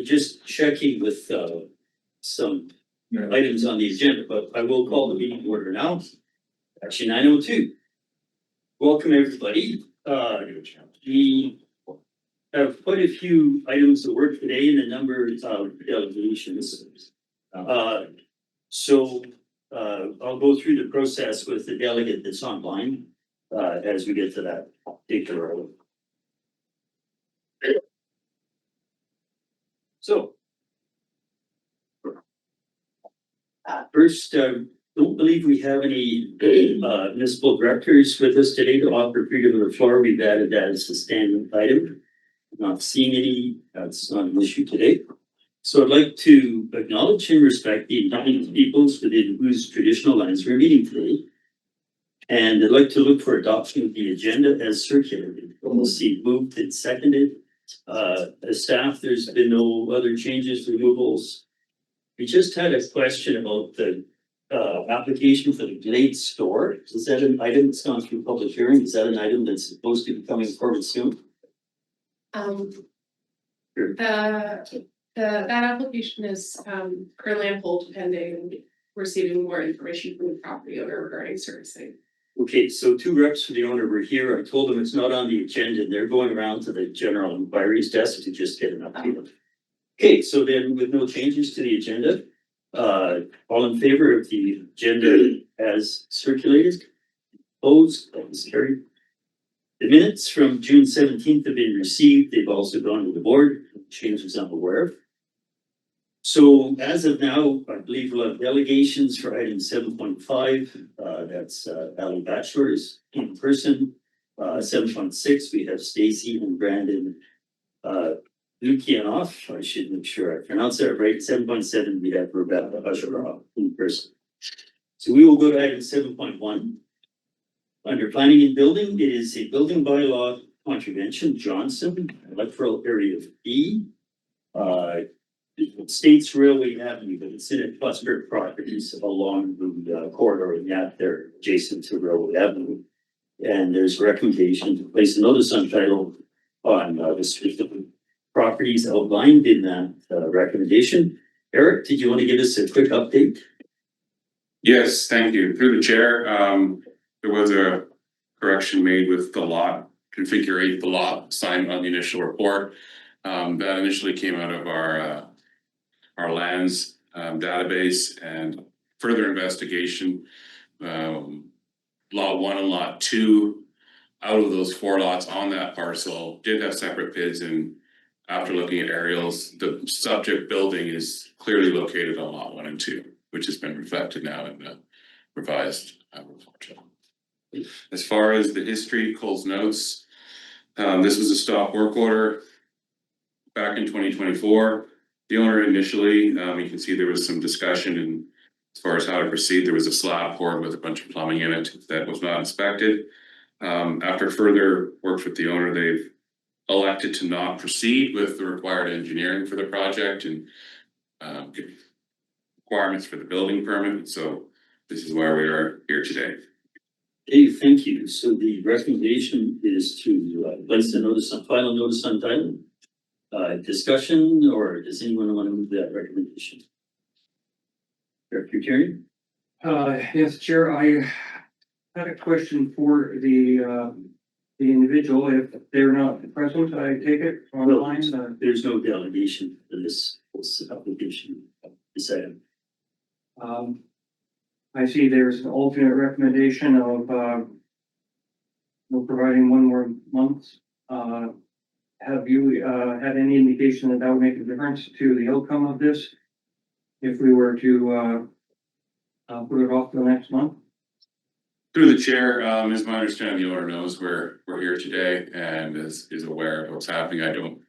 Just checking with some items on the agenda, but I will call the meeting to order now. Actually, 9:02. Welcome, everybody. We have quite a few items to work today and a number of delegations. So I'll go through the process with the delegate that's online as we get to that particular item. So first, don't believe we have any municipal directors with us today to offer freedom of the floor. We've added that as a standing item. Not seeing any, that's not an issue today. So I'd like to acknowledge and respect the Indigenous peoples within whose traditional lands we're meeting today. And I'd like to look for adoption of the agenda as circulated. We'll see moved and seconded. As staff, there's been no other changes, removals. We just had a question about the application for the Glade store. Is that an item that's gone through public hearing? Is that an item that's supposed to be coming forward soon? Sure. That application is currently on hold pending receiving more information from the property owner regarding servicing. Okay, so two reps for the owner were here. I told them it's not on the agenda. They're going around to the general inquiries desk to just get an update. Okay, so then with no changes to the agenda, all in favor of the agenda as circulated? Opposed? That was carried. The minutes from June 17th have been received. They've also gone to the board. Changes I'm aware of. So as of now, I believe we'll have delegations for item 7.5. That's Valley Bachelors in person. 7.6, we have Stacy and Brandon Lukianoff. I should make sure I pronounce that right. 7.7, we have Rebecca Usheroff in person. So we will go to item 7.1. Under planning and building, it is a building bylaw contravention, Johnson, electoral area of B. It states Railway Avenue, but it's in a cluster of properties along the corridor in that they're adjacent to Railway Avenue. And there's a recommendation to place a notice on title on the specific properties outlined in that recommendation. Eric, did you want to give us a quick update? Yes, thank you. Through the chair, there was a correction made with the lot, configure the lot signed on the initial report. That initially came out of our lands database, and further investigation. Lot 1 and lot 2, out of those 4 lots on that parcel, did have separate bids, and after looking at aerials, the subject building is clearly located on lot 1 and 2, which has been reflected now in the revised report. As far as the history, Cole's notes, this was a stop work order back in 2024. The owner initially, you can see there was some discussion in as far as how to proceed. There was a slab poured with a bunch of plumbing in it that was not inspected. After further work with the owner, they've elected to not proceed with the required engineering for the project and requirements for the building permit. So this is where we are here today. Hey, thank you. So the recommendation is to place a notice on final notice on title. Discussion, or does anyone want to move that recommendation? Director Terry? Yes, Chair, I had a question for the individual. If they're not present, I take it online. There's no delegation for this application. This item. I see there's an alternate recommendation of providing 1 more month. Have you had any indication that would make a difference to the outcome of this if we were to put it off to the next month? Through the chair, is my understanding the owner knows we're here today and is aware of what's happening.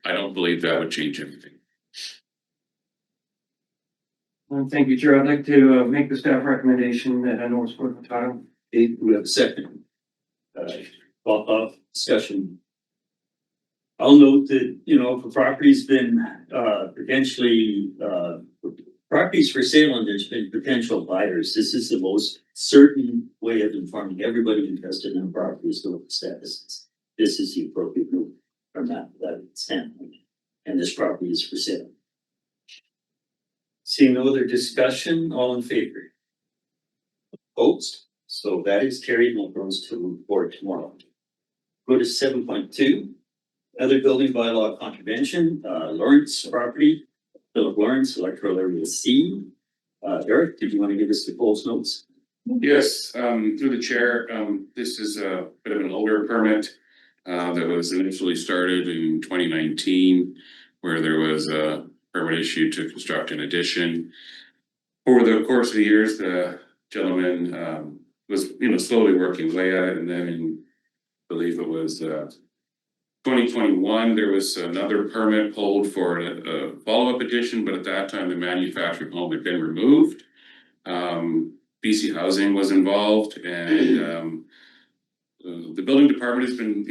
I don't believe that would change anything. Thank you, Chair. I'd like to make the staff recommendation that I know it's for the title. Okay, we have a second. Off discussion. I'll note that, if a property's been potentially properties for sale and there's been potential buyers, this is the most certain way of informing everybody interested in the property as to what the status is. This is the appropriate move from that standpoint. And this property is for sale. Seeing no other discussion, all in favor? Opposed? So that is carried and goes to board tomorrow. Go to 7.2. Other building bylaw contravention, Lawrence property, Philip Lawrence, electoral area C. Eric, did you want to give us the Coles notes? Yes, through the chair, this is a bit of an older permit. That was initially started in 2019, where there was a permit issued to construct an addition. Over the course of the years, the gentleman, was, slowly working away at it, and then in, I believe it was, 2021, there was another permit pulled for a follow-up addition, but at that time, the manufactured home had been removed. BC Housing was involved, and the building department has been,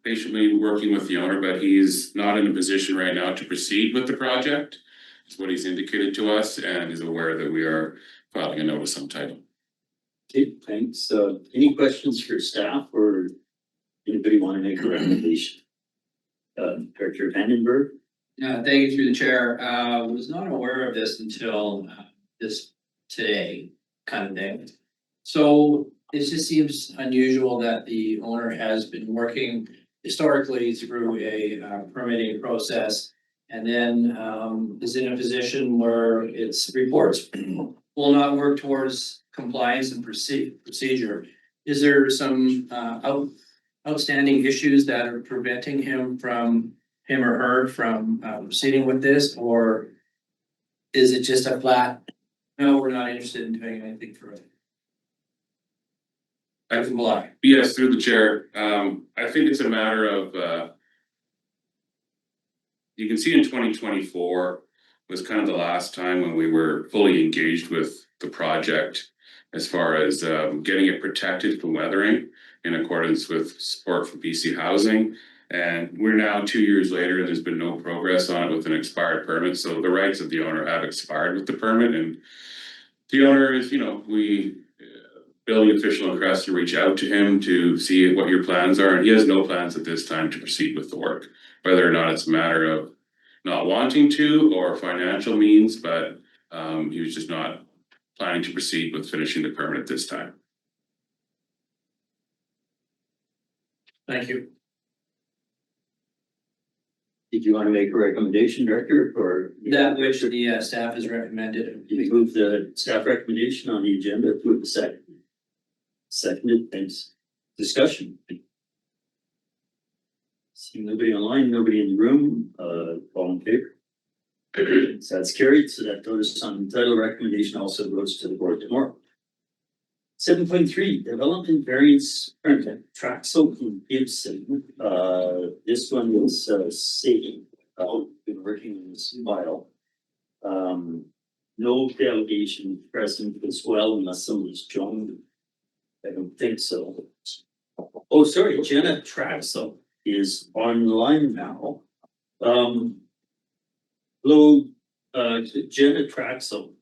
patiently working with the owner, but he's not in a position right now to proceed with the project. That's what he's indicated to us, and is aware that we are filing a notice on title. Okay, thanks. Any questions for staff or anybody want to make a recommendation? Director Vandenberg? Yeah, thank you through the chair. Was not aware of this until this today kind of thing. So it just seems unusual that the owner has been working historically through a permitting process. And then is in a position where its reports will not work towards compliance and procedure. Is there some outstanding issues that are preventing him or her from proceeding with this, or is it just a flat, no, we're not interested in doing anything further? Yes, through the chair, I think it's a matter of, you can see in 2024 was kind of the last time when we were fully engaged with the project as far as getting it protected from weathering in accordance with support from BC Housing. And we're now 2 years later and there's been no progress on it with an expired permit. So the rights of the owner have expired with the permit, and the owner is, building official in Crest to reach out to him to see what your plans are. And he has no plans at this time to proceed with the work, whether or not it's a matter of not wanting to or financial means, but he was just not planning to proceed with finishing the permit at this time. Thank you. Did you want to make a recommendation, Director, or? That which the staff has recommended. You move the staff recommendation on the agenda, move the second. Seconded, thanks. Discussion. Seeing nobody online, nobody in the room, all in favor? So that's carried, so that notice on title recommendation also goes to the board tomorrow. 7.3, development variance permit, Traxel in Gibson. This one was Sadie. Been working on this while. No delegation present as well unless someone's joined. I don't think so. Oh, sorry, Jenna Traxel is online now. Hello, Jenna Traxel.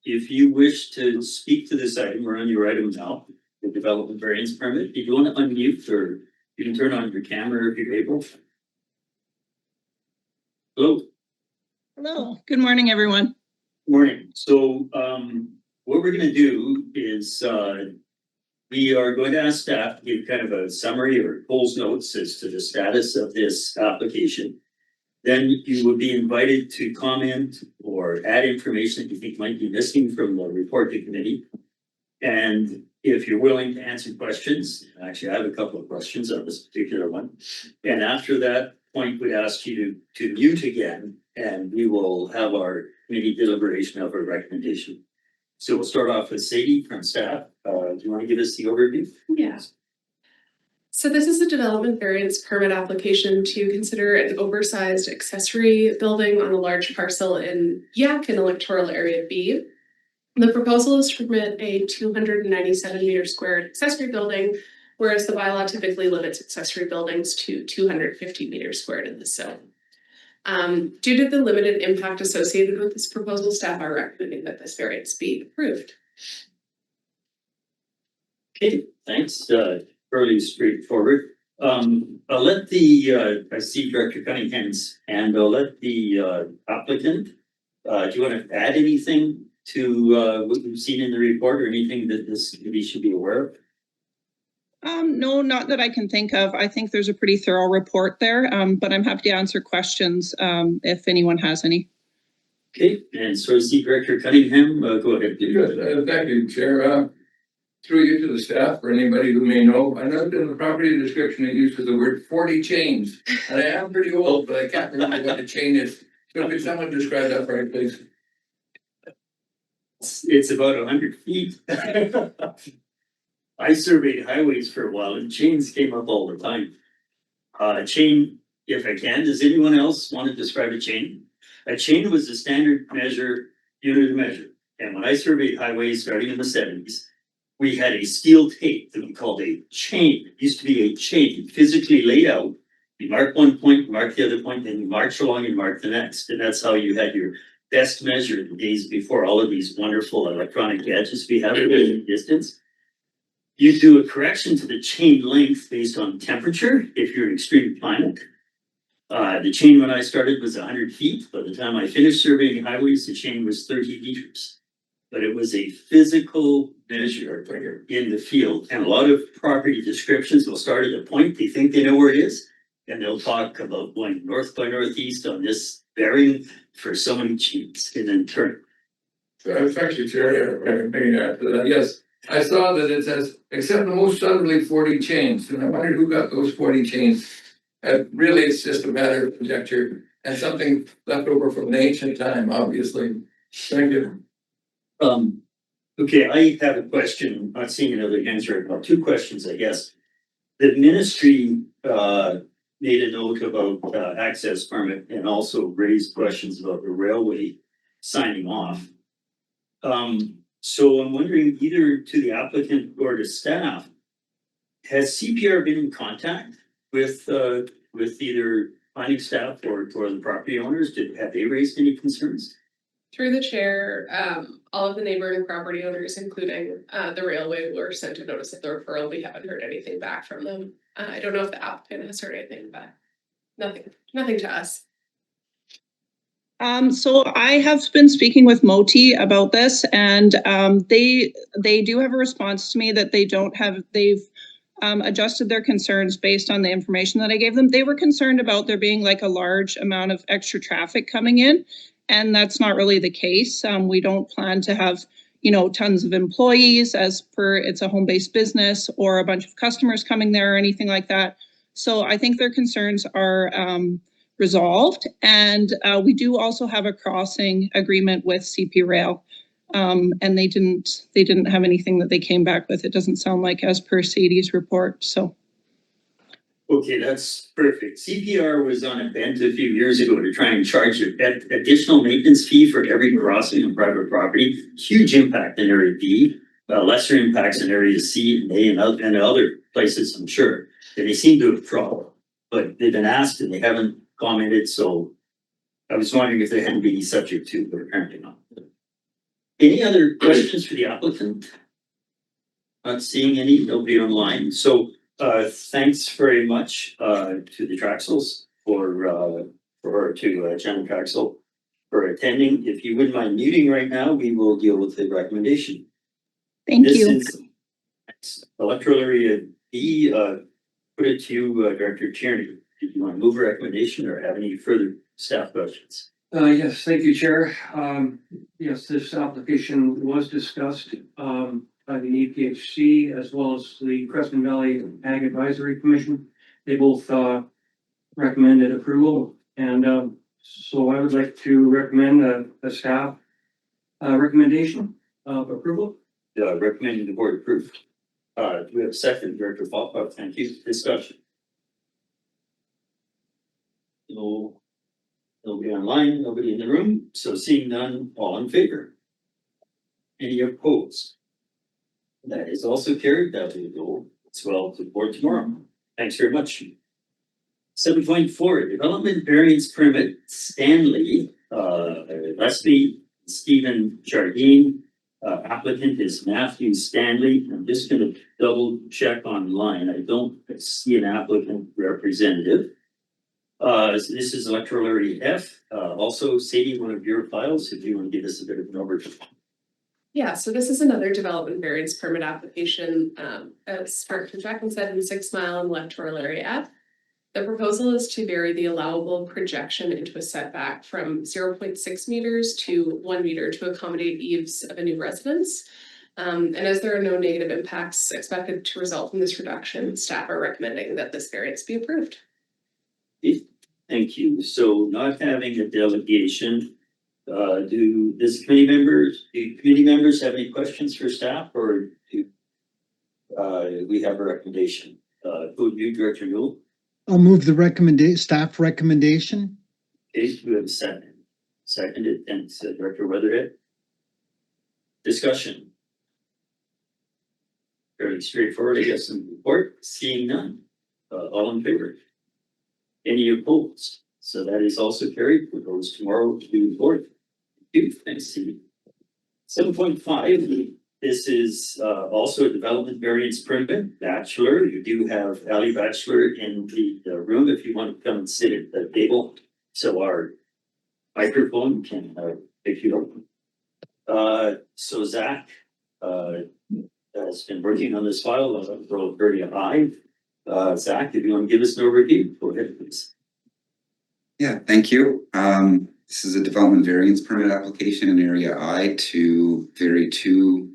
If you wish to speak to this item, we're on your item now, the development variance permit. If you want to unmute, or you can turn on your camera if you're able. Hello. Hello, good morning, everyone. Morning. So what we're going to do is we are going to ask staff to give kind of a summary or Coles notes as to the status of this application. Then you would be invited to comment or add information that you think might be missing from the report to committee. And if you're willing to answer questions, actually I have a couple of questions on this particular one. And after that point, we'd ask you to mute again, and we will have our committee deliberation of our recommendation. So we'll start off with Sadie from staff. Do you want to give us the overview? Yeah. So this is a development variance permit application to consider an oversized accessory building on a large parcel in Yak in electoral area B. The proposal is to permit a 297 meter squared accessory building, whereas the bylaw typically limits accessory buildings to 250 meters squared in this zone. Due to the limited impact associated with this proposal, staff are recommending that this variance be approved. Okay, thanks. Fairly straightforward. I'll let the, I see Director Cunningham's, and I'll let the applicant Do you want to add anything to what you've seen in the report or anything that this committee should be aware of? No, not that I can think of. I think there's a pretty thorough report there, but I'm happy to answer questions, if anyone has any. Okay, and so I see Director Cunningham, go ahead. Yes, thank you, Chair. Through you to the staff, or anybody who may know, I noted in the property description, it uses the word 40 chains. And I am pretty old, but I can't remember what a chain is. So could someone describe that for me, please? It's about 100 feet. I surveyed highways for a while and chains came up all the time. A chain, if I can, does anyone else want to describe a chain? A chain was a standard unit of measure. And when I surveyed highways starting in the 70s, we had a steel tape that we called a chain. It used to be a chain physically laid out. You mark one point, mark the other point, then you march along and mark the next. And that's how you had your best measure the days before all of these wonderful electronic gadgets we have at a distance. You do a correction to the chain length based on temperature if you're in extreme climate. The chain when I started was 100 feet. By the time I finished surveying highways, the chain was 30 meters. But it was a physical measure in the field. And a lot of property descriptions will start at a point, they think they know where it is. And they'll talk about going north by northeast on this bearing for so many chains and then turn. Thank you, Chair. Yes, I saw that it says, except the most southerly 40 chains. And I wondered who got those 40 chains. Really, it's just a matter of conjecture and something left over from the ancient time, obviously. Thank you. Okay, I have a question, not seeing another answer, about two questions, I guess. The ministry, made a note about, access permit and also raised questions about the railway signing off. So I'm wondering either to the applicant or to staff, has CPR been in contact with either planning staff or the property owners? Have they raised any concerns? Through the chair, all of the neighboring property owners, including the railway, were sent a notice of the referral. We haven't heard anything back from them. I don't know if the applicant has heard anything back. Nothing to us. So I have been speaking with Moti about this, and they do have a response to me that they've adjusted their concerns based on the information that I gave them. They were concerned about there being like a large amount of extra traffic coming in, and that's not really the case. We don't plan to have, tons of employees as per it's a home-based business or a bunch of customers coming there or anything like that. So I think their concerns are resolved, and we do also have a crossing agreement with CP Rail, and they didn't have anything that they came back with. It doesn't sound like as per Sadie's report. So Okay, that's perfect. CPR was on a bent a few years ago to try and charge an additional maintenance fee for every crossing on private property. Huge impact in area B, lesser impacts in area C and A and other places, I'm sure. And they seem to have dropped, but they've been asked and they haven't commented, so I was wondering if they hadn't been subject to, but apparently not. Any other questions for the applicant? Not seeing any, nobody online, so thanks very much to the Traxels to Jen Traxel for attending. If you wouldn't mind muting right now, we will deal with the recommendation. thank This you. is electoral area B, put it to you, Director Tierney. Did you want to move a recommendation or have any further staff questions? Yes, thank you, Chair. Yes, this application was discussed by the EPHC as well as the Crescent Valley Ag Advisory Commission. They both recommended approval, and so I would like to recommend a staff recommendation of approval. Recommending the board approve. Do we have a second, Director Falk? Thank you. Discussion. Nobody online, nobody in the room, so seeing none, all in favor? Any opposed? That is also carried. That will go as well to the board tomorrow. Thanks very much. 7.4, development variance permit, Stanley, Leslie Stephen Jardine. Applicant is Matthew Stanley. I'm just gonna double check online. I don't see an applicant representative. This is electoral area F, also Sadie, one of your files, if you want to give us a bit of an overview. Yeah, so this is another development variance permit application, as Dr. Jackman said, in 6 Mile and electoral area F. The proposal is to vary the allowable projection into a setback from 0.6 meters to 1 meter to accommodate eaves of a new residence. And as there are no negative impacts expected to result from this reduction, staff are recommending that this variance be approved. Thank you. So not having a delegation, do committee members have any questions for staff, or do we have a recommendation? Who you, Director Newell? I'll move the staff recommendation. Okay, do we have a second? Seconded, and Director Weatherhead. Discussion. Fairly straightforward, I guess, in report, seeing none. All in favor? Any opposed? So that is also carried. It goes tomorrow to the board. Thank you. Thanks, Steve. 7.5, this is also a development variance permit, bachelor. You do have Ali Bachelor in the room if you want to come and sit at the table. So our microphone can pick you up. So Zach has been working on this file for area I. Zach, if you want to give us an overview, go ahead, please. Yeah, thank you. This is a development variance permit application in area I to vary two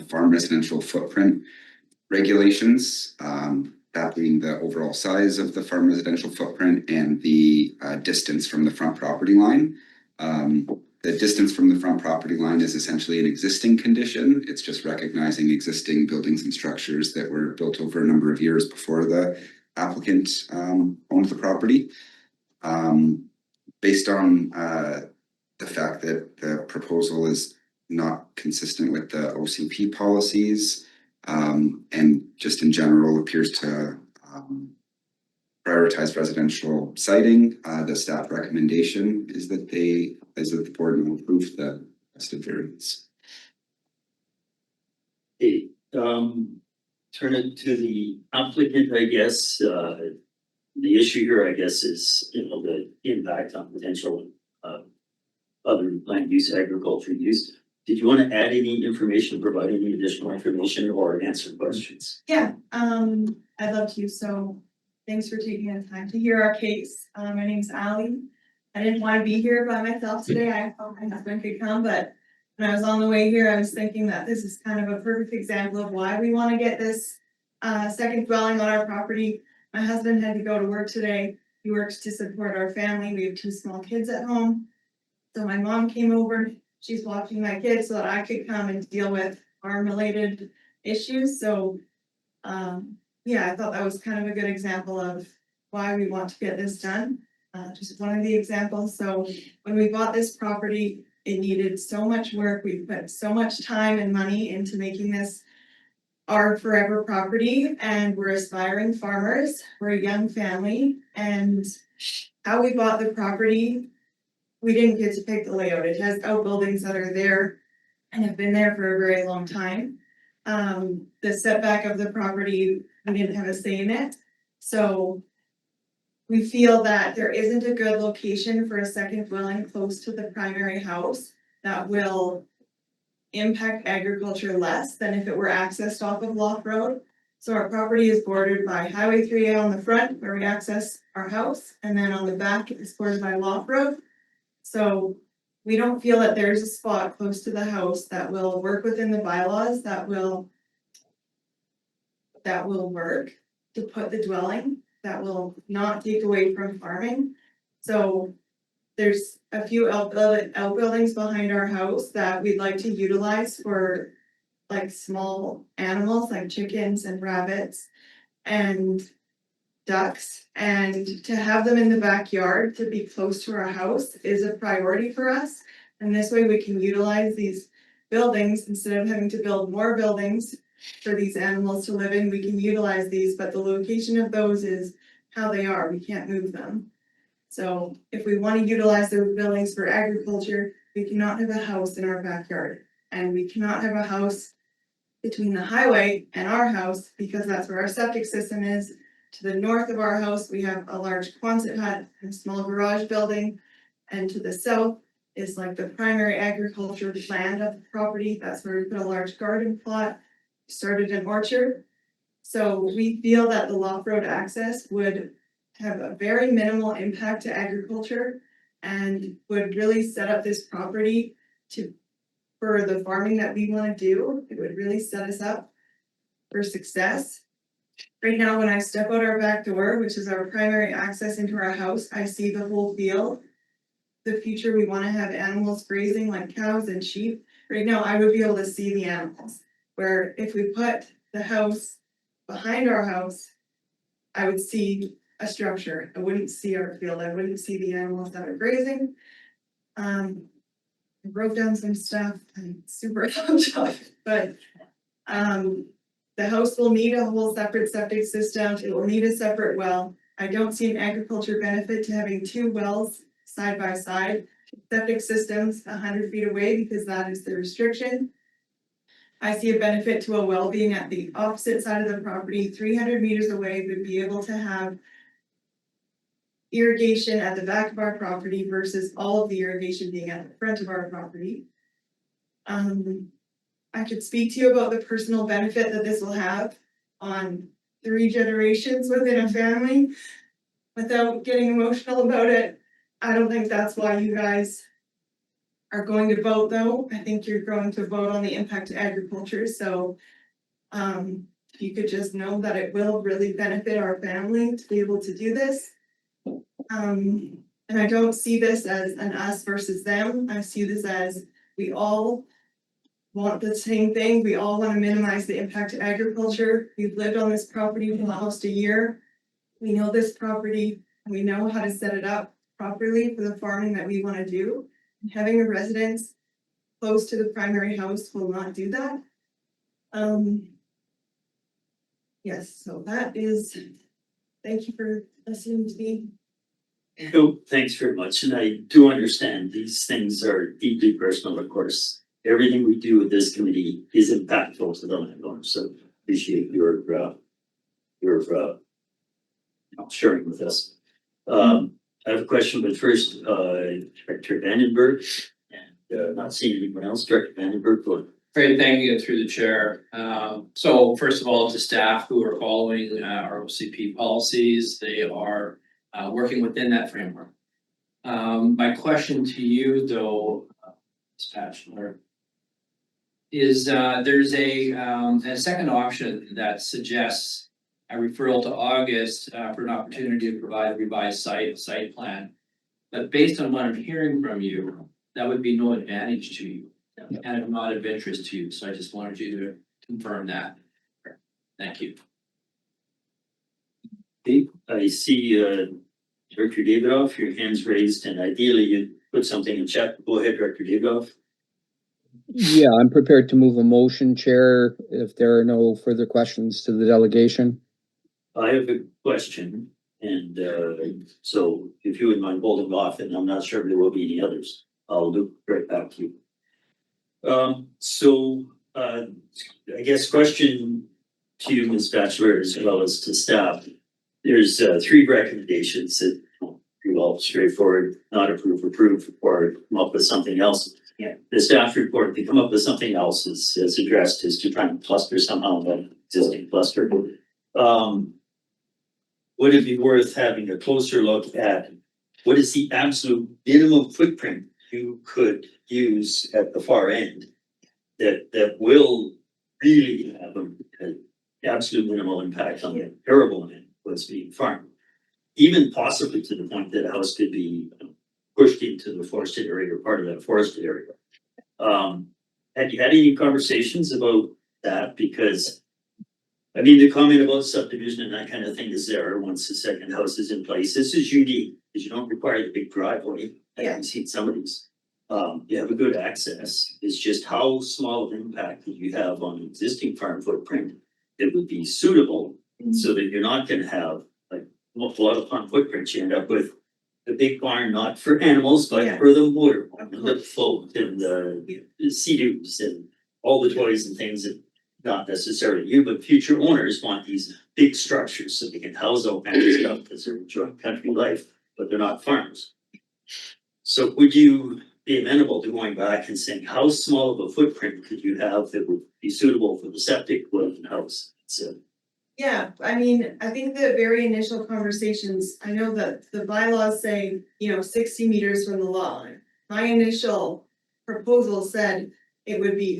farm residential footprint regulations. That being the overall size of the farm residential footprint and the distance from the front property line. The distance from the front property line is essentially an existing condition. It's just recognizing existing buildings and structures that were built over a number of years before the applicant owned the property. Based on the fact that the proposal is not consistent with the OCP policies and just in general appears to prioritize residential siting, the staff recommendation is that the board will approve the requested variance. Okay, turn it to the applicant, I guess. The issue here, I guess, is, the impact on potential other land use, agriculture use. Did you want to add any information, provide any additional information, or answer questions? Yeah, I'd love to. So thanks for taking the time to hear our case. My name's Ali. I didn't want to be here by myself today. I thought my husband could come, but when I was on the way here, I was thinking that this is kind of a perfect example of why we want to get this second dwelling on our property. My husband had to go to work today. He works to support our family. We have 2 small kids at home. So my mom came over. She's watching my kids so that I could come and deal with farm-related issues. So, yeah, I thought that was kind of a good example of why we want to get this done. Just one of the examples. So when we bought this property, it needed so much work. We put so much time and money into making this our forever property, and we're aspiring farmers. We're a young family, and how we bought the property, we didn't get to pick the layout. It has outbuildings that are there and have been there for a very long time. The setback of the property, we didn't have a say in it. So we feel that there isn't a good location for a second dwelling close to the primary house that will impact agriculture less than if it were accessed off of Loft Road. So our property is bordered by Highway 3A on the front where we access our house, and then on the back it's bordered by Loft Road. So we don't feel that there's a spot close to the house that will work within the bylaws that will work to put the dwelling, that will not take away from farming. So there's a few outbuildings behind our house that we'd like to utilize for like small animals like chickens and rabbits and ducks, and to have them in the backyard to be close to our house is a priority for us. And this way we can utilize these buildings instead of having to build more buildings for these animals to live in. We can utilize these, but the location of those is how they are. We can't move them. So if we want to utilize those buildings for agriculture, we cannot have a house in our backyard, and we cannot have a house between the highway and our house because that's where our septic system is. To the north of our house, we have a large Quonset hut and a small garage building. And to the south is like the primary agriculture land of the property. That's where we put a large garden plot, started an orchard. So we feel that the Loft Road access would have a very minimal impact to agriculture and would really set up this property for the farming that we want to do. It would really set us up for success. Right now, when I step out our back door, which is our primary access into our house, I see the whole field. The future, we want to have animals grazing like cows and sheep. Right now, I would be able to see the animals. Where if we put the house behind our house, I would see a structure. I wouldn't see our field. I wouldn't see the animals that are grazing. I wrote down some stuff. I'm super job, but the house will need a whole separate septic system. It will need a separate well. I don't see an agriculture benefit to having two wells side by side. Septic systems 100 feet away because that is the restriction. I see a benefit to a well being at the opposite side of the property, 300 meters away, would be able to have irrigation at the back of our property versus all of the irrigation being at the front of our property. I could speak to you about the personal benefit that this will have on 3 generations within a family. Without getting emotional about it, I don't think that's why you guys are going to vote though. I think you're going to vote on the impact to agriculture, so if you could just know that it will really benefit our family to be able to do this. And I don't see this as an us versus them. I see this as we all want the same thing. We all want to minimize the impact to agriculture. We've lived on this property for almost a year. We know this property. We know how to set it up properly for the farming that we want to do. Having a residence close to the primary house will not do that. Yes, so that is, thank you for listening to me. No, thanks very much, and I do understand these things are deeply personal, of course. Everything we do with this committee is impactful to the landowner, so appreciate your sharing with us. I have a question, but first, Director Vandenberg, and not seeing anyone else, Director Vandenberg, go ahead. Great, thank you through the chair. So first of all, to staff who are following our OCP policies, they are working within that framework. My question to you though, Ms. Patchler, is there's a second option that suggests a referral to August for an opportunity to provide a revised site plan. But based on what I'm hearing from you, that would be no advantage to you and not of interest to you. So I just wanted you to confirm that. Thank you. Okay, I see Director Davidoff, your hand's raised, and ideally you put something in chat. Go ahead, Director Davidoff. Yeah, I'm prepared to move a motion, Chair, if there are no further questions to the delegation. I have a question, and so if you wouldn't mind holding off, and I'm not sure if there will be any others, I'll look right back to you. I guess question to you, Ms. Batchelor, as well as to staff. There's 3 recommendations that you all straightforward, not approve, or come up with something else. Yeah. The staff report, they come up with something else as addressed is to try and cluster somehow that existing cluster. Would it be worth having a closer look at what is the absolute minimum footprint you could use at the far end that will really have an absolute minimal impact on the arable land what's being farmed, even possibly to the point that a house could be pushed into the forested area or part of that forested area. Have you had any conversations about that? Because I mean, the comment about subdivision and that kind of thing is there once the second house is in place. This is unique because you don't require the big driveway. I haven't seen some of these. You have a good access. It's just how small of an impact that you have on existing farm footprint that would be suitable so that you're not going to have like a lot of farm footprints. You end up with the big barn, not for animals, but for the motor, the float and the sea-doos and all the toys and things that not necessarily you, but future owners want these big structures, so they can house all kinds of stuff, because they're enjoying country life, but they're not farms. So would you be amenable to going back and saying, how small of a footprint could you have that would be suitable for the septic dwelling house? So, Yeah, I mean, I think the very initial conversations, I know that the bylaws say, 60 meters from the lot line. My initial proposal said it would be,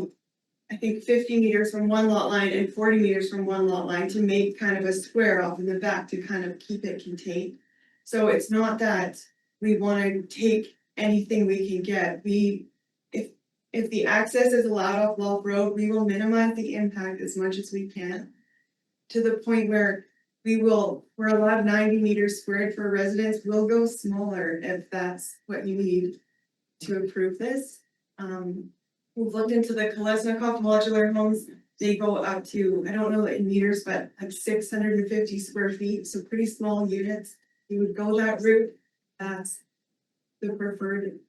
I think, 50 meters from one lot line and 40 meters from one lot line to make kind of a square off in the back to kind of keep it contained. So it's not that we wanna take anything we can get, if the access is allowed off Wolf Road, we will minimize the impact as much as we can. To the point where we're allowed 90 meters squared for residents, we'll go smaller if that's what you need to approve this. We've looked into the Kolesnikov modular homes, they go up to, I don't know in meters, but like 650 square feet, so pretty small units. You would go that route, that's the preferred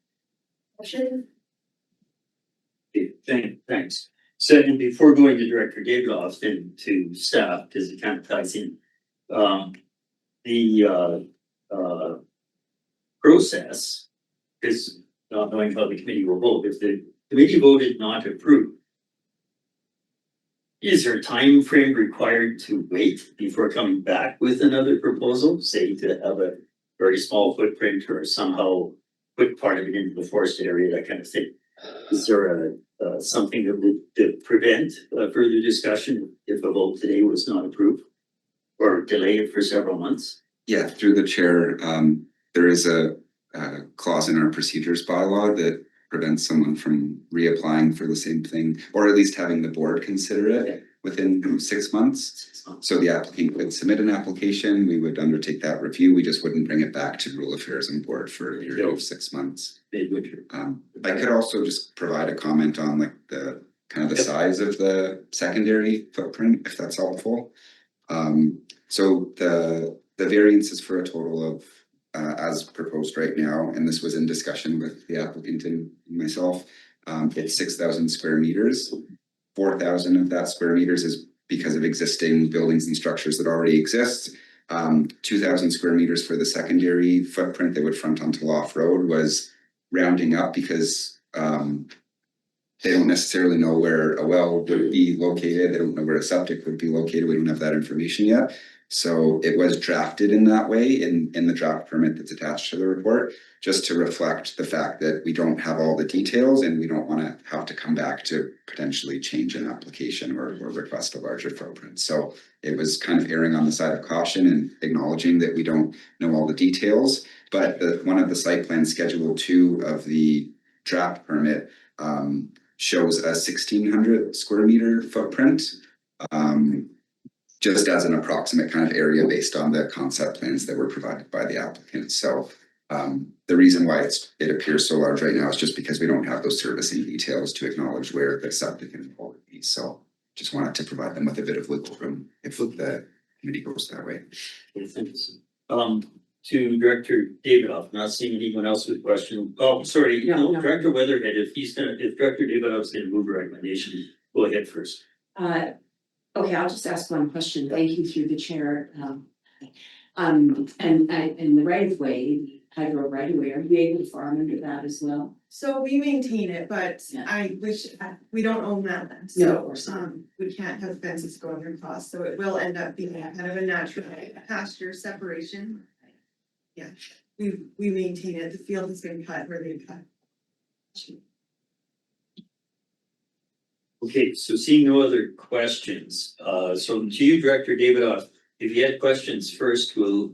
option. thanks. So, and before going to Director Davidoff and to staff, because it kind of ties in, the process is not knowing how the committee will vote. If the committee voted not to approve, is there a time frame required to wait before coming back with another proposal, say to have a very small footprint or somehow put part of it into the forest area, that kind of thing? Is there something that would prevent further discussion if a vote today was not approved? Or delay it for several months? Yeah, through the chair, there is a clause in our procedures bylaw that prevents someone from reapplying for the same thing, or at least having the board consider it within 6 months. 6 months. So the applicant would submit an application, we would undertake that review, we just wouldn't bring it back to Rural Affairs and Board for a period of 6 months. Mid-winter. I could also just provide a comment on like the kind of the size of the secondary footprint, if that's helpful. So the variance is for a total of, as proposed right now, and this was in discussion with the applicant and myself, it's 6,000 square meters. 4,000 of that square meters is because of existing buildings and structures that already exist. 2,000 square meters for the secondary footprint that would front onto Loft Road was rounding up because they don't necessarily know where a well would be located. They don't know where a septic would be located. We don't have that information yet. So it was drafted in that way in the draft permit that's attached to the report, just to reflect the fact that we don't have all the details and we don't want to have to come back to potentially change an application or request a larger footprint. So it was kind of erring on the side of caution and acknowledging that we don't know all the details. But one of the site plans, Schedule 2 of the draft permit, shows a 1,600 square meter footprint. Just as an approximate kind of area based on the concept plans that were provided by the applicant. So the reason why it appears so large right now is just because we don't have those servicing details to acknowledge where the septic and all would be. So just wanted to provide them with a bit of wiggle room if the committee goes that way. Okay, thanks. To Director Davidoff, not seeing anyone else with question. Oh, sorry, No. Director Weatherhead, if Director Davidoff's gonna move a recommendation, go ahead first. Okay, I'll just ask one question. Thank you through the chair. And in the right of way, hydro right of way, are you able to farm under that as well? So we maintain it, but Yeah. I wish, we don't own that land, No, of so, course not. we can't have fences going across, so it will end up being kind of a natural pasture separation. Yeah, we maintain it, the field has been cut where they cut. Okay, so seeing no other questions, so to you, Director Davidoff, if you had questions first, we'll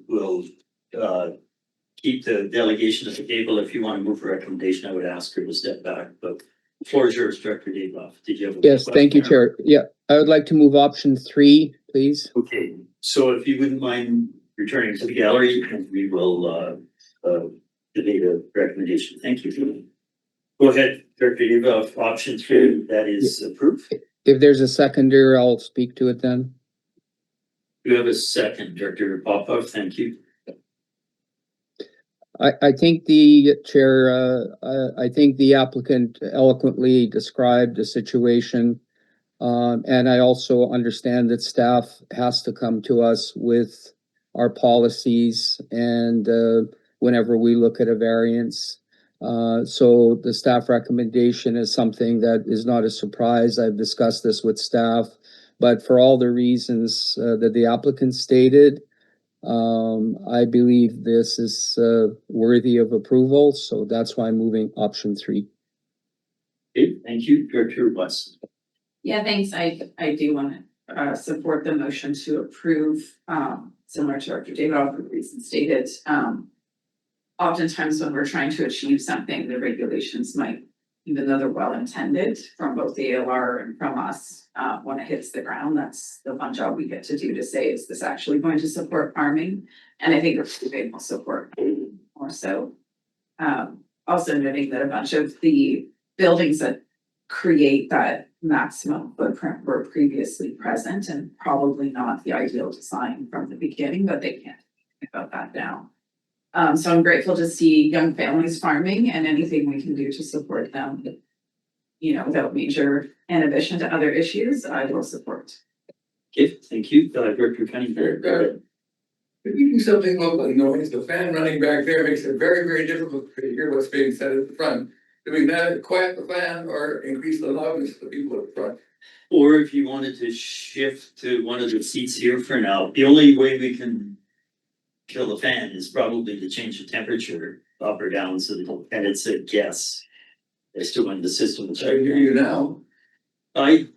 keep the delegation at the table. If you want to move a recommendation, I would ask her to step back, but the floor is yours, Director Davidoff. Did you have? Yes, thank you, question? Chair. Yeah, I would like to move option 3, please. Okay, so if you wouldn't mind returning to the gallery, and we will debate a recommendation. Thank you. Go ahead, Director Davidoff, option 3, that is approved. If there's a seconder, I'll speak to it then. You have a second, Director Popov, thank you. I think the chair, I think the applicant eloquently described the situation. And I also understand that staff has to come to us with our policies and, whenever we look at a variance. So the staff recommendation is something that is not a surprise. I've discussed this with staff. But for all the reasons, that the applicant stated, I believe this is, worthy of approval. So that's why I'm moving option 3. Okay, thank you, Director West. Yeah, thanks. I do want to support the motion to approve, similar to Dr. David, all the reasons stated. Oftentimes when we're trying to achieve something, the regulations might, even though they're well intended from both the ALR and from us, when it hits the ground, that's the fun job we get to do to say, is this actually going to support farming? And I think it will support more so. Also noting that a bunch of the buildings that create that maximum footprint were previously present and probably not the ideal design from the beginning, but they can't think about that now. So I'm grateful to see young families farming and anything we can do to support them, you know, without major inhibition to other issues, I will support. Okay, thank you, Director Cunningham. If you do something local noise, the fan running back there makes it very, very difficult to hear what's being said at the front. Do we not quiet the fan or increase the loudness of the people at the front? Or if you wanted to shift to one of the seats here for now, the only way we can kill the fan is probably to change the temperature up or down, so that, and it's a guess as to when the system will I can hear you now. I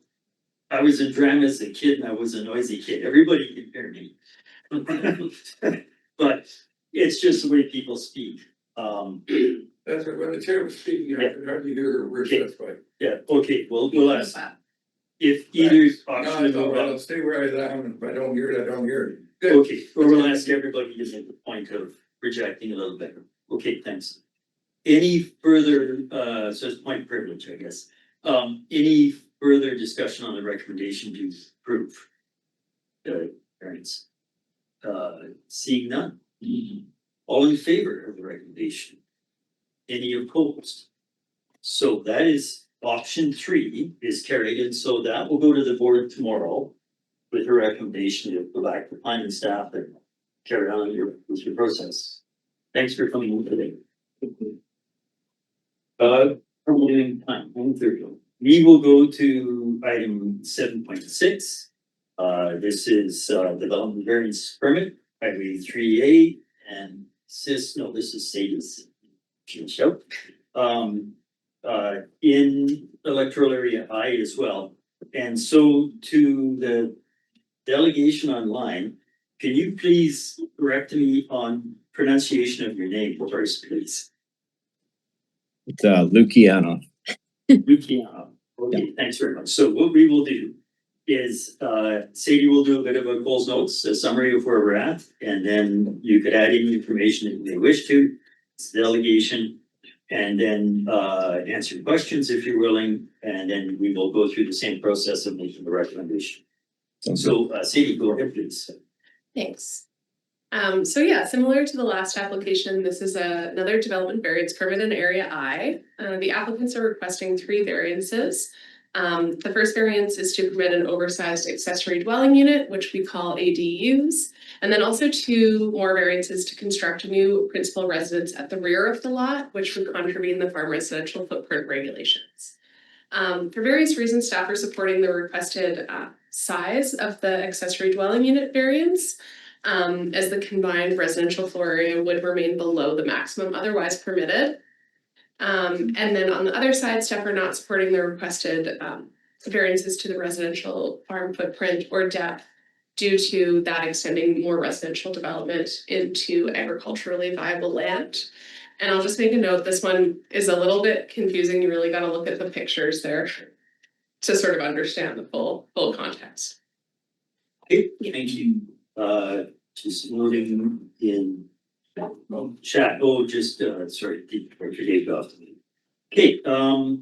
was in drama as a kid and I was a noisy kid. Everybody can hear me. But it's just the way people speak. That's what, when the chair was speaking, I could hardly hear her words, that's why. Yeah, okay, we'll ask if either No, I option. thought, I'll stay where I am, if I don't hear it, I don't hear it. Good. Okay, or we'll ask everybody to make the point of projecting a little better. Okay, thanks. Any further, so it's point privilege, I guess. Any further discussion on the recommendation to approve the variance? Seeing none. All in favor of the recommendation? Any opposed? So that is option 3 is carried, and so that will go to the board tomorrow with a recommendation to go back to planning staff and carry on with your process. Thanks for coming in today. Promoting time, 1:30. We will go to item 7.6. This is development variance permit, highway 3A and this is Sadie's. Show. In electoral area I as well. And so to the delegation online, can you please correct me on pronunciation of your name first, please? It's Luciano. Luciano. Okay, thanks very much. So what we will do is Sadie will do a bit of a Coles Notes, a summary of where we're at, and then you could add any information that you may wish to. It's delegation, and then answer questions if you're willing, and then we will go through the same process of making the recommendation. So Sadie, go ahead, please. Thanks. So yeah, similar to the last application, this is another development variance permit in area I. The applicants are requesting 3 variances. The first variance is to permit an oversized accessory dwelling unit, which we call ADUs. And then also 2 more variances to construct a new principal residence at the rear of the lot, which would contravene the farm residential footprint regulations. For various reasons, staff are supporting the requested size of the accessory dwelling unit variance, as the combined residential floor area would remain below the maximum otherwise permitted. And then on the other side, staff are not supporting the requested variances to the residential farm footprint or depth due to that extending more residential development into agriculturally viable land. And I'll just make a note, this one is a little bit confusing. You really got to look at the pictures there to sort of understand the full context. Okay, thank you. Just noting in chat, sorry, Director Dave off to me. Okay,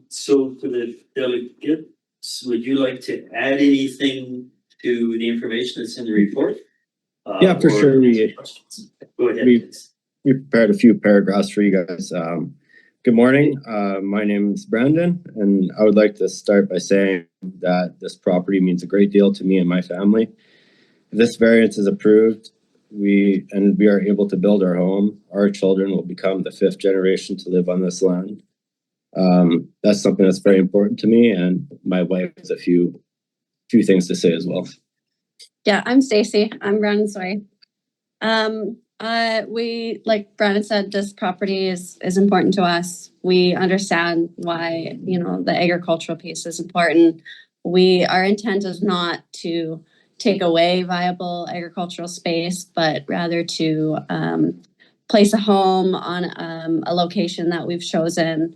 so for the delegates, would you like to add anything to the information that's in the report? Yeah, for sure. Go ahead. We prepared a few paragraphs for you guys. Good morning. My name is Brandon, and I would like to start by saying that this property means a great deal to me and my family. If this variance is approved, we are able to build our home, our children will become the 5th generation to live on this land. That's something that's very important to me, and my wife has a few things to say as well. Yeah, I'm Stacy. I'm Brandon's wife. We, like Brandon said, this property is important to us. We understand why, you know, the agricultural piece is important. Our intent is not to take away viable agricultural space, but rather to place a home on a location that we've chosen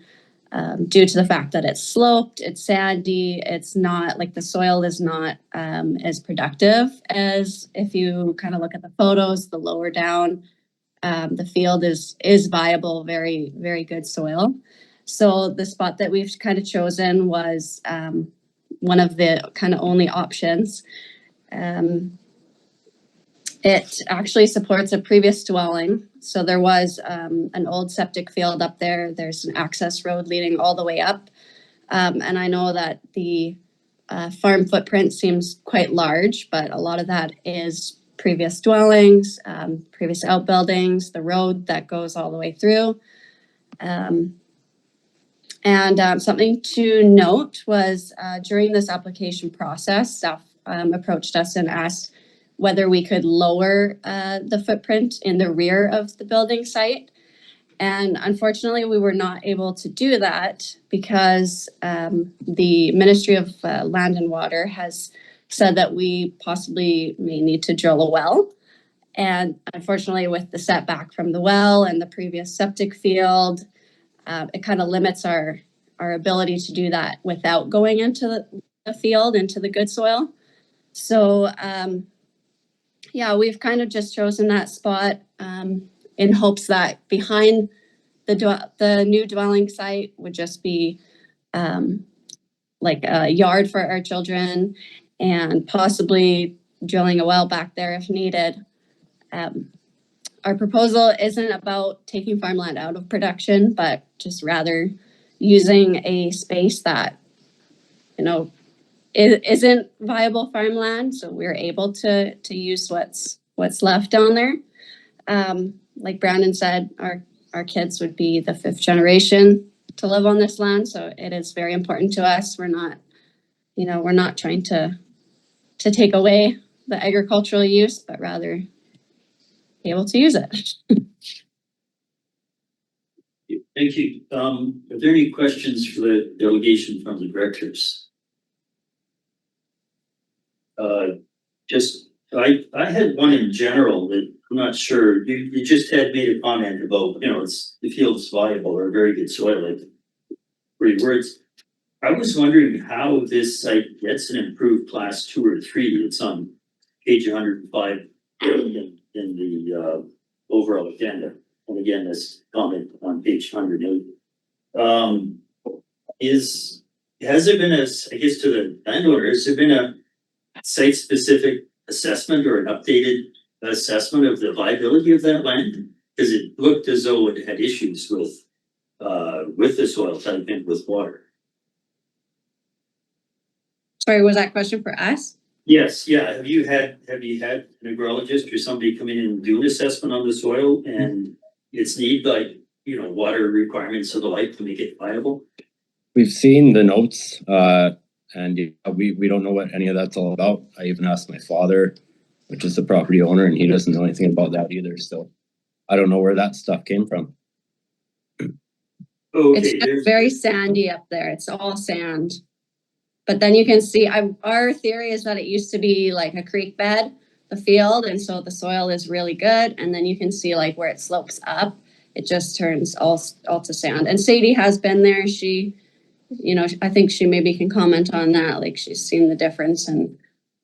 due to the fact that it's sloped, it's sandy, it's not like the soil is not as productive as if you kind of look at the photos, the lower down, the field is viable, very, very good soil. So the spot that we've kind of chosen was one of the kind of only options. It actually supports a previous dwelling. So there was an old septic field up there. There's an access road leading all the way up. And I know that the farm footprint seems quite large, but a lot of that is previous dwellings, previous outbuildings, the road that goes all the way through. And something to note was during this application process, staff approached us and asked whether we could lower the footprint in the rear of the building site. And unfortunately, we were not able to do that because the Ministry of Land and Water has said that we possibly may need to drill a well. And unfortunately, with the setback from the well and the previous septic field, it kind of limits our ability to do that without going into the field, into the good soil. So yeah, we've kind of just chosen that spot in hopes that behind the new dwelling site would just be like a yard for our children and possibly drilling a well back there if needed. Our proposal isn't about taking farmland out of production, but just rather using a space that, you know, it isn't viable farmland, so we're able to use what's left down there. Like Brandon said, our kids would be the 5th generation to live on this land, so it is very important to us. We're not trying to take away the agricultural use, but rather be able to use it. Thank you. Are there any questions for the delegation from the directors? I had one in general that I'm not sure, you just had made a comment about, you know, the field's viable or very good soil, like pretty words. I was wondering how this site gets an improved class 2 or 3. It's on page 105 in the overall agenda. And again, this comment on page 108. Has there been I guess to the landowner, has there been a site-specific assessment or an updated assessment of the viability of that land? Because it looked as though it had issues with the soil type and with water. Sorry, was that question for us? Yes, yeah. Have you had an agrologist or somebody come in and do an assessment on the soil and its need, like, you know, water requirements of the like to make it viable? We've seen the notes, and we don't know what any of that's all about. I even asked my father, which is the property owner, and he doesn't know anything about that either. So I don't know where that stuff came from. Okay, It's just very sandy up there. It's all sand. But then you can see, our theory is that it used to be like a creek bed, the field, and so the soil is really good. And then you can see like where it slopes up, it just turns all to sand. And Sadie has been there. She, you know, I think she maybe can comment on that. Like she's seen the difference, and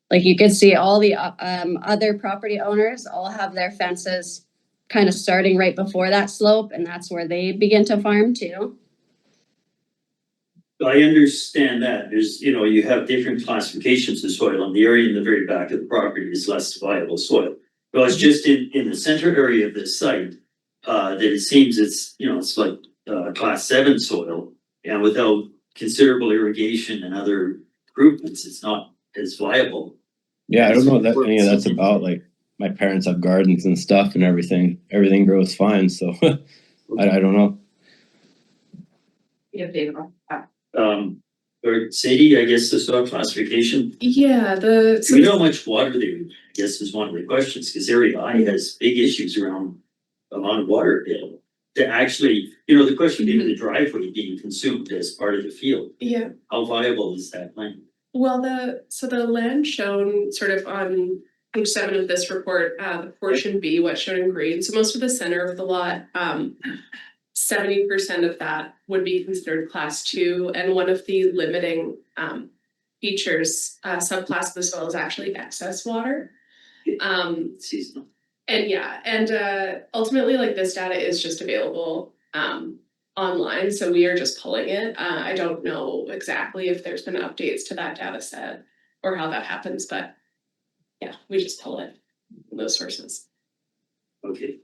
like you can see all the other property owners all have their fences kind of starting right before that slope, and that's where they begin to farm too. I understand that. There's, you know, you have different classifications of soil, and the area in the very back of the property is less viable soil. But it's just in the center area of this site that it seems it's, you know, it's like class 7 soil, and without considerable irrigation and other improvements, it's not as viable. Yeah, I don't know what that any of that's about, like, my parents have gardens and stuff and everything grows fine, so I don't know. Yeah, David. Or Sadie, I guess the soil classification, Yeah, do we know how much water there, I guess is one of the questions, because area I has big issues around amount of water available. To actually, the question being the driveway being consumed as part of the field, yeah. how viable is that land? Well, the land shown sort of on page 7 of this report, the portion B, what's shown in green, so most of the center of the lot, 70% of that would be considered class 2, and one of the limiting features, subclass of the soil is actually excess water. Seasonal. And ultimately, like, this data is just available online, so we are just pulling it. I don't know exactly if there's been updates to that data set or how that happens, but yeah, we just pull it from those sources. Okay.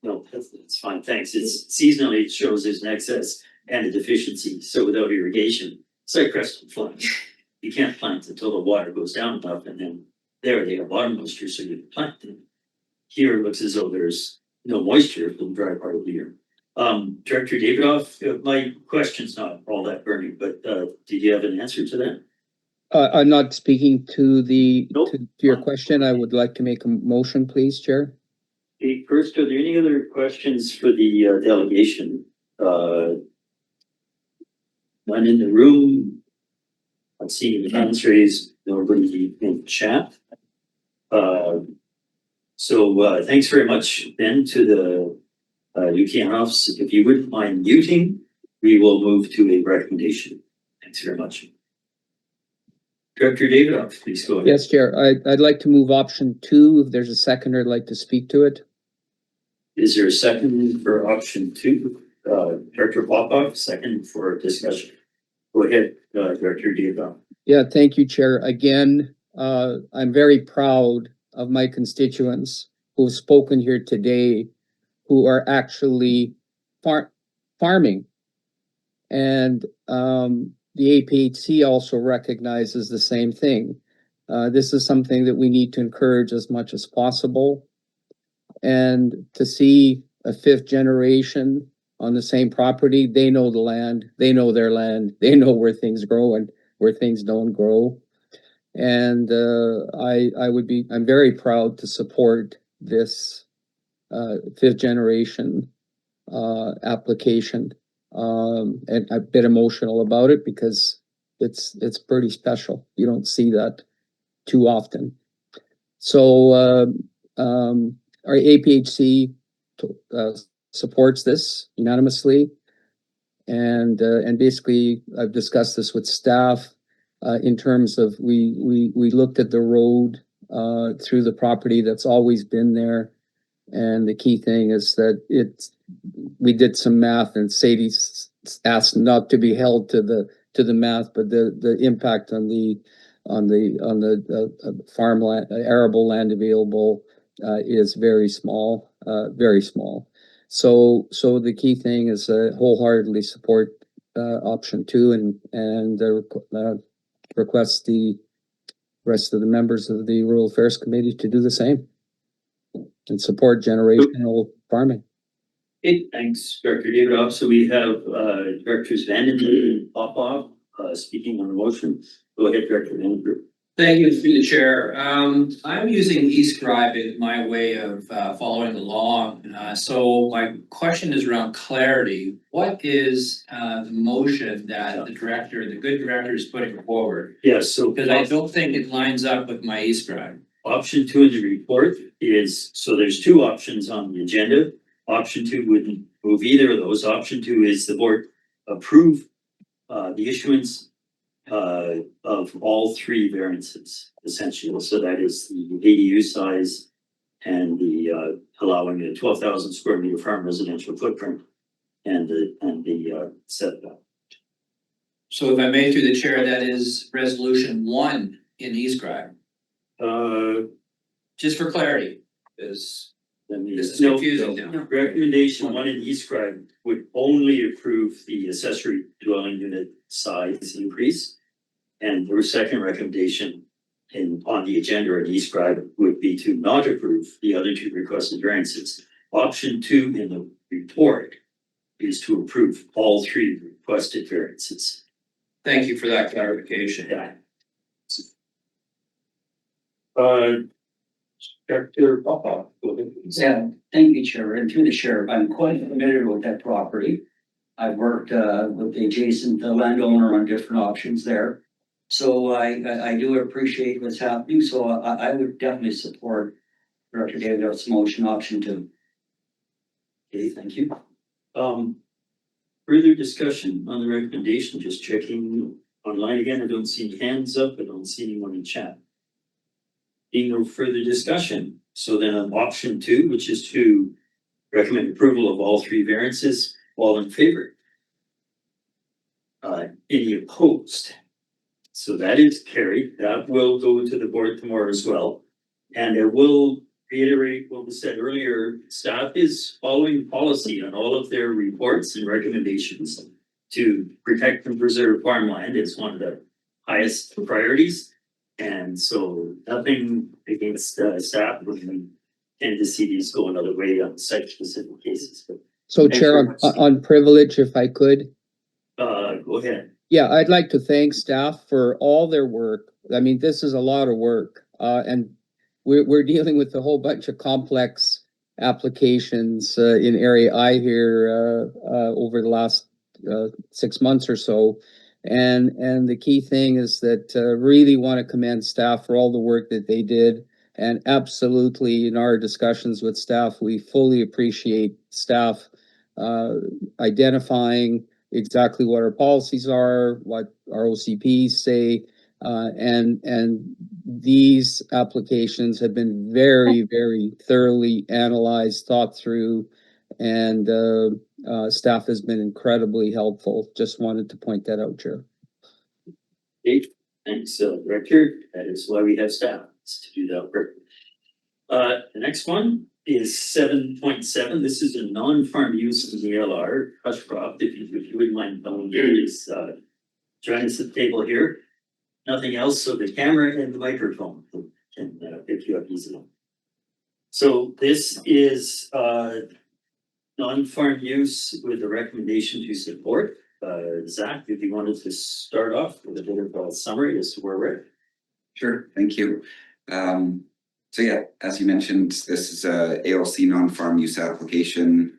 No, that's fine, thanks. It's seasonally, it shows there's an excess and a deficiency, so without irrigation, it's like crested floods. You can't plant until the water goes down enough, and then there they have water moisture, so you can plant them. Here it looks as though there's no moisture for the dry part of the year. Director Davidoff, my question's not all that burning, but did you have an answer to that? I'm not speaking to Nope. to your question. I would like to make a motion, please, Chair. Okay, first, are there any other questions for the delegation? None in the room. I'm seeing the hands raised, nobody in chat. So thanks very much, Ben, to the UKNOFs. If you wouldn't mind muting, we will move to a recommendation. Thanks very much. Director Davidoff, please go ahead. Yes, Chair. I'd like to move option 2. If there's a seconder, I'd like to speak to it. Is there a second for option 2? Director Popoff, second for discussion. Go ahead, Director Davidoff. Yeah, thank you, Chair. Again, I'm very proud of my constituents who have spoken here today, who are actually farming. And the APHC also recognizes the same thing. This is something that we need to encourage as much as possible. And to see a 5th generation on the same property, they know the land, they know their land, they know where things grow and where things don't grow. And I'm very proud to support this 5th generation application. And I'm a bit emotional about it because it's pretty special. You don't see that too often. So our APHC supports this unanimously, and basically I've discussed this with staff in terms of we looked at the road through the property that's always been there, and the key thing is that we did some math, and Sadie's asked not to be held to the math, but the impact on the farmland, arable land available is very small, very small. So the key thing is wholeheartedly support option 2 and request the rest of the members of the Rural Affairs Committee to do the same and support generational farming. Okay, thanks, Director Davidoff. So we have Directors Vandenberg and Popoff speaking on the motion. Go ahead, Director Vandenberg. Thank you, through the chair. I'm using eScribe as my way of following along. So my question is around clarity. What is the motion that the good director is putting forward? Yes, so Because I don't think it lines up with my eScribe. option 2 in the report is, so there's 2 options on the agenda. Option 2 wouldn't move either of those. Option 2 is the board approve the issuance of all 3 variances, essentially. So that is the ADU size and the allowing a 12,000 square meter farm residential footprint and the setback. So if I may, through the chair, that is resolution 1 in eScribe, just for clarity, is This is No, confusing no. now. Recommendation one in Eastscribe would only approve the accessory dwelling unit size increase. And your second recommendation on the agenda in Eastscribe would be to not approve the other two requested variances. Option 2 in the report is to approve all 3 requested variances. Thank you for that clarification. Yeah. Director Papa, go ahead. Yeah, thank you, Chair, and through the sheriff, I'm quite familiar with that property. I've worked with the adjacent landowner on different options there. So I do appreciate what's happening, so I would definitely support Director David's motion option 2. Okay, thank you. Further discussion on the recommendation, just checking online again, I don't see any hands up, I don't see anyone in chat. Being no further discussion, so then on option 2, which is to recommend approval of all 3 variances, all in favor? Any opposed? So that is carried, that will go to the board tomorrow as well. And it will reiterate what was said earlier, staff is following policy on all of their reports and recommendations to protect and preserve farmland. It's one of the highest priorities. And so nothing against staff, we tend to see these go another way on site specific cases, but So Thanks Chair, very much. on privilege, if I could. go ahead. Yeah, I'd like to thank staff for all their work. I mean, this is a lot of work, and we're dealing with a whole bunch of complex applications in Area I here over the last 6 months or so. And the key thing is that really want to commend staff for all the work that they did. And absolutely in our discussions with staff, we fully appreciate staff identifying exactly what our policies are, what our OCPs say, and these applications have been very, very thoroughly analyzed, thought through, and staff has been incredibly helpful. Just wanted to point that out, Chair. Okay, thanks, Director. That is why we have staff, is to do that work. The next one is 7.7. This is a non-farm use in the LR, Hushcroft, if you wouldn't mind telling me, is join us at the table here. Nothing else, so the camera and the microphone can pick you up easily. So this is non-farm use with a recommendation to support. Zach, if you wanted to start off with a bit of a summary as to where we're at. Sure, thank you. So yeah, as you mentioned, this is a ALC non-farm use application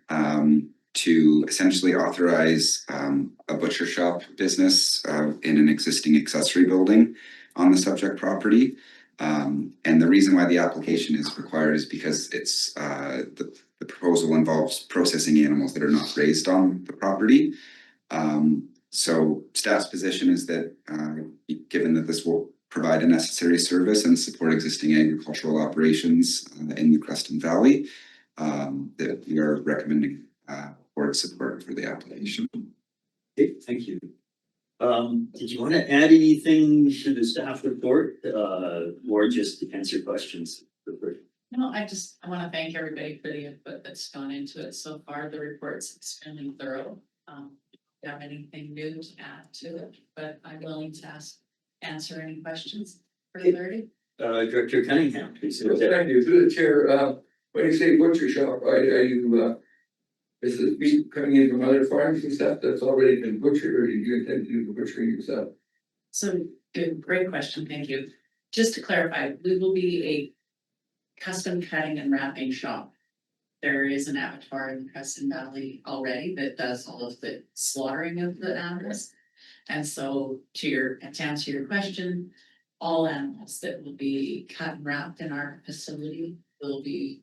to essentially authorize a butcher shop business in an existing accessory building on the subject property. And the reason why the application is required is because it's the proposal involves processing animals that are not raised on the property. So staff's position is that given that this will provide a necessary service and support existing agricultural operations in the Creston Valley, that we are recommending board support for the application. Okay, thank you. Did you want to add anything to the staff report or just answer questions? No, I want to thank everybody for the input that's gone into it so far. The report's extremely thorough. If you have anything new to add to it, but I'm willing to answer any questions for clarity. Director Cunningham, please. Well, thank you, through the chair, when you say butcher shop, are you, is the beef coming in from other farms and stuff that's already been butchered, or do you intend to do the butchering yourself? So great question, thank you. Just to clarify, we will be a custom cutting and wrapping shop. There is an abattoir in the Creston Valley already that does all of the slaughtering of the animals. And so to answer your question, all animals that will be cut and wrapped in our facility will be,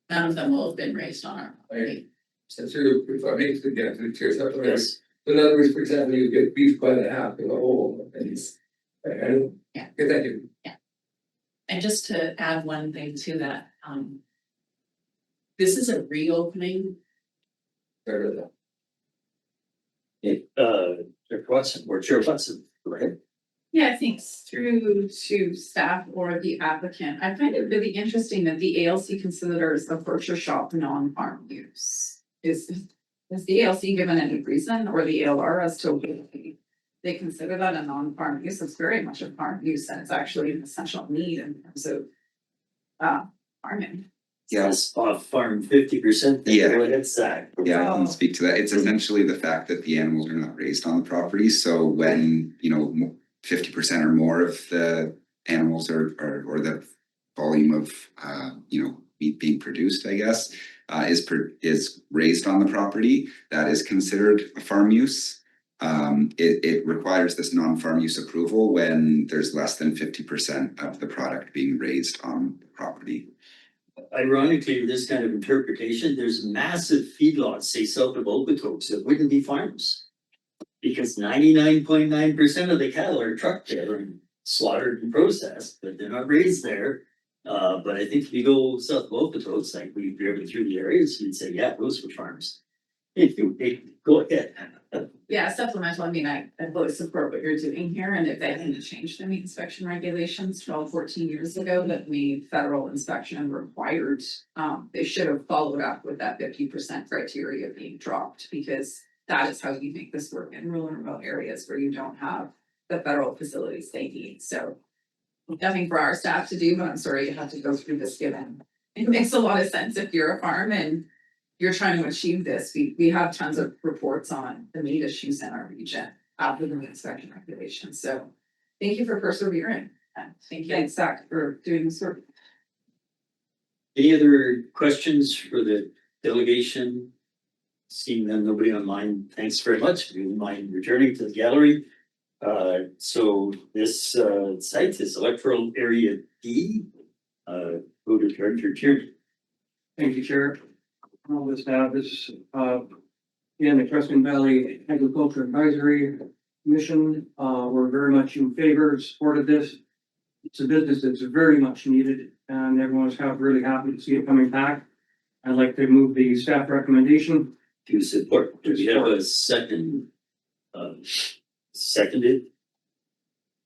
none of them will have been raised on our property. Since you're, if I make the guess, the chair supplementary. Yes. So in other words, for example, you get beef by the half in the whole. And, Yeah. okay, thank you. And just to add one thing to that, this is a reopening. Sorry about Director Watson or Chair Watson, go ahead. Yeah, thanks. Through to staff or the applicant. I find it really interesting that the ALC considers the butcher shop non-farm use. Is the ALC given any reason or the ALR as to why they consider that a non-farm use? It's very much a farm use and it's actually an essential need in terms of farming. Yes. Off farm 50%. Yeah. Go ahead, Zach. Yeah, I can speak to that. It's essentially the fact that the animals are not raised on the property, so when, 50% or more of the animals or the volume of, meat being produced, I guess, is raised on the property, that is considered a farm use. It requires this non-farm use approval when there's less than 50% of the product being raised on the property. Ironically, this kind of interpretation, there's massive feedlots, say south of Okotoks, that wouldn't be farms. Because 99.9% of the cattle are trucked there and slaughtered and processed, but they're not raised there. But I think if you go south of Okotoks, like we've driven through the areas, you'd say, yeah, those were farms. Go ahead. Yeah, supplemental, I mean, I fully support what you're doing here, and if they hadn't changed the meat inspection regulations 12, 14 years ago that made federal inspection required, they should have followed up with that 50% criteria being dropped, because that is how you make this work in rural and remote areas where you don't have the federal facilities they need. So nothing for our staff to do, but I'm sorry you have to go through this, given it makes a lot of sense if you're a farm and you're trying to achieve this. We have tons of reports on the meat issues in our region after the meat inspection regulations. So thank you for persevering. And thank you, Zach, for doing this work. Any other questions for the delegation? Seeing that nobody online, thanks very much. We wouldn't mind returning to the gallery. So this site is electoral area D. Go to Director Tierney. Thank you, Chair. All this now, this, again, the Crescent Valley Agriculture Advisory Commission, we're very much in favor, supported this. It's a business that's very much needed, and everyone's really happy to see it coming back. I'd like to move the staff recommendation. To support. Do we have a second? Seconded.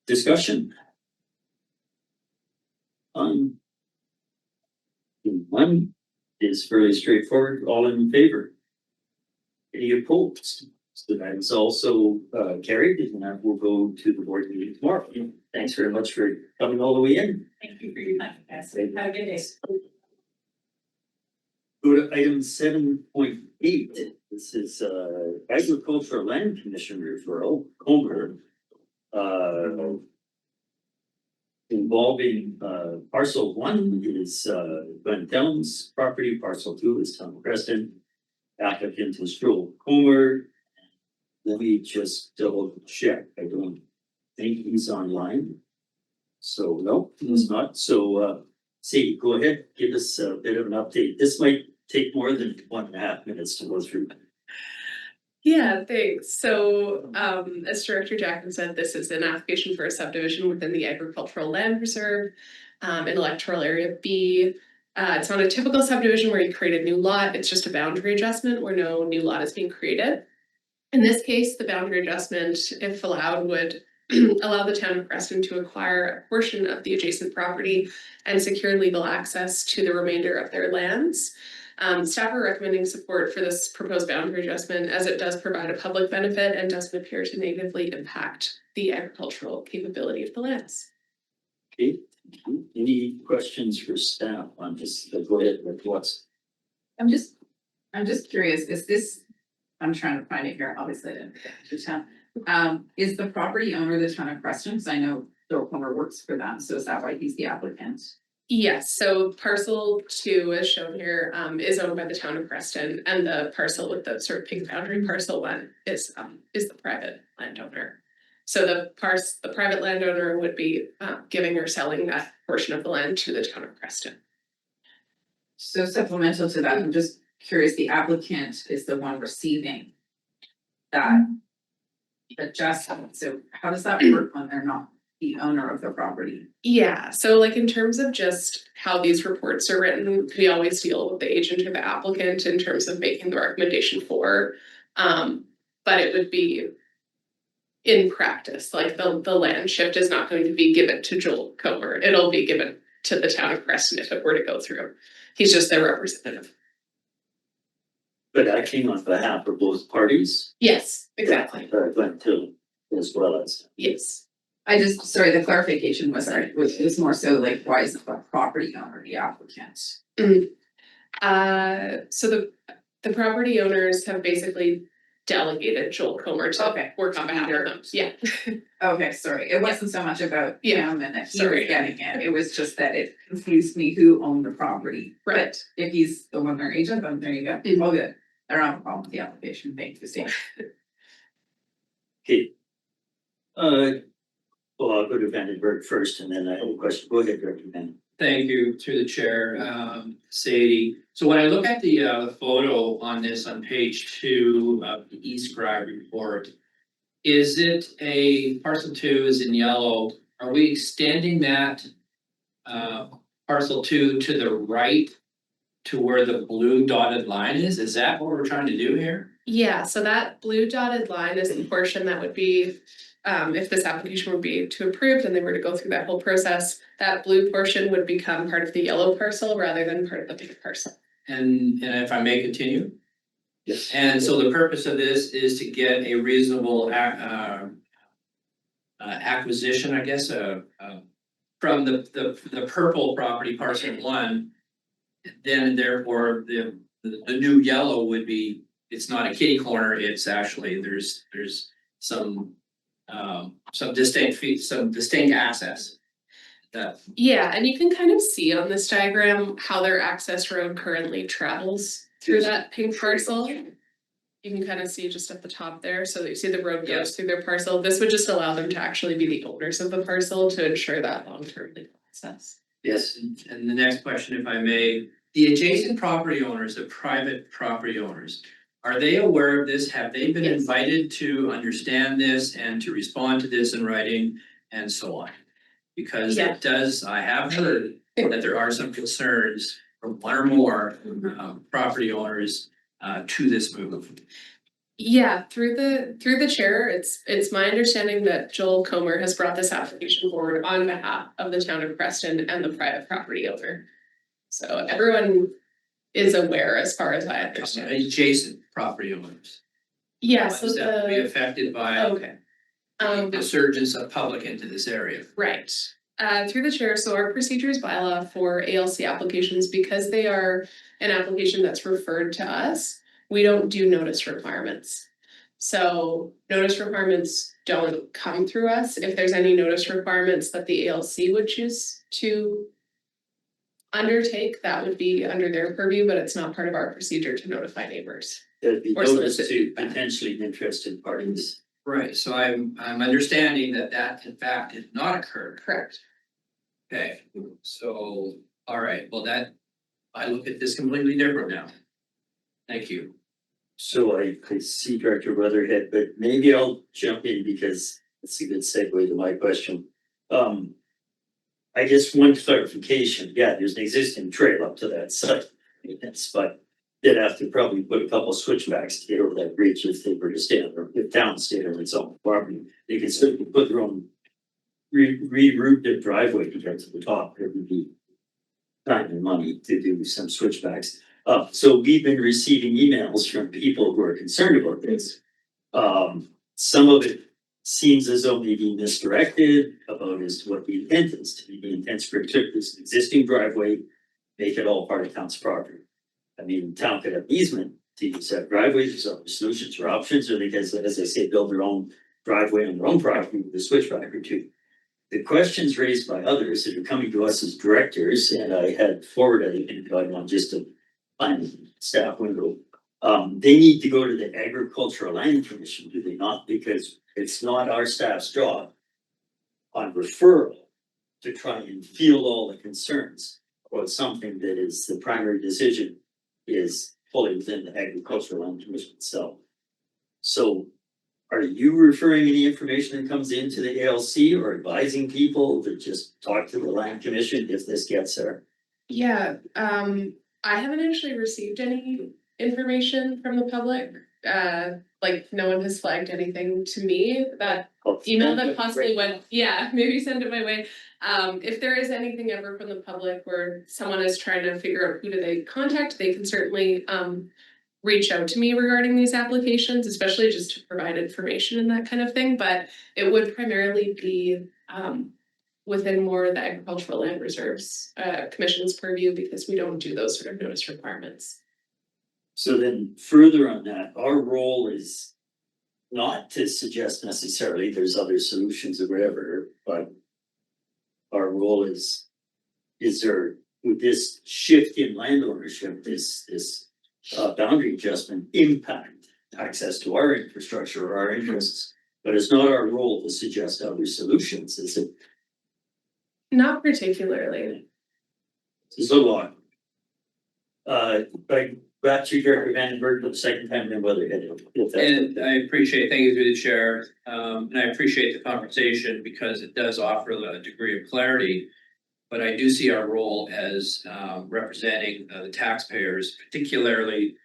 Discussion. One is fairly straightforward, all in favor. Any opposed? So that is also carried, and that will go to the board meeting tomorrow. Thanks very much for coming all the way in. Thank you for your time, guys. Have a good day. Go to item 7.8. This is Agricultural Land Commission referral, Comer. Involving parcel 1 is Glen Downs property, parcel 2 is Tom Creston. Applicant is Joel Comer. Let me just double check. I don't think he's online. So no, he's not. So Sadie, go ahead, give us a bit of an update. This might take more than 1.5 minutes to go through. Yeah, thanks. So, as Director Jackman said, this is an application for a subdivision within the agricultural land reserve, in electoral area B. It's not a typical subdivision where you create a new lot. It's just a boundary adjustment where no new lot is being created. In this case, the boundary adjustment, if allowed, would allow the town of Creston to acquire a portion of the adjacent property and secure legal access to the remainder of their lands. Staff are recommending support for this proposed boundary adjustment as it does provide a public benefit and doesn't appear to negatively impact the agricultural capability of the lands. Okay, any questions for staff on this? Go ahead with what's. I'm just curious, is this, I'm trying to find it here, obviously I didn't get to town. Is the property owner the town of Creston? Because I know Joel Comer works for them, so is that why he's the applicant? Yes, so parcel 2 as shown here is owned by the town of Creston, and the parcel with the sort of pink boundary, parcel 1, is the private landowner. So the private landowner would be giving or selling that portion of the land to the town of Creston. So supplemental to that, I'm just curious, the applicant is the one receiving that adjustment. So how does that work when they're not the owner of the property? Yeah, so like in terms of just how these reports are written, we always deal with the agent or the applicant in terms of making the recommendation for. But it would be in practice, like the land shift is not going to be given to Joel Comer. It'll be given to the town of Preston if it were to go through. He's just their representative. But I came on behalf of both parties. Yes, exactly. Went to as well as. Yes. I just, sorry, the clarification was, was more so like, why is the property owner the applicant? So the property owners have basically delegated Joel Comer to work on behalf of them. Yeah. Okay, sorry, it wasn't so much about him and that he was Sorry. getting it, it was just that it confused me who owned the property. Right. But if he's the one their agent, then there you go, Mhm. all good. I don't have a problem with the application, thank you, Steve. Okay. Well, I'll go to Vandenberg first and then I have a question. Go ahead, Director Van. Thank you, through the chair, Sadie. So when I look at the photo on this on page 2 of the eScribe report, is it a parcel 2 is in yellow? Are we extending that parcel 2 to the right to where the blue dotted line is? Is that what we're trying to do here? Yeah, so that blue dotted line is the portion that would be, if this application would be to approved and they were to go through that whole process, that blue portion would become part of the yellow parcel rather than part of the pink parcel. And if I may continue? Yes. And so the purpose of this is to get a reasonable acquisition, I guess, from the purple property parcel 1. Then therefore, the new yellow would be, it's not a kitty corner, it's actually, there's some distinct access. That, Yeah, and you can kind of see on this diagram how their access road currently travels through that pink parcel. You can kind of see just at the top there, so that you see the road goes through their parcel. This would just allow them to actually be the owners of the parcel to ensure that long-term legal access. yes, and the next question, if I may, the adjacent property owners, the private property owners, are they aware of this? Have they been invited to understand this and to respond to this in writing and so on? Because Yeah. it does, I have heard that there are some concerns from one or more property owners to this move. Yeah, through the chair, it's my understanding that Joel Comer has brought this application forward on behalf of the town of Preston and the private property owner. So everyone is aware as far as I understand. Adjacent property owners. Yeah, so Ones that will be the, affected by okay. the surgence of public into this area. Right. Through the chair, so our procedures bylaw for ALC applications, because they are an application that's referred to us, we don't do notice requirements. So notice requirements don't come through us. If there's any notice requirements that the ALC would choose to undertake, that would be under their purview, but it's not part of our procedure to notify neighbors. There'd be Or notice solicit to feedback. potentially interested parties. Right, so I'm understanding that in fact did not occur. Correct. Okay, so, all right, well I look at this completely different now. Thank you. So I see Director Weatherhead, but maybe I'll jump in because it's a good segue to my question. I just want clarification. Yeah, there's an existing trail up to that site. Yes, but they'd have to probably put a couple switchbacks to get over that bridge if they were to stand, or if town stayed on its own property. They could certainly put their own reroute their driveway to get to the top. It would be time and money to do some switchbacks. So we've been receiving emails from people who are concerned about this. Some of it seems as though maybe misdirected about as to what the intent is. To be the intent for this existing driveway, make it all part of town's property. I mean, town could have easement to use that driveway, there's other solutions or options, or they can, as I say, build their own driveway on their own property with a switchback or two. The questions raised by others that are coming to us as directors, and I had forwarded it on just to find staff window. They need to go to the Agricultural Land Commission, do they not? Because it's not our staff's job on referral to try and field all the concerns about something that is the primary decision is fully within the Agricultural Land Commission itself. So are you referring any information that comes into the ALC or advising people to just talk to the Land Commission if this gets there? Yeah, I haven't actually received any information from the public like, no one has flagged anything to me. That email that possibly went, yeah, maybe send it my way. If there is anything ever from the public where someone is trying to figure out who do they contact, they can certainly reach out to me regarding these applications, especially just to provide information and that kind of thing, but it would primarily be within more of the agricultural land reserves commission's purview, because we don't do those sort of notice requirements. So then further on that, our role is not to suggest necessarily there's other solutions or whatever, but our role is there, with this shift in land ownership, this boundary adjustment impact access to our infrastructure or our interests? But it's not our role to suggest other solutions, is it? Not particularly. There's a lot. But back to Director Vandenberg for the second time, then Weatherhead. if that's- And I appreciate, thank you through the chair, and I appreciate the conversation because it does offer a degree of clarity. But I do see our role as representing the taxpayers, particularly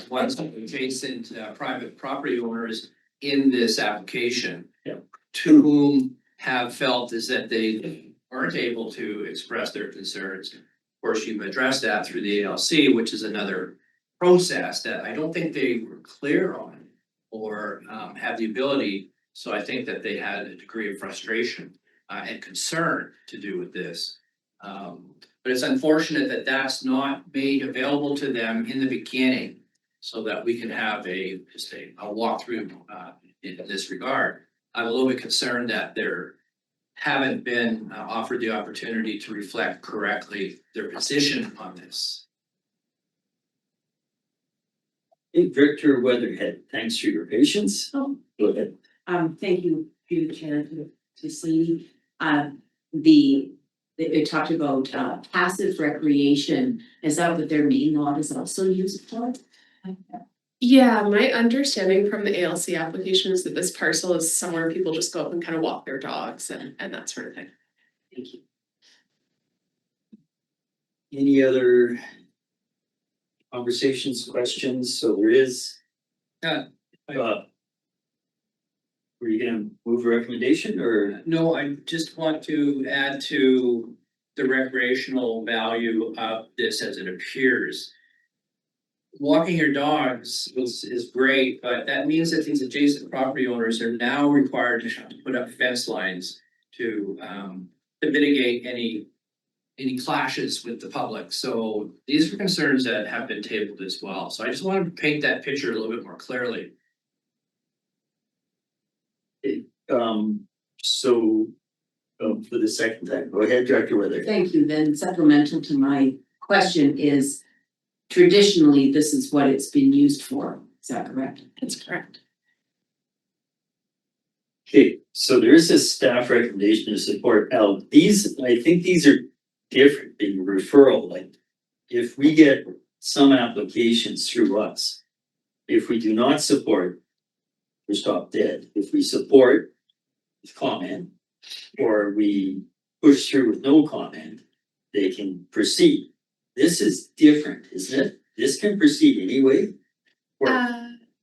ones adjacent private property owners in this application. Yeah. To whom have felt is that they aren't able to express their concerns. Of course, you've addressed that through the ALC, which is another process that I don't think they were clear on or have the ability. So I think that they had a degree of frustration and concern to do with this. But it's unfortunate that that's not made available to them in the beginning so that we can have just a walkthrough in this regard. I'm a little bit concerned that there haven't been offered the opportunity to reflect correctly their position on this. Hey, Director Weatherhead, thanks for your patience. Go ahead. Thank you, through the chair, to Slaney. They talked about passive recreation. Is that what their main lot is also used for? Yeah, my understanding from the ALC application is that this parcel is somewhere people just go up and kind of walk their dogs and that sort of thing. Thank you. Any other conversations, questions? So there is. Were you gonna move a recommendation or? No, I just want to add to the recreational value of this as it appears. Walking your dogs is great, but that means that these adjacent property owners are now required to put up fence lines to mitigate any clashes with the public. So these are concerns that have been tabled as well. So I just wanted to paint that picture a little bit more clearly. For the second time, go ahead, Director Weatherhead. Thank you. Then supplemental to my question is, traditionally, this is what it's been used for. Is that correct? That's correct. Okay, so there is a staff recommendation to support L. I think these are different, being referral, like if we get some applications through us, if we do not support, we're stopped dead. If we support with comment, or we push through with no comment, they can proceed. This is different, isn't it? This can proceed anyway. Or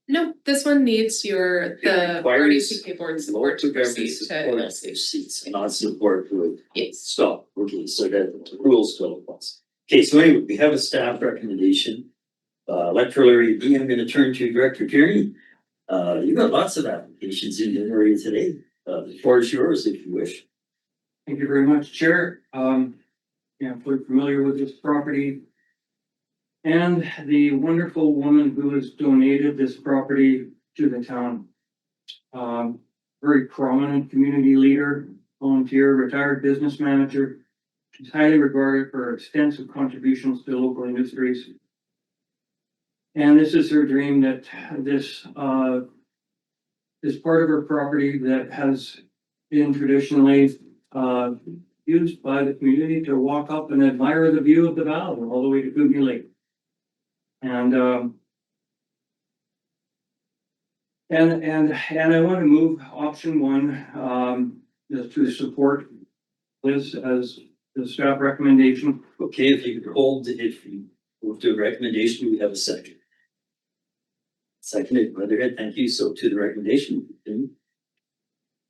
No, this one needs the requires RDCK board support to proceed to support ALC. seats, not support to Yes. stop. Okay, so that the rules still applies. Okay, so anyway, we have a staff recommendation. Electoral area D, I'm gonna turn to Director Tierney. You've got lots of applications in your area today. The floor is yours if you wish. Thank you very much, Chair. Yeah, we're familiar with this property. And the wonderful woman who has donated this property to the town. Very prominent community leader, volunteer, retired business manager. She's highly regarded for her extensive contributions to local industries. And this is her dream that this part of her property that has been traditionally used by the community to walk up and admire the view of the valley all the way to Kootenay Lake. And I want to move option one to support this as the staff recommendation. Okay, if you could hold, if you move to a recommendation, we have a second. Seconded, Leatherhead, thank you. So to the recommendation.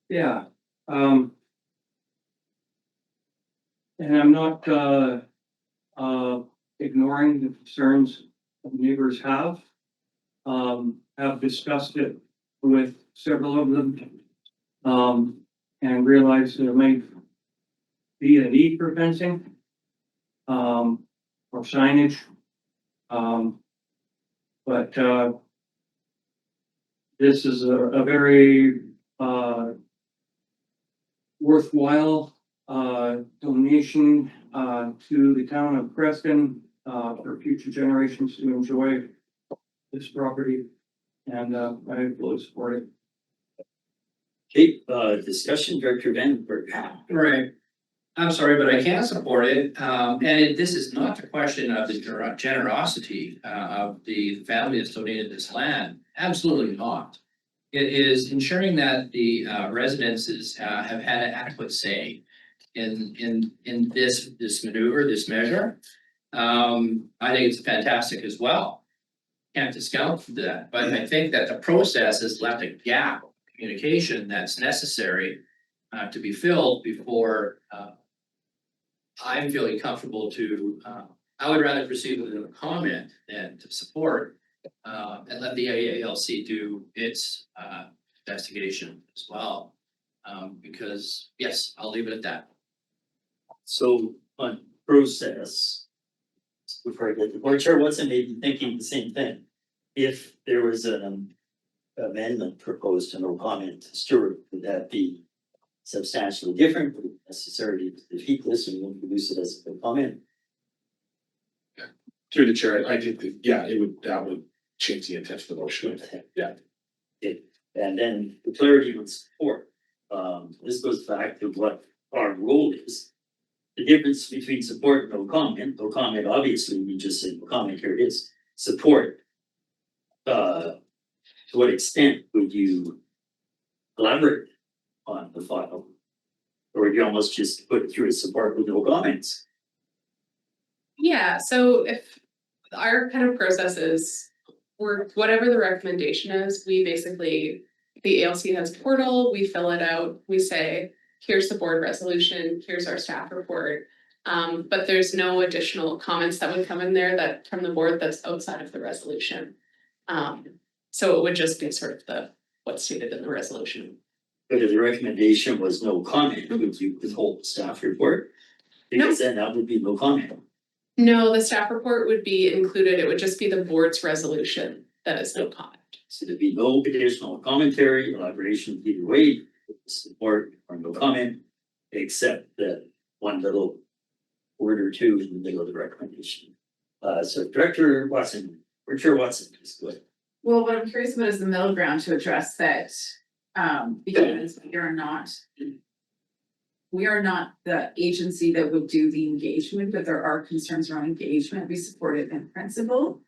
Yeah, and I'm not, ignoring the concerns that neighbors have discussed it with several of them. And realized there may be a need for fencing, or signage. But, this is a very, worthwhile, donation, to the town of Preston, for future generations to enjoy this property. And, I fully support it. Okay, discussion, Director Vandenberg. Right. I'm sorry, but I can't support it. This is not the question of the generosity of the family that's donated this land. Absolutely not. It is ensuring that the residences have had an adequate say in this maneuver, this measure. I think it's fantastic as well. Can't discount that, but I think that the process has left a gap of communication that's necessary to be filled before I'm feeling comfortable to, I would rather proceed with a comment than to support and let the AALC do its investigation as well. Because yes, I'll leave it at that. So on process, before I get the board chair, wasn't maybe thinking the same thing. If there was an amendment proposed to no comment to Stuart, would that be substantially different? Would it necessarily defeat this and introduce it as a comment? Through the chair, I think that, yeah, that would change the intent of the motion. Yeah. And then the clarity on support. This goes back to what our role is. The difference between support and no comment, obviously, we just said no comment, here it is. Support. To what extent would you elaborate on the file? Or would you almost just put it through as support with no comments? Yeah, so if our kind of process is, whatever the recommendation is, we basically, the ALC has a portal, we fill it out, we say, here's the board resolution, here's our staff report. But there's no additional comments that would come in there that from the board that's outside of the resolution. So it would just be sort of what's stated in the resolution. But if the recommendation was no comment, would you withhold the staff report? Because then that would be no comment. No, the staff report would be included, it would just be the board's resolution that is no comment. So there'd be no additional commentary, elaboration either way, support or no comment, except that one little word or two in the middle of the recommendation. So Director Watson, or Chair Watson, please go ahead. Well, what I'm curious about is the middle ground to address that, because we are not the agency that would do the engagement, but there are concerns around engagement. We support it in principle,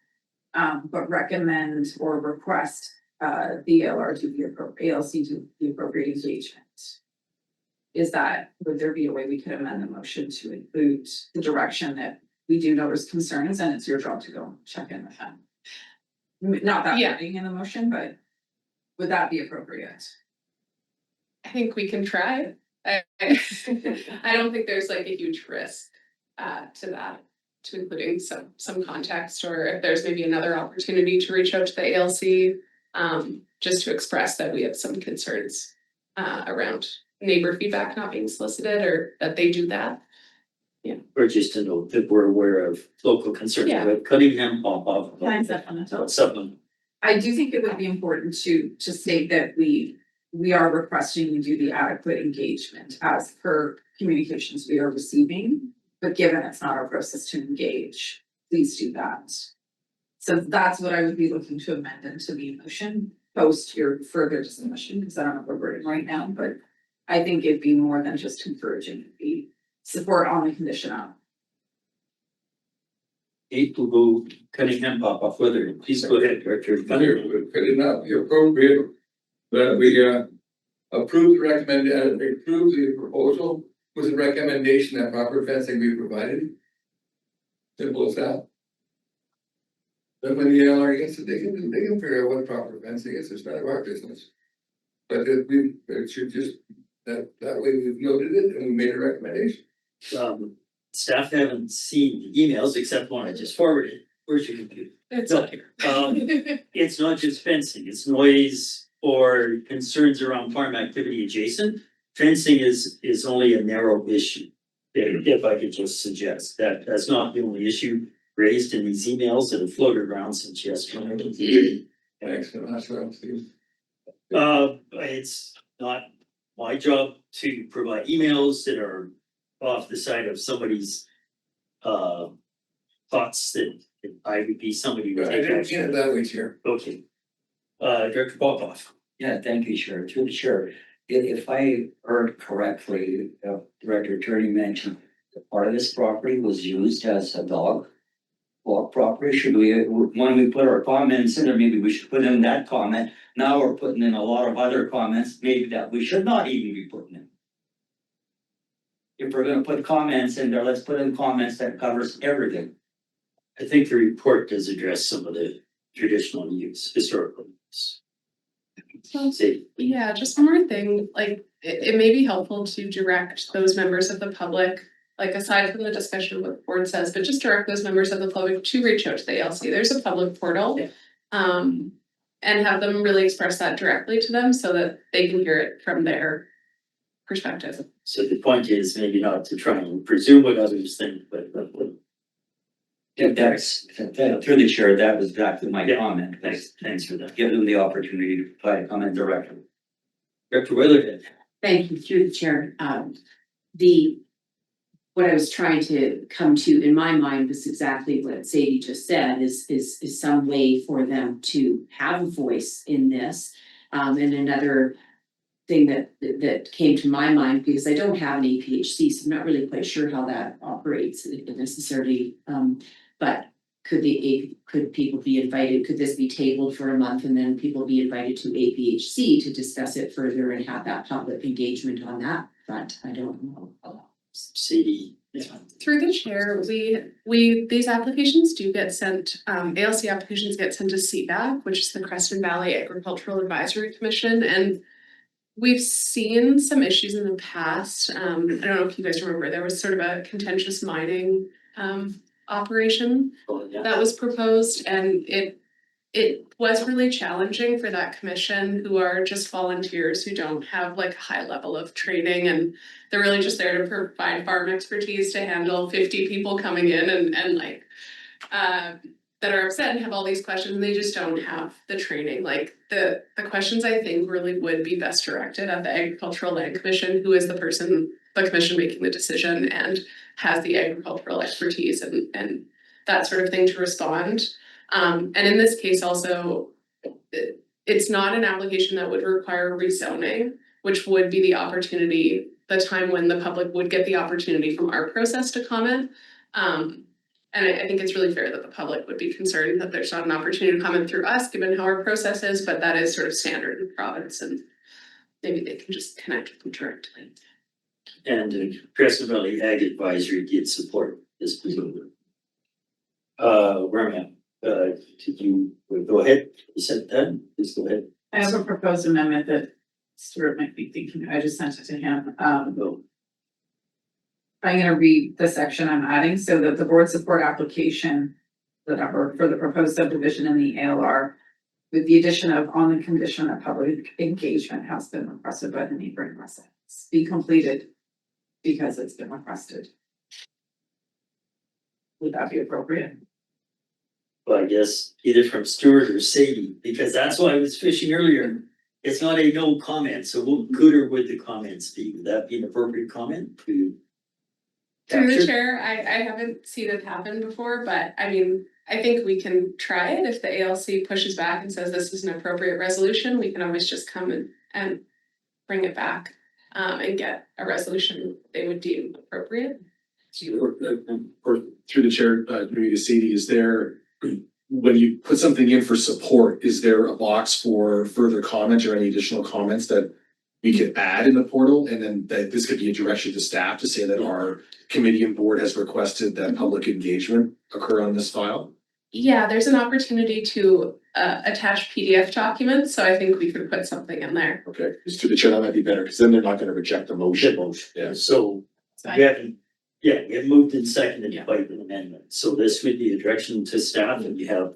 but recommend or request the ALC do the appropriate engagement. Would there be a way we could amend the motion to include the direction that we do notice concerns and it's your job to go check in with them? Not that being in the motion, but would that be appropriate? I think we can try. I don't think there's like a huge risk to that, to including some context, or if there's maybe another opportunity to reach out to the ALC, just to express that we have some concerns around neighbor feedback not being solicited, or that they do that. Yeah. Or just to note that we're aware of local concerns about Cunningham, off. Supplement. I do think it would be important to state that we are requesting you do the adequate engagement as per communications we are receiving, but given it's not our process to engage, please do that. So that's what I would be looking to amend into the motion, post your further discussion, because I don't know where we're in right now, but I think it'd be more than just encouraging, it'd be support on the condition of. 8 will go Cunningham, off whether, please go ahead, Director. Could it not be appropriate that we approve the proposal with the recommendation that proper fencing be provided? Simple as that. But when the LR gets it, they can figure out what proper fencing is, it's none of our business. But it should just, that way we've noted it and we made a recommendation. Staff haven't seen the emails except one I just forwarded. Where's your computer? It's No. not here. It's not just fencing, it's noise or concerns around farm activity adjacent. Fencing is only a narrow issue. If I could just suggest that that's not the only issue raised in these emails that have floated around since yesterday. Thanks, that's what I'm saying. It's not my job to provide emails that are off the side of somebody's thoughts that I would be somebody who would I take didn't get it action. that way, Chair. Okay. Director Popoff. Yeah, thank you, Chair. Through the chair, if I heard correctly, Director Attorney mentioned that part of this property was used as a dog walk property. Should we, when we put our comments in there, maybe we should put in that comment. Now we're putting in a lot of other comments, maybe that we should not even be putting in. If we're gonna put comments in there, let's put in comments that covers everything. I think the report does address some of the traditional use, historical use. Say, Yeah, just one more thing, like, it may be helpful to direct those members of the public, like, aside from the discussion of what the board says, but just direct those members of the public to reach out to the ALC. There's a public portal. And have them really express that directly to them so that they can hear it from their perspective. so the point is maybe not to try and presume what others think, but If that's, through the chair, that was exactly my Yeah. comment. thanks for that. Give them the opportunity to provide a comment directly. Director Weatherhead. Thank you, through the chair. What I was trying to come to in my mind was exactly what Sadie just said, is some way for them to have a voice in this. And another thing that came to my mind, because I don't have an APHC, so I'm not really quite sure how that operates necessarily. But could people be invited, could this be tabled for a month and then people be invited to APHC to discuss it further and have that public engagement on that front? I don't know. Sadie. Through the chair, these applications do get sent, ALC applications get sent to CBAC, which is the Creston Valley Agricultural Advisory Commission, and we've seen some issues in the past. I don't know if you guys remember, there was sort of a contentious mining operation that was proposed, and it was really challenging for that commission, who are just volunteers who don't have like a high level of training, and they're really just there to provide farm expertise to handle 50 people coming in and like that are upset and have all these questions, and they just don't have the training. Like the questions I think really would be best directed at the Agricultural Land Commission, who is the commission making the decision and has the agricultural expertise and that sort of thing to respond. And in this case also, it's not an application that would require rezoning, which would be the opportunity, the time when the public would get the opportunity from our process to comment. And I think it's really fair that the public would be concerned that there's not an opportunity to comment through us, given how our process is, but that is sort of standard in the province, and maybe they can just connect with them directly. And Crescent Valley Ag Advisory did support this proposal. Where am I? Did you go ahead? You said that? Please go ahead. I have a proposed amendment that Stuart might be thinking, I just sent it to him. I'm gonna read the section I'm adding, so that the board support application, the number for the proposed subdivision in the ALR, with the addition of, on the condition that public engagement has been requested by the neighboring residents, be completed because it's been requested. Would that be appropriate? Well, I guess either from Stuart or Sadie, because that's why I was fishing earlier. It's not a no comment, so what good or would the comments be? Would that be an appropriate comment to Through the capture? chair, I haven't seen it happen before, but I mean, I think we can try it. If the ALC pushes back and says this is an appropriate resolution, we can always just come and bring it back and get a resolution they would deem appropriate. Or through the chair, maybe to Sadie, is there, when you put something in for support, is there a box for further comment or any additional comments that we could add in the portal? And then that this could be a direction to staff to say that our committee and board has requested that public engagement occur on this file? Yeah, there's an opportunity to attach PDF documents, so I think we could put something in there. Okay, just through the chair, that might be better, because then they're not gonna reject the motion. Yeah. So we haven't, yeah, we have moved and seconded by the amendment. So this would be a direction to staff and you have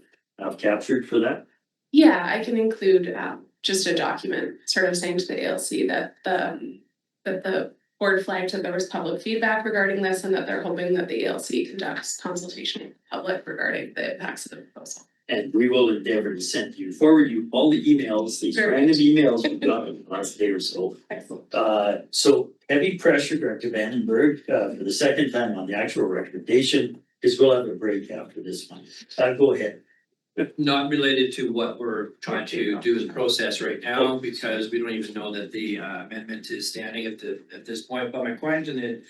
captured for that. Yeah, I can include just a document sort of saying to the ALC that the board flagged that there was public feedback regarding this and that they're hoping that the ALC conducts consultation with the public regarding the impacts of the proposal. And we will endeavor to send you, forward you all the emails, these random emails we've got in the last day or so. Excellent. So heavy pressure, Director Vandenberg, for the second time on the actual recommendation, because we'll have a break after this one. Go ahead. Not related to what we're trying to do as a process right now, because we don't even know that the amendment is standing at this point, but my question is,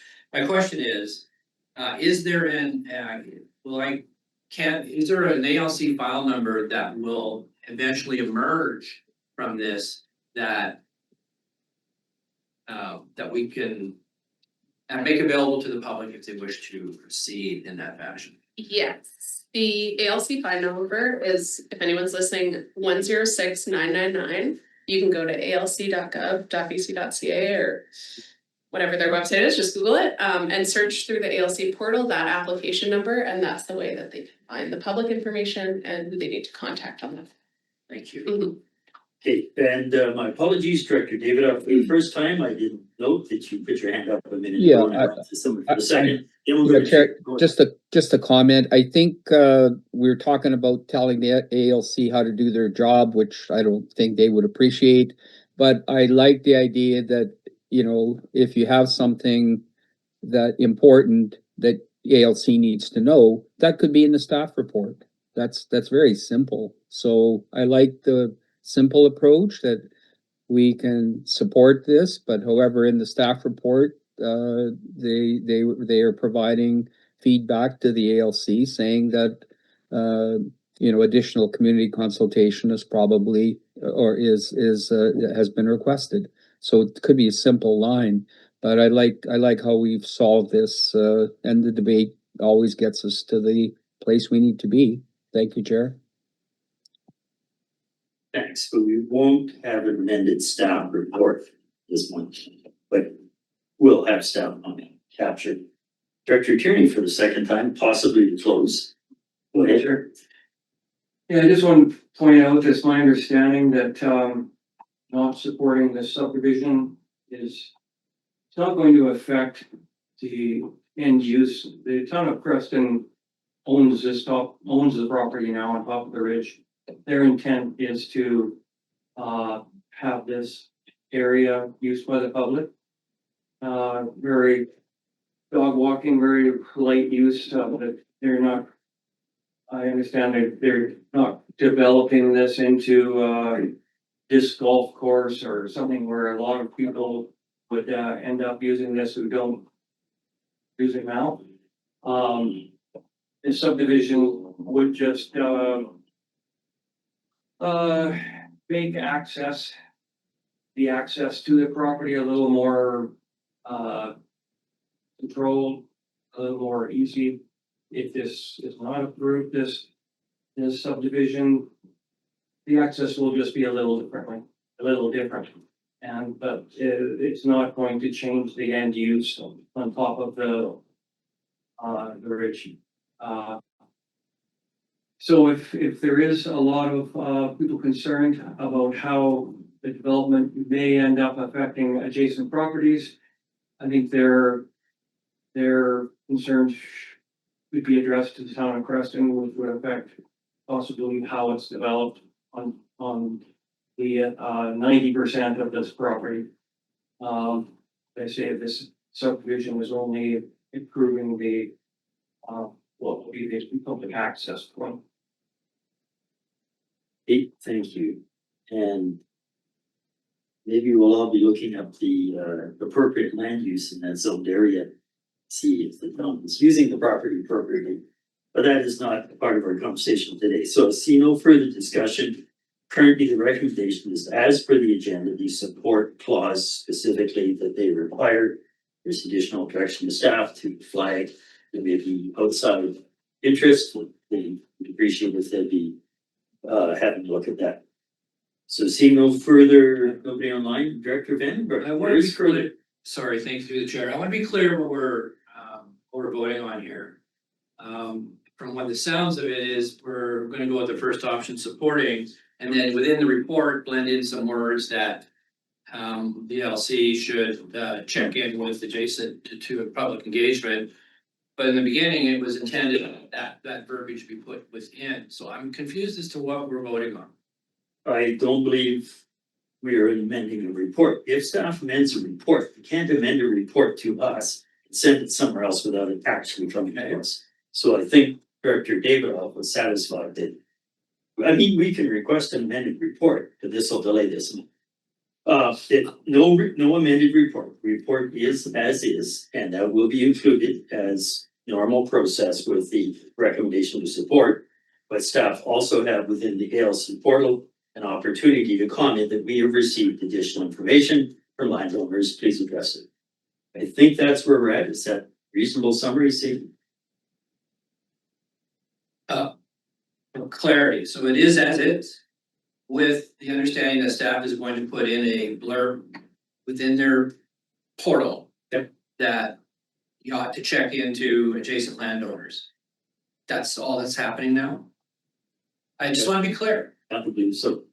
is there is there an ALC file number that will eventually emerge from this that we can make available to the public if they wish to proceed in that fashion? Yes, the ALC file number is, if anyone's listening, 106999. You can go to alc.gov.bc.ca or whatever their website is, just Google it, and search through the ALC portal, that application number, and that's the way that they can find the public information and who they need to contact on that. Thank you. Mhm. Okay, and my apologies, Director David, for the first time, I didn't note that you put your hand up a minute Yeah, ago. And I went to someone for the second. Then we'll go Yeah, to- Chair, go ahead. just a comment. I think we're talking about telling the ALC how to do their job, which I don't think they would appreciate. But I like the idea that, you know, if you have something that important that ALC needs to know, that could be in the staff report. That's very simple. So I like the simple approach that we can support this, but however, in the staff report, they are providing feedback to the ALC saying that, you know, additional community consultation is probably, or has been requested. So it could be a simple line, but I like how we've solved this, and the debate always gets us to the place we need to be. Thank you, Chair. Thanks, but we won't have an amended staff report this month, but we'll have staff on it captured. Director Tierney for the second time, possibly to close. Go ahead. Sure. Yeah, I just want to point out, it's my understanding that not supporting this subdivision it's not going to affect the end use. The town of Creston owns the property now on top of the ridge. Their intent is to have this area used by the public. Very dog walking, very light use, that they're not, I understand they're not developing this into disc golf course or something where a lot of people would end up using this who don't use it now. This subdivision would just make the access to the property a little more controlled, a little more easy. If this is not approved, this subdivision, the access will just be a little different. But it's not going to change the end use on top of the ridge. So if there is a lot of people concerned about how the development may end up affecting adjacent properties, I think their concerns would be addressed to the town of Creston, which would affect possibly how it's developed on the 90% of this property. They say this subdivision is only improving the what will be the public access point. Hey, thank you. And maybe we'll all be looking up the appropriate land use in that zoned area. See if the town is using the property appropriately. But that is not part of our conversation today. So I see no further discussion. Currently, the recommendation is as per the agenda, the support clause specifically that they require. There's additional direction to staff to flag that may be outside interest. they would appreciate if they'd be having a look at that. So seeing no further, nobody online, Director Vandenberg. I want to be clear, sorry, thank you through the chair. I want to be clear what we're voting on here. From what the sounds of it is, we're gonna go with the first option supporting, and then within the report, blend in some words that the LC should check in with adjacent to a public engagement. But in the beginning, it was intended that verbiage be put within, so I'm confused as to what we're voting on. I don't believe we are amending a report. If staff amends a report, you can't amend a report to us and send it somewhere else without it actually coming to us. So I think Director Davidoff was satisfied that, I mean, we can request an amended report, but this will delay this. No amended report. Report is as is, and that will be included as normal process with the recommendation to support. But staff also have within the ALC portal an opportunity to comment that we have received additional information from landowners. Please address it. I think that's where we're at. Is that reasonable summary, Steve? For clarity, so it is as is, with the understanding that staff is going to put in a blurb within their portal. Yep. That you ought to check into adjacent landowners. That's all that's happening now? I just want to be clear. I believe so.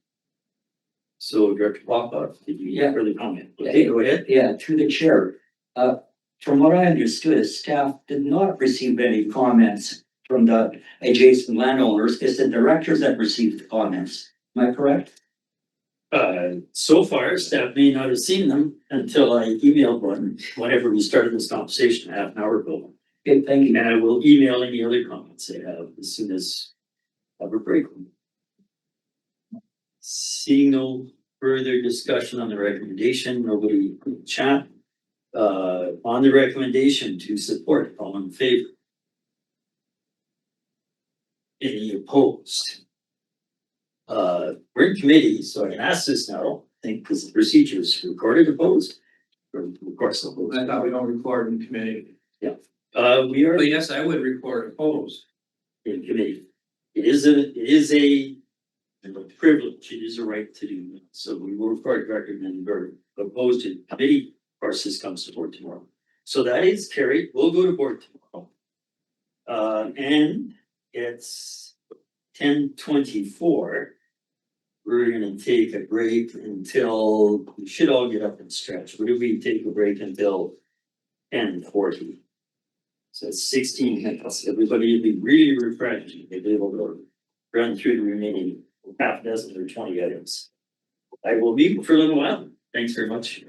So Director Popoff, did you Yeah. further comment? Okay, go ahead. Yeah, through the chair. From what I understood, staff did not receive any comments from the adjacent landowners. It's the directors that received the comments. Am I correct? So far, staff may not have seen them until I emailed one, whenever we started this conversation, half an hour ago. Okay, thank you. And I will email any other comments they have as soon as I have a break. Seeing no further discussion on the recommendation, nobody in chat. On the recommendation to support, all in favor? Any opposed? We're in committee, so I can ask this now, I think, because the procedure is recorded opposed. Or of course, opposed. I thought we don't record in committee. We are But yes, I would record opposed. in committee. It is a privilege, it is a right to do that. So we will record record and we're opposed in committee. Of course, this comes to board tomorrow. So that is carried. We'll go to board tomorrow. And it's 10:24. We're gonna take a break until, we should all get up and stretch. What do we take a break until 10:40? So it's 16 minutes. Everybody will be really refreshed. They'll be able to run through the remaining half dozen or 20 items. I will meet for a little while. Thanks very much.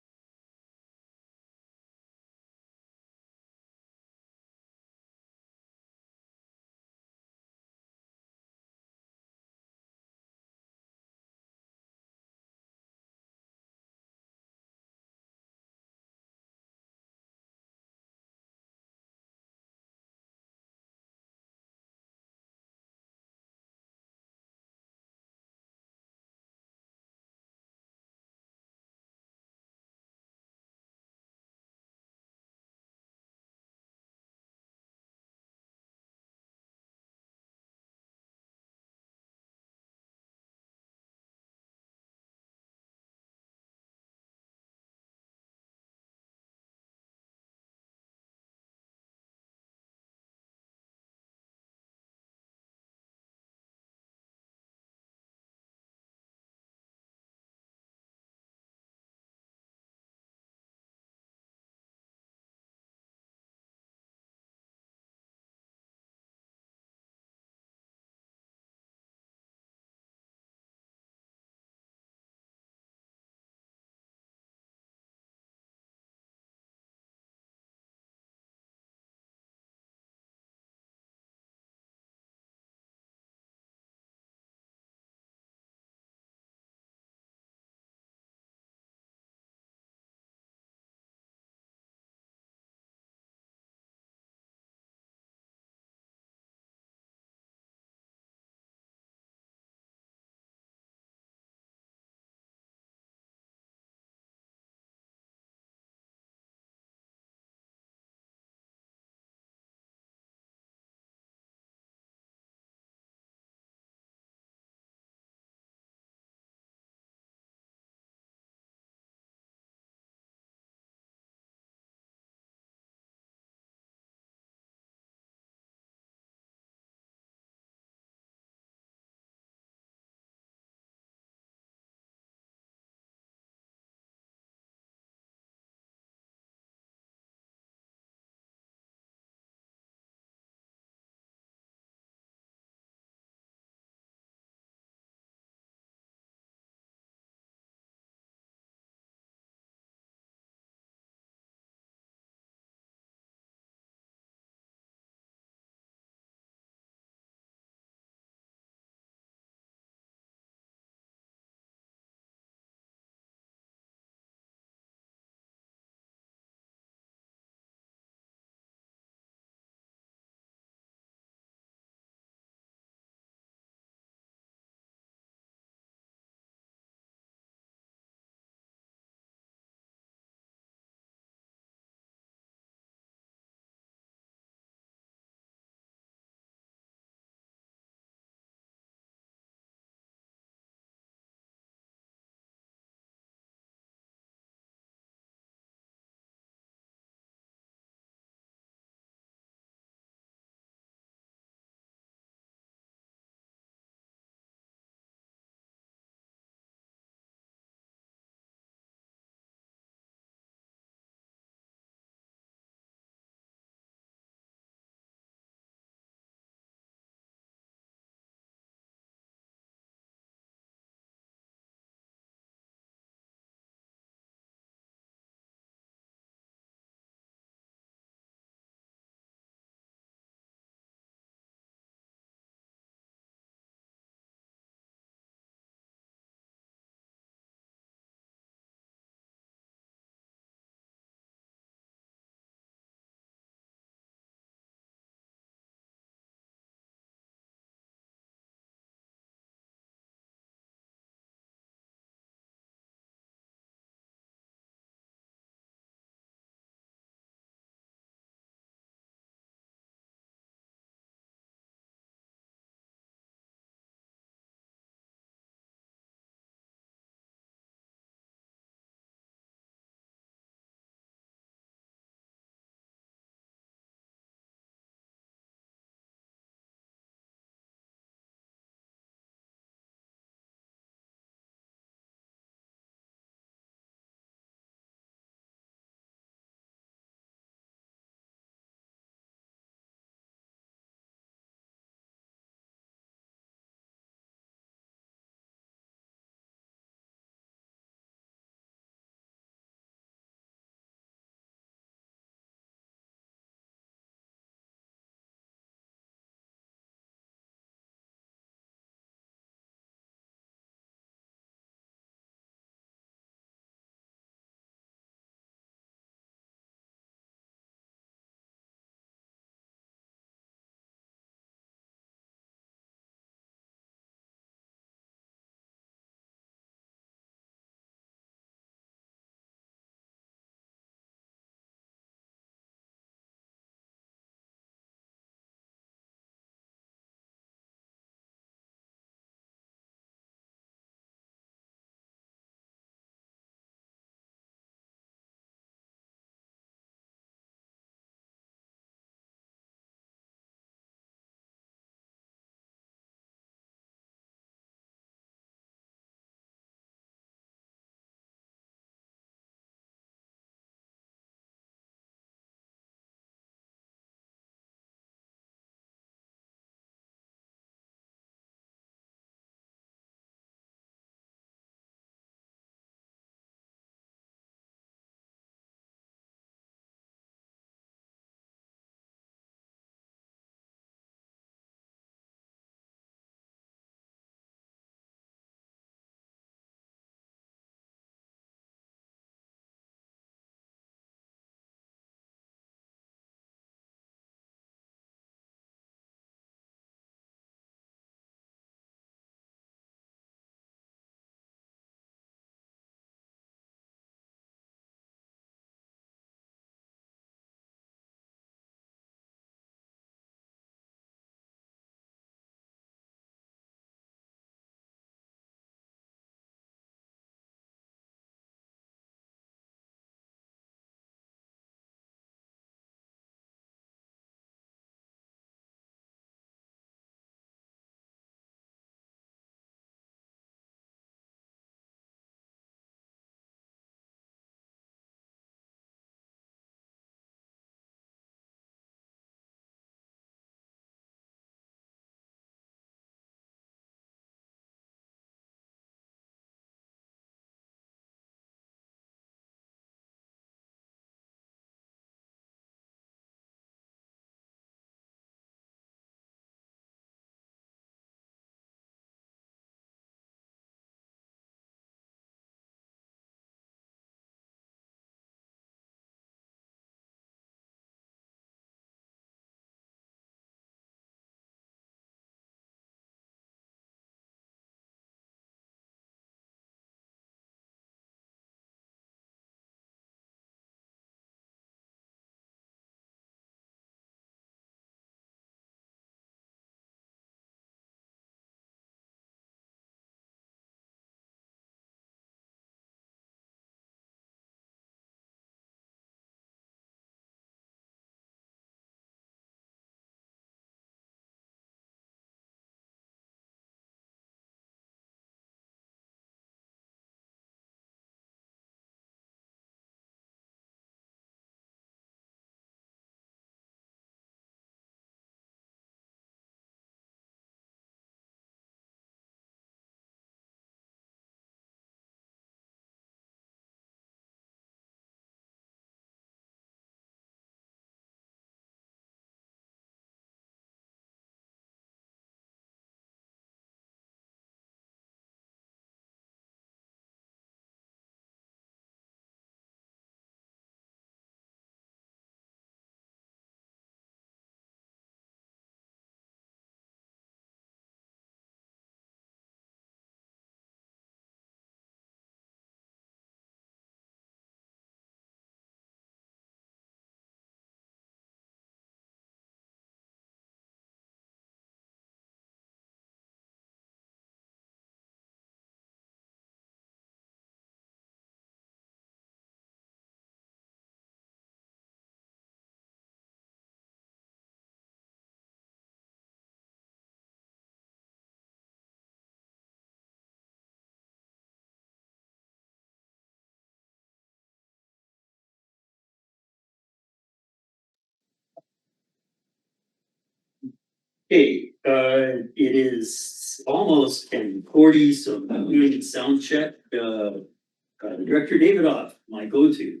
Okay, it is almost 10:40, so I'm doing the sound check. Director Davidoff, my go-to.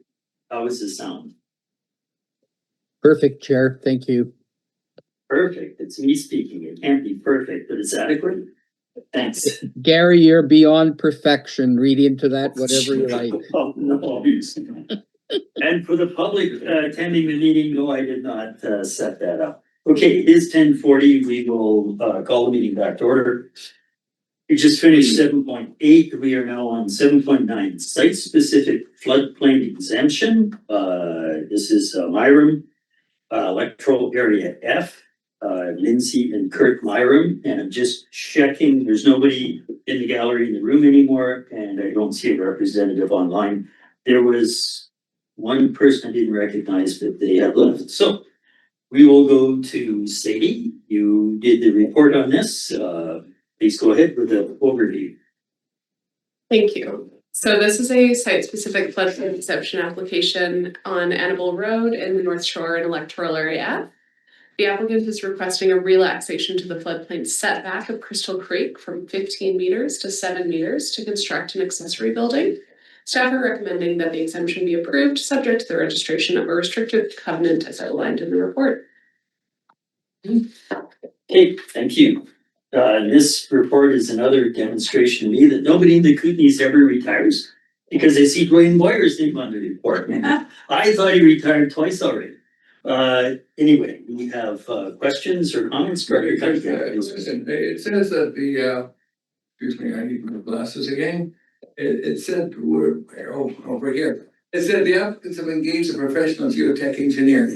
How is the sound? Perfect, Chair. Thank you. Perfect. It's me speaking. It can't be perfect, but it's adequate. Thanks. Gary, you're beyond perfection. Read into that whatever you like. Oh, no. And for the public attending the meeting, no, I did not set that up. Okay, it is 10:40. We will call the meeting back to order. We just finished 7.8. We are now on 7.9, site-specific floodplain exemption. This is Myram, electoral area F. Lindsay and Kurt Myram, and I'm just checking, there's nobody in the gallery in the room anymore, and I don't see a representative online. There was one person I didn't recognize, but they have left. So we will go to Sadie. You did the report on this. Please go ahead with the overview. Thank you. So this is a site-specific floodplain exception application on Annabelle Road in the North Shore and electoral area F. The applicant is requesting a relaxation to the floodplain setback of Crystal Creek from 15 meters to 7 meters to construct an accessory building. Staff are recommending that the exemption be approved, subject to the registration of a restrictive covenant as outlined in the report. Okay, thank you. This report is another demonstration to me that nobody in the Kootenays ever retires, because I see Dwayne Boyer's name on the report. I thought he retired twice already. Anyway, we have questions or comments? Listen, it says that the, excuse me, I need my glasses again. It said, we're, over here. It said the applicants have engaged a professional geotech engineer.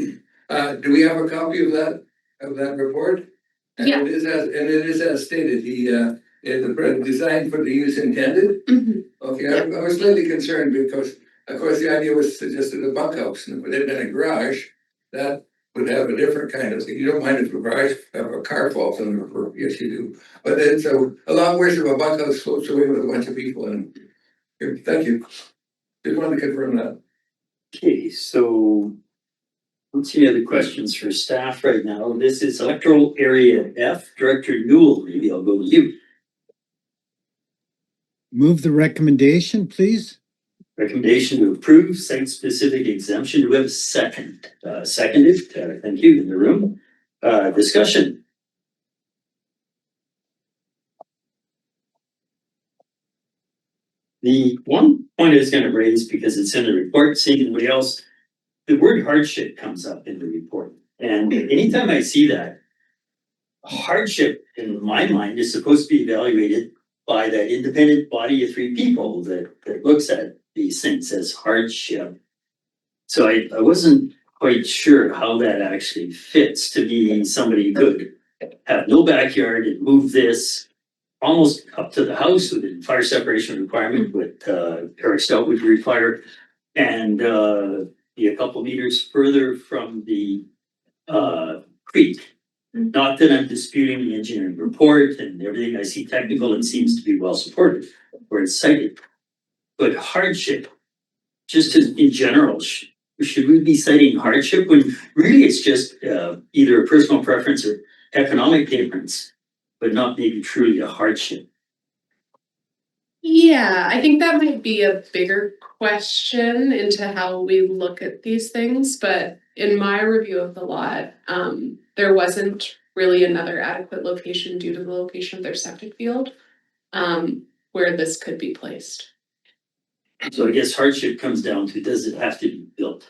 Do we have a copy of that report? And Yeah. it is as stated, the design for the use intended. Mhm. Okay, I was slightly concerned because, of course, the idea was suggested a bunkhouse, and if it had been a garage, that would have a different kind of thing. You don't mind if a garage, if a car falls in the roof, yes, you do. But then, so a long ways of a bunkhouse floats away with a bunch of people and, thank you. Just wanted to confirm that. Okay, so what's any other questions for staff right now? This is electoral area F. Director Newell, maybe I'll go to you. Move the recommendation, please. Recommendation to approve site-specific exemption. Do we have a second? Seconded, thank you, in the room. Discussion. The one point I was gonna raise, because it's in the report, seeing anybody else, the word hardship comes up in the report. And anytime I see that, hardship in my mind is supposed to be evaluated by that independent body of three people that looks at these things as hardship. So I wasn't quite sure how that actually fits to be somebody who could have no backyard and move this almost up to the house with a fire separation requirement with Eric Stout would require, and be a couple meters further from the creek. Not that I'm disputing the engineering report and everything I see technical, it seems to be well supported where it's cited. But hardship, just in general, should we be citing hardship when really it's just either a personal preference or economic difference, but not maybe truly a hardship? Yeah, I think that might be a bigger question into how we look at these things, but in my review of the lot, there wasn't really another adequate location due to the location of their septic field, where this could be placed. So I guess hardship comes down to, does it have to be built?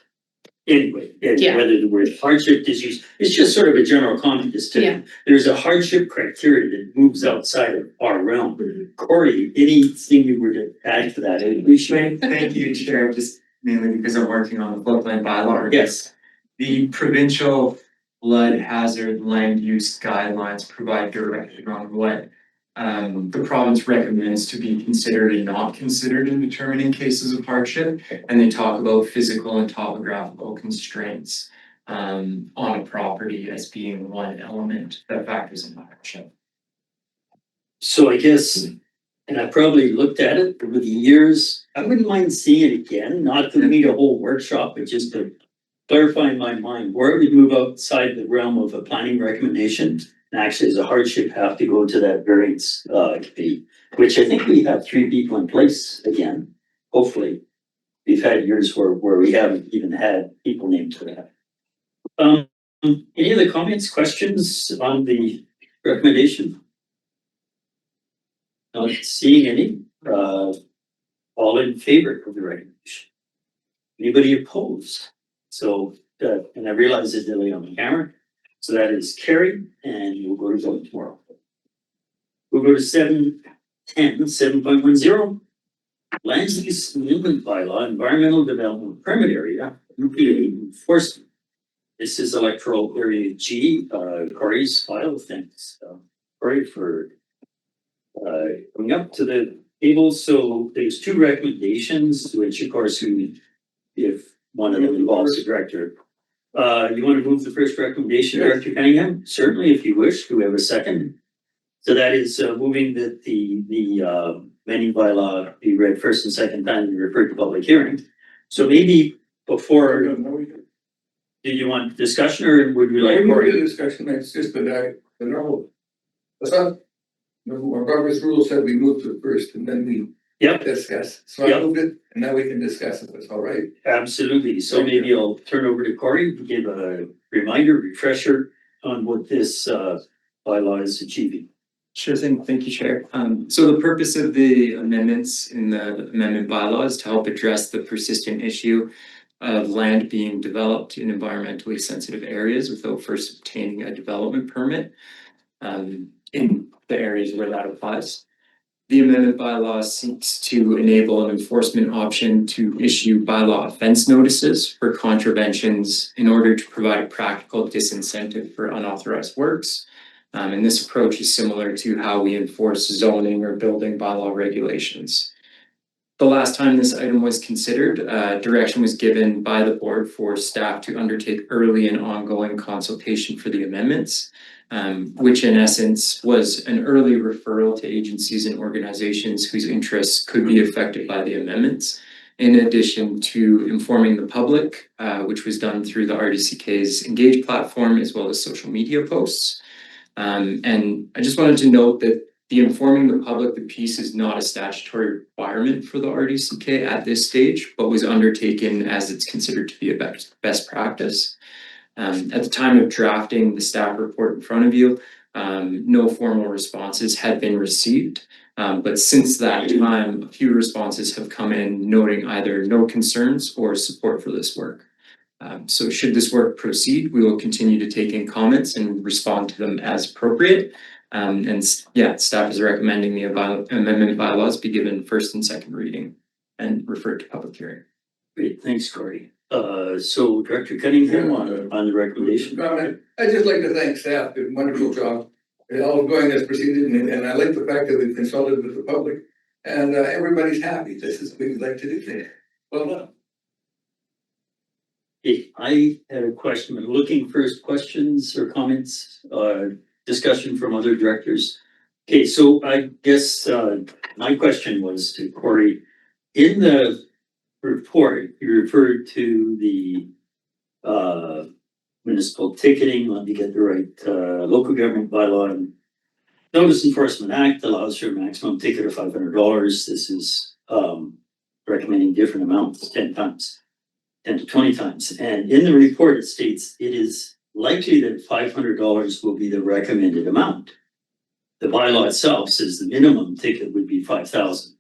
Anyway, and Yeah. whether the word hardship is used, it's just sort of a general comment as to, Yeah. there's a hardship criteria that moves outside of our realm. Corey, anything you were to add to that? I'd appreciate. Thank you, Chair, just mainly because I'm working on the floodplain bylaw. Yes. The provincial flood hazard land use guidelines provide direction on what the province recommends to be considered and not considered in determining cases of hardship. And they talk about physical and topographical constraints on a property as being one element that factors in hardship. So I guess, and I probably looked at it over the years, I wouldn't mind seeing it again, not to need a whole workshop, but just to clarify in my mind where it would move outside the realm of a planning recommendation and actually as a hardship have to go to that variance committee, which I think we have 3 people in place again, hopefully. We've had years where we haven't even had people named for that. Any other comments, questions on the recommendation? Not seeing any, all in favor of the recommendation? Anybody opposed? So, and I realize it's delay on the camera, so that is carried, and we'll go to vote tomorrow. We'll go to 7.10, land use amendment bylaw, environmental development permit area, UPA enforcement. This is electoral area G, Corey's file, thanks, Corey, for coming up to the table. So there's 2 recommendations, which of course if one of them involves the director. You want to move the first recommendation, Director Cunningham? Certainly, if you wish. Do we have a second? So that is moving that the amending bylaw be read first and second time and referred to public hearing. So maybe before, do you want discussion or would we like? More discussion, it's just that the normal. That's not, Robert's rule said we move to first and then we discuss. So I moved it and now we can discuss if it's all right. Absolutely. So maybe I'll turn over to Corey to give a reminder, refresher on what this bylaw is achieving. Sure thing. Thank you, Chair. So the purpose of the amendments in the amendment bylaw is to help address the persistent issue of land being developed in environmentally sensitive areas without first obtaining a development permit in the areas where that applies. The amendment bylaw seeks to enable an enforcement option to issue bylaw offense notices for contraventions in order to provide a practical disincentive for unauthorized works. And this approach is similar to how we enforce zoning or building bylaw regulations. The last time this item was considered, direction was given by the board for staff to undertake early and ongoing consultation for the amendments, which in essence was an early referral to agencies and organizations whose interests could be affected by the amendments, in addition to informing the public, which was done through the RDCK's Engage platform as well as social media posts. And I just wanted to note that the informing the public, the piece is not a statutory requirement for the RDCK at this stage, but was undertaken as it's considered to be a best practice. At the time of drafting the staff report in front of you, no formal responses had been received. But since that time, a few responses have come in noting either no concerns or support for this work. So should this work proceed, we will continue to take in comments and respond to them as appropriate. And yeah, staff is recommending the amendment bylaws be given first and second reading and referred to public hearing. Great, thanks, Corey. So Director Cunningham on the recommendation. I'd just like to thank staff, did a wonderful job. It all going as proceeded, and I like the fact that we've consulted with the public and everybody's happy. This is what we'd like to do there. Well done. Okay, I had a question. I'm looking for questions or comments, discussion from other directors. Okay, so I guess my question was to Corey. In the report, you referred to the municipal ticketing. Let me get the right local government bylaw. And Notice Enforcement Act allows for a maximum ticket of $500. This is recommending different amounts 10 to 20 times. And in the report, it states it is likely that $500 will be the recommended amount. The bylaw itself says the minimum ticket would be $5,000.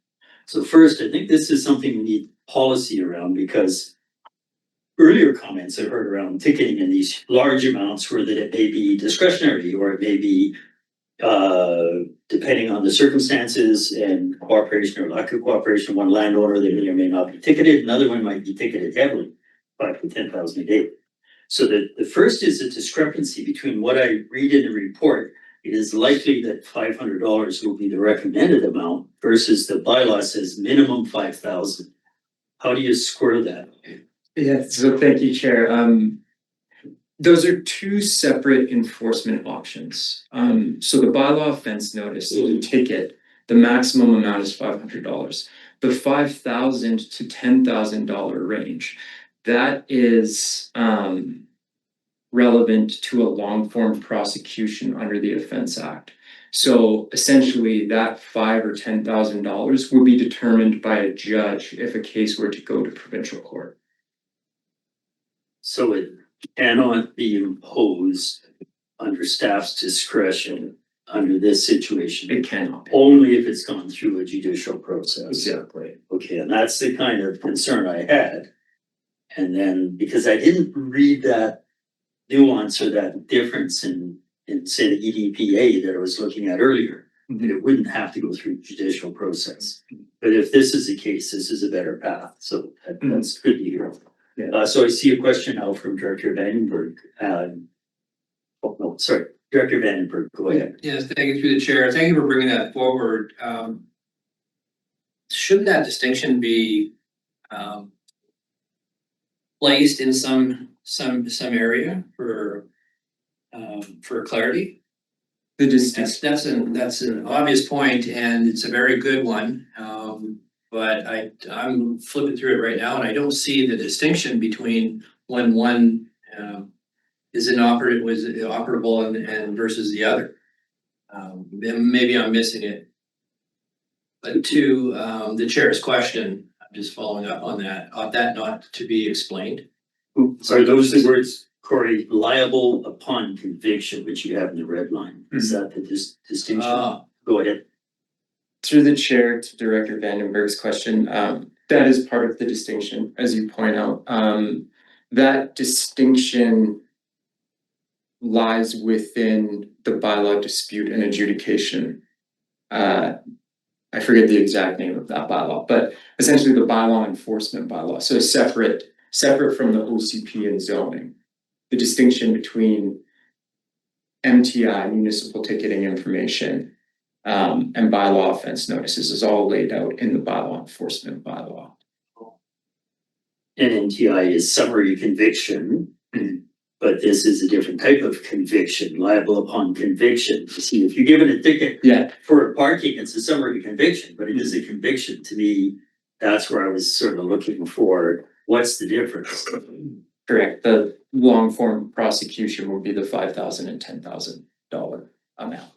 So first, I think this is something we need policy around, because earlier comments I heard around ticketing in these large amounts were that it may be discretionary, or it may be depending on the circumstances and cooperation or lack of cooperation. One landowner, they may or may not be ticketed. Another one might be ticketed heavily, 5,000 to 10,000 a day. So the first is a discrepancy between what I read in the report. It is likely that $500 will be the recommended amount versus the bylaw says minimum 5,000. How do you square that? Yeah, so thank you, Chair. Those are two separate enforcement options. So the bylaw offense notice, the ticket, the maximum amount is $500. The $5,000 to $10,000 range, that is relevant to a long form prosecution under the Offense Act. So essentially that $5,000 or $10,000 would be determined by a judge if a case were to go to provincial court. So it cannot be imposed under staff's discretion under this situation. It cannot be. Only if it's gone through a judicial process. Exactly. Okay, and that's the kind of concern I had. And then, because I didn't read that nuance or that difference in say the EDPA that I was looking at earlier, that it wouldn't have to go through judicial process. But if this is the case, this is a better path, so that's good to hear. Yeah. So I see a question now from Director Vandenberg. Oh, no, sorry, Director Vandenberg, go ahead. Yes, thank you through the chair. Thank you for bringing that forward. Should that distinction be placed in some area for clarity? That's an obvious point, and it's a very good one. But I'm flipping through it right now, and I don't see the distinction between when one is operable and versus the other. Then maybe I'm missing it. But to the chair's question, I'm just following up on that. Ought that not to be explained? Sorry, those are the words, Corey, liable upon conviction, which you have in the red line. Is that the distinction? Go ahead. Through the chair to Director Vandenberg's question, that is part of the distinction, as you point out. That distinction lies within the bylaw dispute and adjudication. I forget the exact name of that bylaw, but essentially the bylaw enforcement bylaw. So separate from the OCP and zoning. The distinction between MTI, municipal ticketing information, and bylaw offense notices is all laid out in the bylaw enforcement bylaw. And NTI is summary conviction, but this is a different type of conviction, liable upon conviction. You see, if you're given a ticket for parking, it's a summary conviction, but it is a conviction. To me, that's where I was sort of looking for, what's the difference? Correct. The long form prosecution will be the $5,000 and $10,000 amount.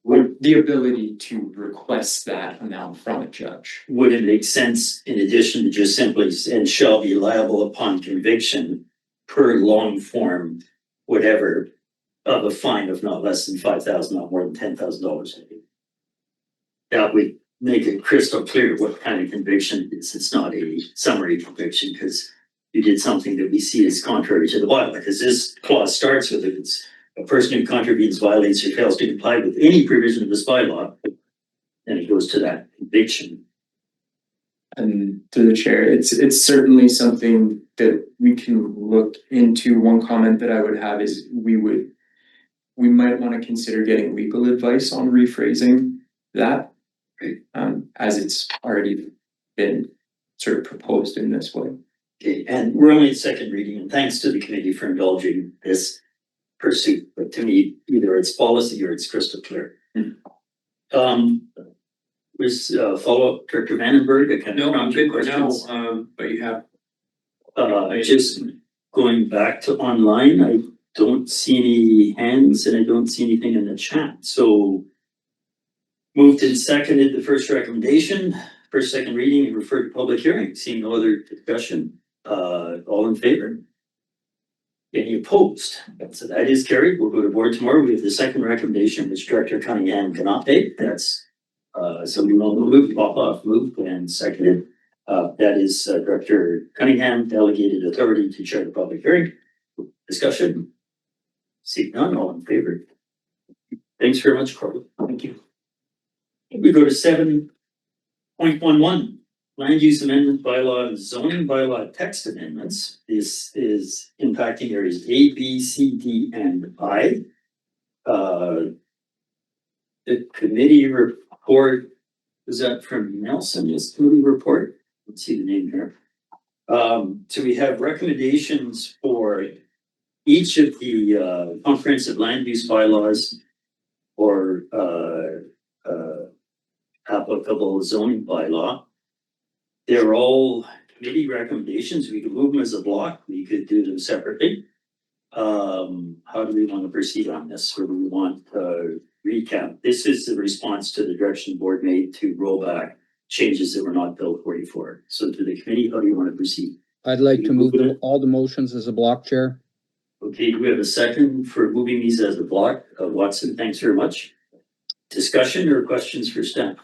With the ability to request that amount from a judge. Would it make sense, in addition to just simply, and shall be liable upon conviction per long form, whatever, of a fine of not less than $5,000, not more than $10,000? That would make it crystal clear what kind of conviction it is. It's not a summary conviction because you did something that we see as contrary to the bylaw, because this clause starts with, if it's a person who contravenes, violates, or fails to comply with any provision of this bylaw, then it goes to that conviction. And through the chair, it's certainly something that we can look into. One comment that I would have is we might want to consider getting legal advice on rephrasing that, as it's already been sort of proposed in this way. Okay, and we're only at second reading, and thanks to the committee for indulging this pursuit, but to me, either it's policy or it's crystal clear. Was follow-up, Director Vandenberg? I kind of prompted questions. But you have. Just going back to online, I don't see any hands and I don't see anything in the chat, so moved and seconded the first recommendation, first, second reading, and referred to public hearing. Seeing no other discussion, all in favor? Any opposed? So that is carried. We'll go to board tomorrow. We have the second recommendation, which Director Cunningham cannot take. That's somebody will move, pop off, moved and seconded. That is Director Cunningham delegated authority to chair the public hearing. Discussion? See none, all in favor? Thanks very much, Corey. Thank you. We go to 7.11. Land use amendment bylaw and zoning bylaw text amendments. This is impacting areas A, B, C, D, and I. The committee report, was that from Nelson, this committee report? Let's see the name here. So we have recommendations for each of the comprehensive land use bylaws or applicable zoning bylaw. They're all committee recommendations. We could move them as a block. We could do them separately. how do we want to proceed on this? Or do we want, recap? This is the response to the direction the board made to roll back changes that were not Bill 44. So to the committee, how do you want to proceed? I'd like to move all the motions as a block, Chair. Okay, do we have a second for moving these as a block? Watson, thanks very much. Discussion or questions for staff?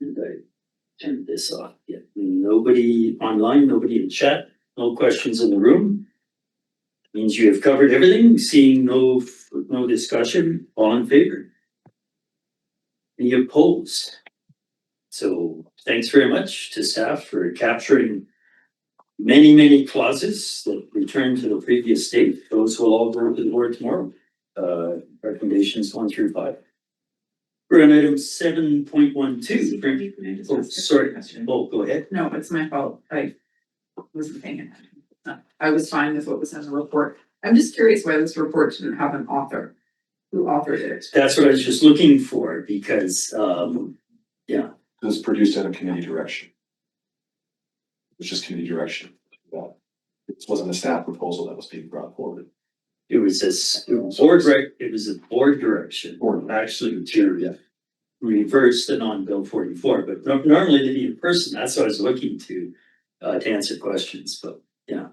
And I turn this off. Yeah, nobody online, nobody in chat, no questions in the room. Means you have covered everything, seeing no discussion, all in favor? Any opposed? So thanks very much to staff for capturing many clauses that return to the previous state. Those will all go to the board tomorrow. Recommendations 1 through 5. We're on item 7.12. Oh, sorry. Oh, go ahead. No, it's my fault. I wasn't paying attention. I was fine with what was in the report. I'm just curious why this report didn't have an author. Who authored it? That's what I was just looking for because, yeah. It was produced at a committee direction. It was just committee direction. It wasn't a staff proposal that was being brought forward. It was a board direction, or actually to reverse the non-bill 44, but normally they need a person. That's what I was looking to answer questions, but yeah.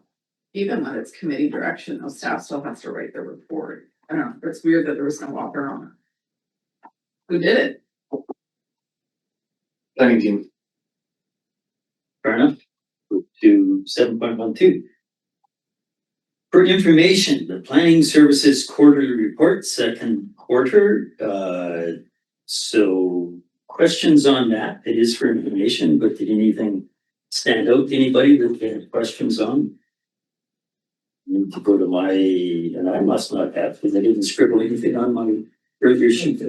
Even when it's committee direction, those staff still has to write their report. I don't know, it's weird that there was no author on it. Who did it? Planning team. Fair enough. Move to 7.12. For information, the planning services quarterly report, second quarter. So questions on that? It is for information, but did anything stand out to anybody that they had questions on? Need to go to my, and I must not have, because I didn't scribble anything on my earlier sheet.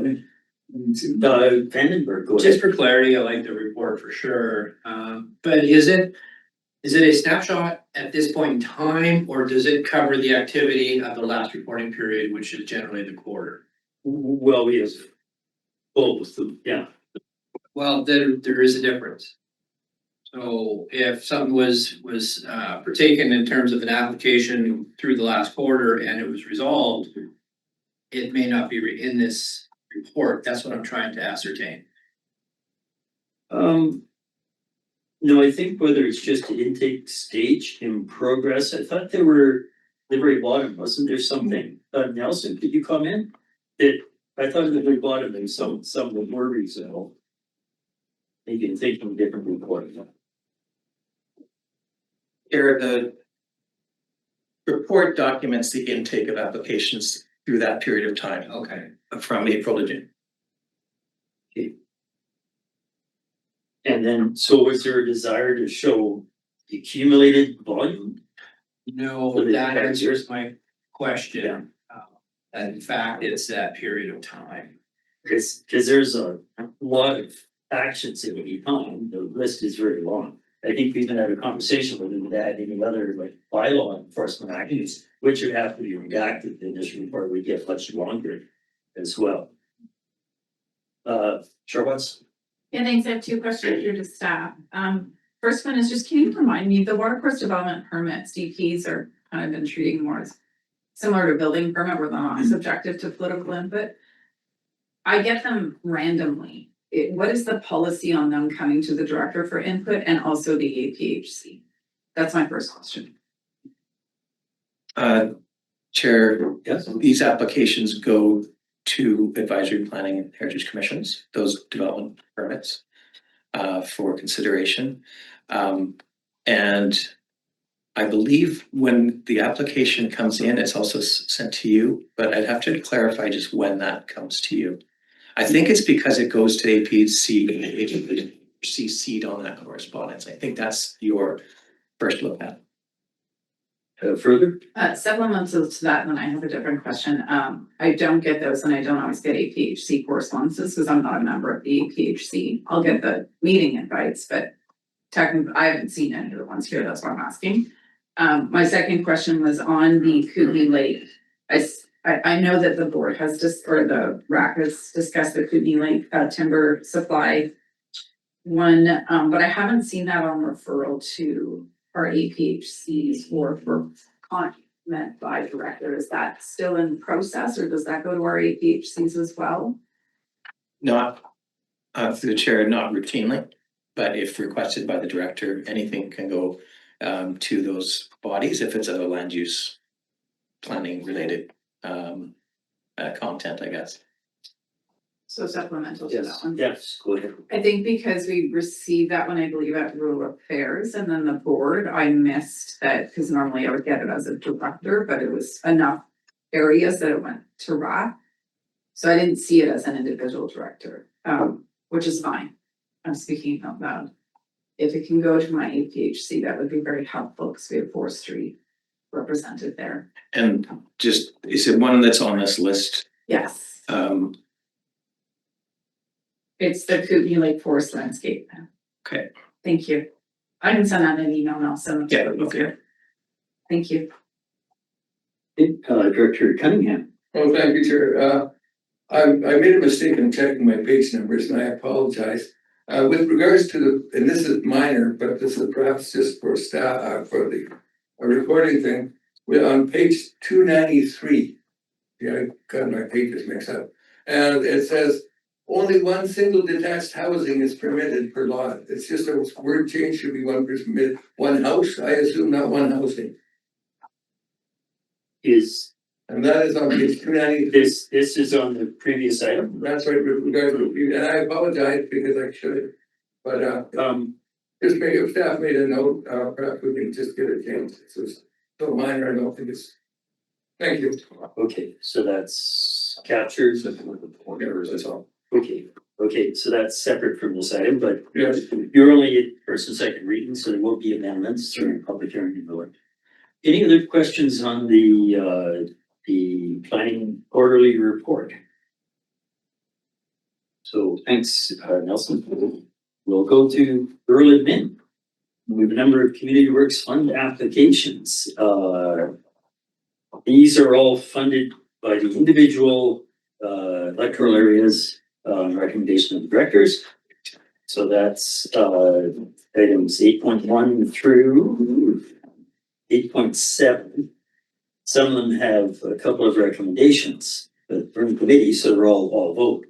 Vandenberg, go ahead. Just for clarity, I like the report for sure, but is it a snapshot at this point in time, or does it cover the activity of the last reporting period, which is generally the quarter? Well, we have both, yeah. Well, there is a difference. So if something was partaken in terms of an application through the last quarter and it was resolved, it may not be in this report. That's what I'm trying to ascertain. No, I think whether it's just an intake stage in progress, I thought there were, the very bottom, wasn't there something? Nelson, could you comment? I thought at the very bottom, there was some that were resolved. Maybe I'm thinking of different report. Here, the report documents the intake of applications through that period of time. Okay. From April to June. Okay. And then, so was there a desire to show accumulated volume? No, that answers my question. And in fact, it's that period of time. Because there's a lot of actions that would be done. The list is very long. I think we even had a conversation with them that any other like bylaw enforcement actions, which would have to be redacted in this report, would get much longer as well. Charlotte? Yeah, thanks. I have 2 questions here to staff. First one is just, can you remind me, the watercourse development permits, DPs are kind of been treating more as similar to building permit where they're not subjective to political input. I get them randomly. What is the policy on them coming to the director for input and also the APHC? That's my first question. Chair, Yes. these applications go to advisory planning and heritage commissions, those development permits for consideration. And I believe when the application comes in, it's also sent to you, but I'd have to clarify just when that comes to you. I think it's because it goes to APHC and they CC'd on that correspondence. I think that's your first look at. Further? Supplemental to that, then I have a different question. I don't get those and I don't always get APHC correspondences because I'm not a member of the APHC. I'll get the meeting invites, but technically I haven't seen any of the ones here. That's why I'm asking. My second question was on the Kootenai Lake. I know that the board has or the RAC has discussed the Kootenai Lake timber supply one, but I haven't seen that on referral to our APHCs or for comment by director, is that still in process or does that go to our APHCs as well? Not, through the chair, not routinely, but if requested by the director, anything can go to those bodies if it's a land use planning related content, I guess. So supplemental to that Yes, one. yes, go ahead. I think because we received that one, I believe at rural affairs and then the board, I missed that, because normally I would get it as a director, but it was enough areas that it went to RAC. So I didn't see it as an individual director, which is fine. I'm speaking out loud. If it can go to my APHC, that would be very helpful because we have forestry represented there. And just, is it one that's on this list? Yes, it's the Kootenai Lake Forest Landscape. Okay. Thank you. I can send out an email now, so. Yeah, okay. Thank you. Director Cunningham. Well, thank you, Chair. I made a mistake in checking my page numbers and I apologize. With regards to the, and this is minor, but this is perhaps just for staff, for the recording thing. We're on page 293. Yeah, I got my pages mixed up. And it says, only one single detached housing is permitted per lot. It's just a word change, should be one permitted, one house, I assume, not one housing. And that is on page 293. This is on the previous item. That's right, with regards to, and I apologize because I should have, but just make, if staff made a note, perhaps we can just get it changed. It's just so minor, I don't think it's. Thank you. Okay, so that's captured. That's all. Okay, so that's separate from this item, but Yes. you're only at first and second reading, so there won't be amendments during public hearing in the Lord. Any other questions on the planning quarterly report? So thanks, Nelson. We'll go to Earl Admin. We have a number of Community Works Fund applications. These are all funded by the individual electoral areas, recommendation of the directors. So that's items 8.1 through 8.7. Some of them have a couple of recommendations, but from the committee, so they're all vote.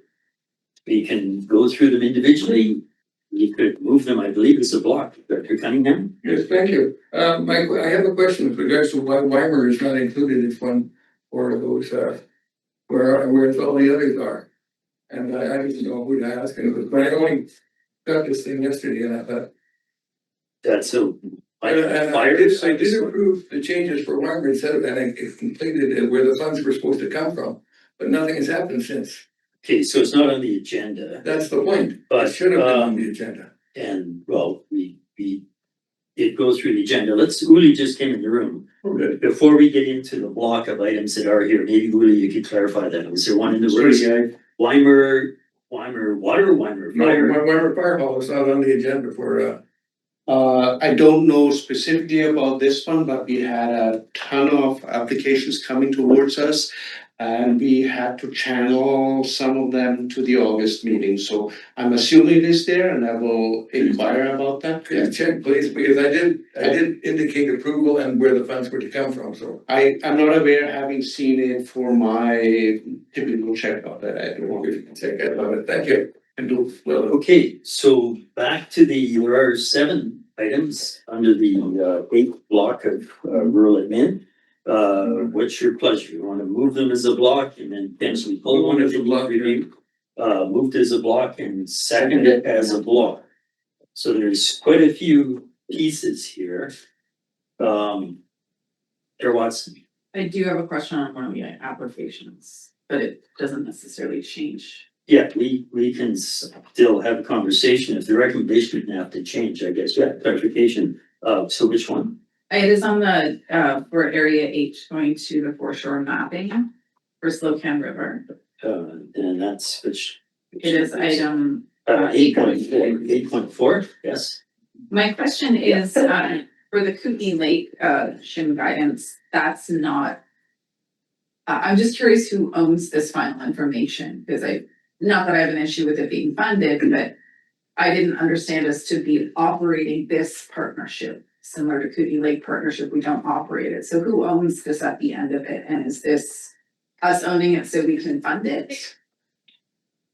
We can go through them individually. You could move them, I believe, as a block. Director Cunningham? Yes, thank you. Mike, I have a question with regards to why Weimer is not included in one or those, where all the others are. And I didn't know who to ask, but I only got this thing yesterday and I thought. That's a. I did approve the changes for Weimer instead of that, it completed where the funds were supposed to come from, but nothing has happened since. Okay, so it's not on the agenda. That's the point. But It should have been on the agenda. And well, we did go through the agenda. Uli just came in the room. Okay. Before we get into the block of items that are here, maybe Uli, you could clarify that. Was there one in the works? Weimer water, Weimer No, fire? Weimer Fire Hall is not on the agenda for, I don't know specifically about this one, but we had a ton of applications coming towards us. And we had to channel some of them to the August meeting, so I'm assuming it is there and I will inquire about that. could you check please, because I did indicate approval and where the funds were to come from, so. I'm not aware, having seen it for my typical checkout that I do. Check that out, thank you. And do well. Okay, so back to there are 7 items under the 8th block of rural admin. What's your pleasure? You want to move them as a block and then potentially pull one as a block, review? Moved as a block and second it as a block. So there's quite a few pieces here. Chair Watson. I do have a question on one of the applications, but it doesn't necessarily change. Yeah, we can still have a conversation. If the recommendation didn't have to change, I guess, yeah, clarification. So which one? It is on the, for area H going to the foreshore mapping for Slocan River. And that's which. It is item. 8.4, 8.4, yes. My question is, for the Kootenai Lake, shim guidance, that's not. I'm just curious who owns this final information, because not that I have an issue with it being funded, but I didn't understand us to be operating this partnership similar to Kootenai Lake Partnership, we don't operate it. So who owns this at the end of it? And is this us owning it so we can fund it?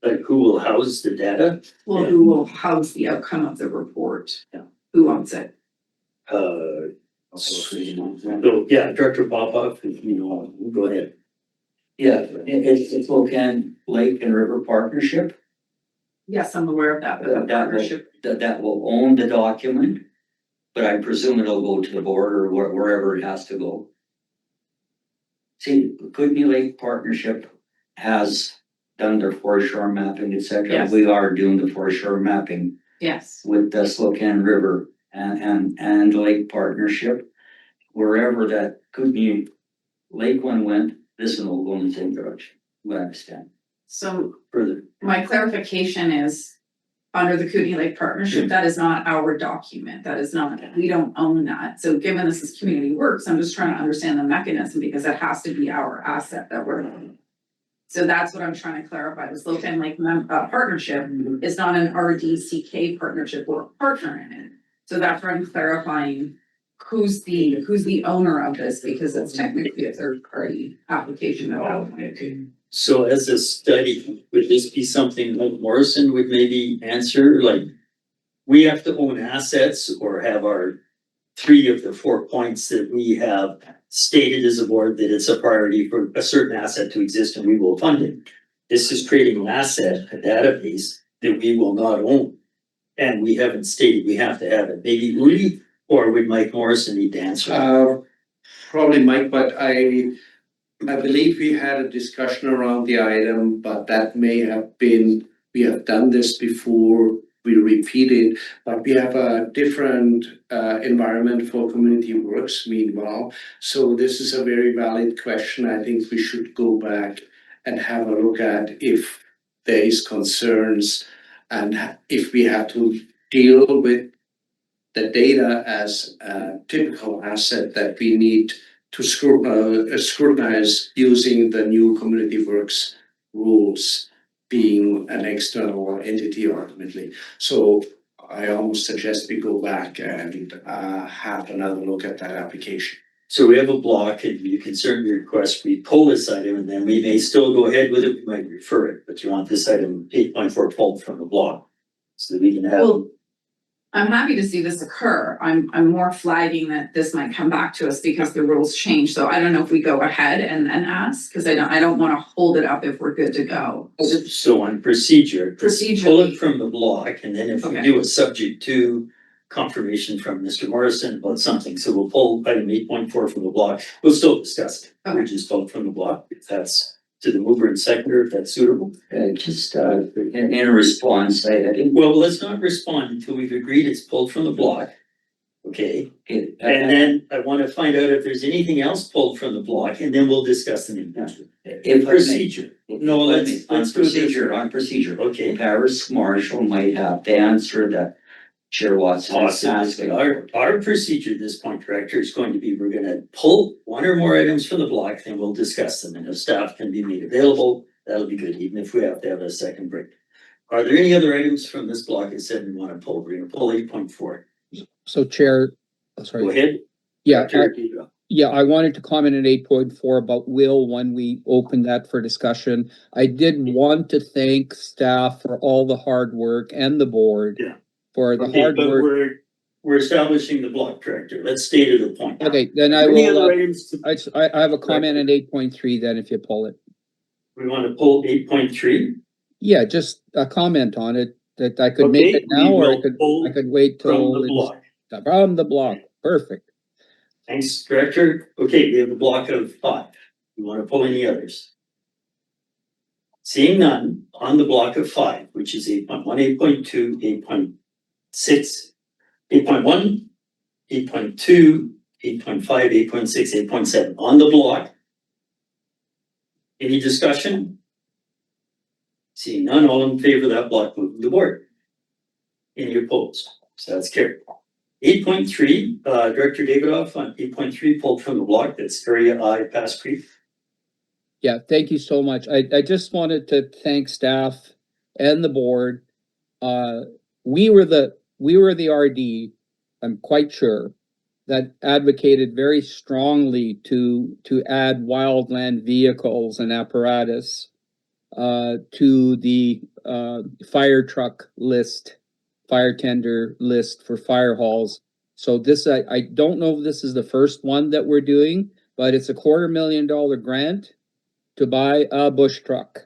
Like who will house the data? Well, who will house the outcome of the report? Yeah. Who owns it? So, yeah, Director Popoff, if you know, go ahead. Yeah, it's Spokane Lake and River Partnership. Yes, I'm aware of that, but the partnership, That will own the document. But I presume it'll go to the board or wherever it has to go. See, Kootenai Lake Partnership has done their foreshore mapping, et cetera. Yes. We are doing the foreshore mapping yes. with the Spokane River and Lake Partnership. Wherever that Kootenai Lake one went, this one will go in the same direction, what I understand. So Further. my clarification is, under the Kootenai Lake Partnership, that is not our document. That is not, we don't own that. So given this is community works, I'm just trying to understand the mechanism because it has to be our asset that we're owning. So that's what I'm trying to clarify. The Spokane Lake Partnership is not an RDCK partnership or a partner in it. So that's where I'm clarifying who's the owner of this, because it's technically a third party application of that. So as a study, would this be something like Morrison would maybe answer, like, we have to own assets or have our 3 of the 4 points that we have stated as a board that it's a priority for a certain asset to exist and we will fund it. This is creating an asset, a database that we will not own. And we haven't stated we have to have it. Maybe Uli or would Mike Morrison need to answer? Probably Mike, but I believe we had a discussion around the item, but that may have been, we have done this before, we repeated, but we have a different environment for community works meanwhile. So this is a very valid question. I think we should go back and have a look at if there is concerns and if we have to deal with the data as a typical asset that we need to scrutinize using the new Community Works rules, being an external entity ultimately. So I almost suggest we go back and have another look at that application. So we have a block and you can certainly request we pull this item and then we may still go ahead with it, we might refer it, but you want this item 8.4 pulled from the block. So that we can have. Well, I'm happy to see this occur. I'm more flagging that this might come back to us because the rules change. So I don't know if we go ahead and ask, because I don't want to hold it up if we're good to go. So on procedure. Pull Procedurally. it from the block and then if we Okay. do a subject to confirmation from Mr. Morrison about something, so we'll pull item 8.4 from the block. We'll still discuss it. We'll just pull it from the block if that's to the mover and seconder, if that's suitable. Just in a response, I think. Well, let's not respond until we've agreed it's pulled from the block. Okay, and then I want to find out if there's anything else pulled from the block and then we'll discuss the impact. If Procedure. No, let's do this. On procedure. Okay. Paris Marshall might have to answer that Chair Watson is asking. Our procedure at this point, Director, is going to be, we're gonna pull 1 or more items from the block, then we'll discuss them, and if staff can be made available, that'll be good, even if we have to have a second break. Are there any other items from this block that said we wanna pull? We're gonna pull 8.4. So Chair, oh, sorry. Go ahead. Yeah, Director, yeah, I wanted to comment on 8.4 about Will when we opened that for discussion. I did want to thank staff for all the hard work and the board. Yeah. For the Okay, hard but work. we're establishing the block, Director. Let's stay to the point. Okay, then I Any will, other items to, I have a comment on 8.3 then if you pull it. we wanna pull 8.3? Yeah, just a comment on it that I could make Okay, it now we or will pull I could wait from till the block. it's from the block. Perfect. Thanks, Director. Okay, we have a block of 5. We wanna pull any others? Seeing none, on the block of 5, which is 8.1, 8.2, 8.6, 8.1, 8.2, 8.5, 8.6, 8.7, on the block. Any discussion? Seeing none, all in favor of that block, move to the board. Any opposed? So that's carried. 8.3, Director Davidoff on 8.3 pulled from the block, that's area I, Pass Creek. Yeah, thank you so much. I just wanted to thank staff and the board. We were the RD, I'm quite sure, that advocated very strongly to add wildland vehicles and apparatus to the fire truck list, fire tender list for fire halls. So this, I don't know if this is the first one that we're doing, but it's a $250,000 grant to buy a bush truck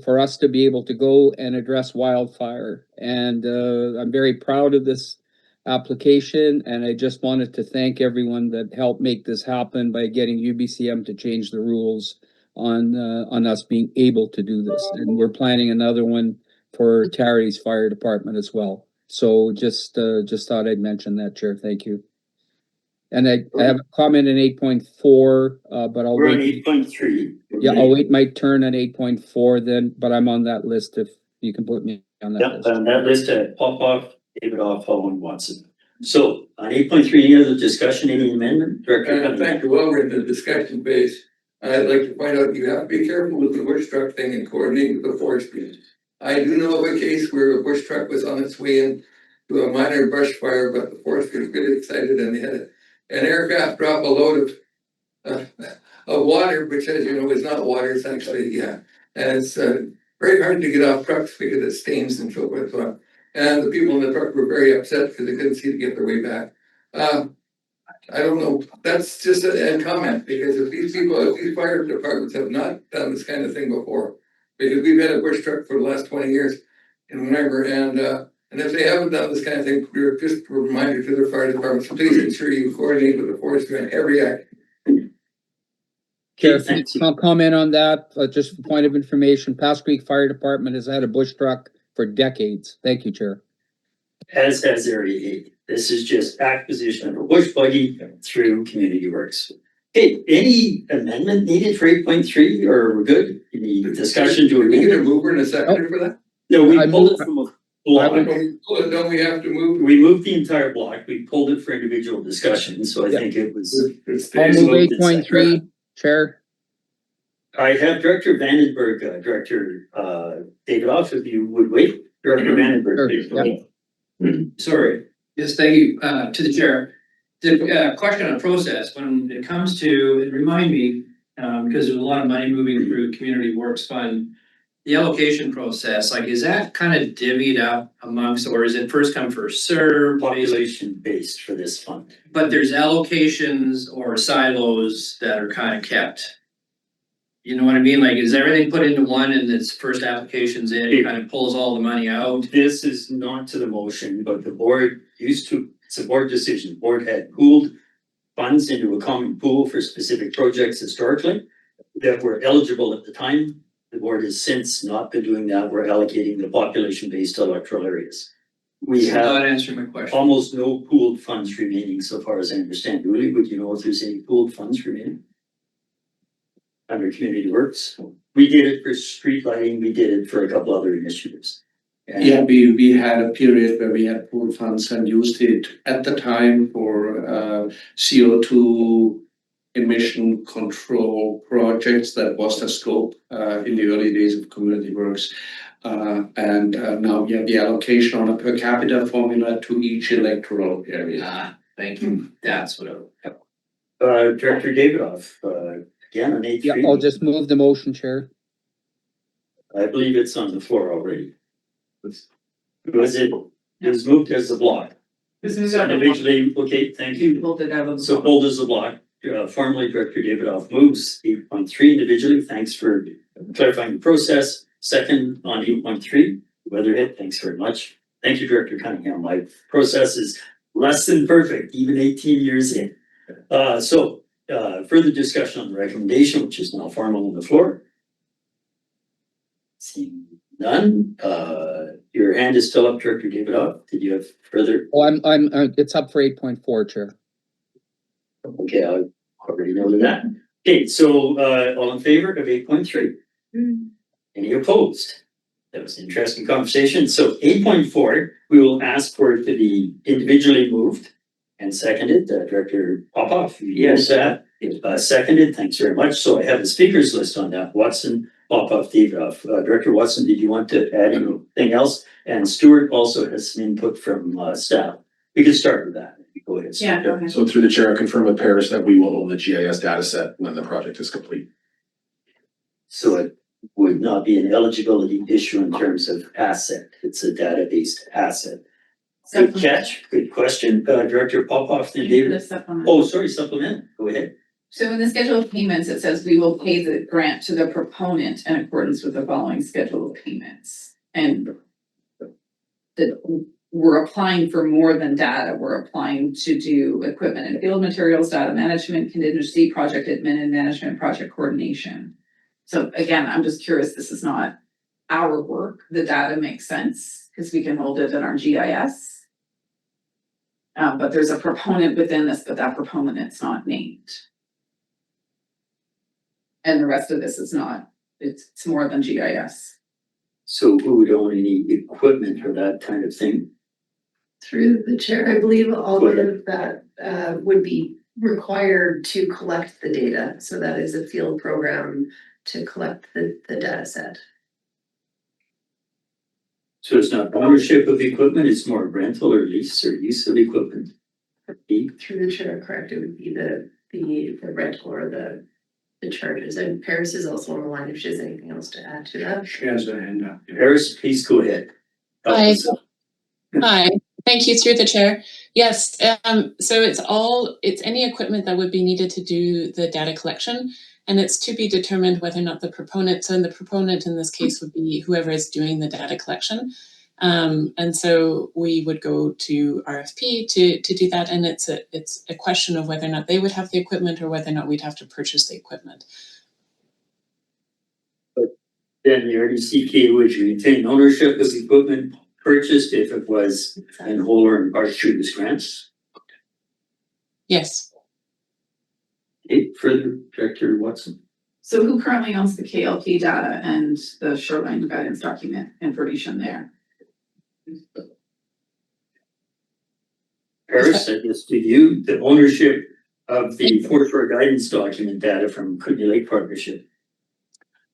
for us to be able to go and address wildfire. And I'm very proud of this application, and I just wanted to thank everyone that helped make this happen by getting UBCM to change the rules on us being able to do this. And we're planning another one for Terry's fire department as well. So just thought I'd mention that, Chair. Thank you. And I have a comment in 8.4, but I'll We're on wait. 8.3. Yeah, I'll wait my turn at 8.4 then, but I'm on that list if you can put me on that Yep, list. on that list, Popoff, Davidoff, Hall, and Watson. So on 8.3, any other discussion, any amendment? Director Cunningham? Thank you. While we're in the discussion phase, I'd like to point out, you have to be careful with the bush truck thing and coordinate with the forestry. I do know of a case where a bush truck was on its way in to a minor brush fire, but the forester was really excited and they had an aircraft drop a load of water, which, as you know, is not water, it's actually, and it's very hard to get off trucks because it stains and so forth. And the people in the truck were very upset because they couldn't see to get their way back. I don't know, that's just a comment, because if these fire departments have not done this kind of thing before, because we've had a bush truck for the last 20 years in Whenever, and if they haven't done this kind of thing, we're just a reminder to their fire departments, please ensure you coordinate with the forestry on every act. Chair, I'll comment on that, just for point of information, Pass Creek Fire Department has had a bush truck for decades. Thank you, Chair. As has Area 8. This is just acquisition of a bush buggy through Community Works. Okay, any amendment needed for 8.3, or we're good? Any discussion to Do we get a amend? mover and a seconder for that? No, we I pulled move- it from a block. Don't we have to move? We moved the entire block. We pulled it for individual discussion, so I Yeah. think it was. I'll move 8.3, Chair. I have Director Vandenberg, Director Davidoff, if you would wait. Director Vandenberg, please. Sorry. Yes, thank you, to the chair. The question on process, when it comes to, and remind me, because there's a lot of money moving through Community Works Fund. The allocation process, like, is that kind of divvied up amongst, or is it first come, first served? Population based for this fund. But there's allocations or silos that are kind of kept. You know what I mean? Like, is everything put into one and its first application's in, it kind of pulls all the money out? This is not to the motion, but the board used to, it's a board decision. The board had pooled funds into a common pool for specific projects historically that were eligible at the time. The board has since not been doing that. We're allocating the population-based electoral areas. We So have not answering my question. almost no pooled funds remaining so far as I understand. Julie, would you know if there's any pooled funds remaining? Under Community Works? We did it for street lighting. We did it for a couple other initiatives. And Yeah, we had a period where we had pool funds and used it at the time for CO2 emission control projects. That was the scope in the early days of Community Works. And now we have the allocation on a per capita formula to each electoral area. Thank you. That's what I. Director Davidoff, again on Yeah, 8.3. I'll just move the motion, Chair. I believe it's on the floor already. Was it was moved as a block? This is on the Individually, okay, thank you. Pulled it out of the. So pulled as a block. Formally, Director Davidoff moves 8.3 individually. Thanks for clarifying the process. Second on 8.3, Weatherhead, thanks very much. Thank you, Director Cunningham. My process is less than perfect, even 18 years in. Further discussion on the recommendation, which is now formal on the floor. Seeing none, your hand is still up, Director Davidoff. Did you have further? Oh, I'm, it's up for 8.4, Chair. Okay, I already noted that. Okay, so all in favor of 8.3? Any opposed? That was an interesting conversation. So 8.4, we will ask for it to be individually moved and seconded. Director Popoff, yes, seconded. Thanks very much. So I have the speakers list on that. Watson, Popoff, Davidoff. Director Watson, did you want to add anything else? And Stuart also has some input from staff. We can start with that. Go ahead. Yeah, go ahead. So through the chair, I confirm with Paris that we will own the GIS data set when the project is complete. So it would not be an eligibility issue in terms of asset. It's a database asset. Good catch, good question. Director Popoff, then David. Oh, sorry, supplement. Go ahead. So in the schedule of payments, it says we will pay the grant to the proponent in accordance with the following schedule of payments. And that we're applying for more than data. We're applying to do equipment and field materials, data management, contingency, project admin and management, project coordination. So again, I'm just curious, this is not our work. The data makes sense because we can hold it in our GIS. But there's a proponent within this, but that proponent's not named. And the rest of this is not, it's more than GIS. So who would own any equipment for that kind of thing? Through the chair, I believe all Go of that would be required to collect the data. So that is a field program to collect the data set. So it's not ownership of the equipment, it's more rental or lease or use of equipment. Through the chair, correct, it would be the rental or the charges. And Paris is also on the line if she has anything else to add to that. She has a hand up. Paris, please go ahead. Hi. Hi, thank you through the chair. Yes, so it's any equipment that would be needed to do the data collection, and it's to be determined whether or not the proponent, so the proponent in this case would be whoever is doing the data collection. And so we would go to RFP to do that, and it's a question of whether or not they would have the equipment or whether or not we'd have to purchase the equipment. But then the RDCK would retain ownership of the equipment purchased if it was in whole or in part through this grants. Yes. Okay, further, Director Watson. So who currently owns the KLP data and the shoreline guidance document information there? Paris, I guess, to you, the ownership of the foreshore guidance document data from Kootenay Lake Partnership.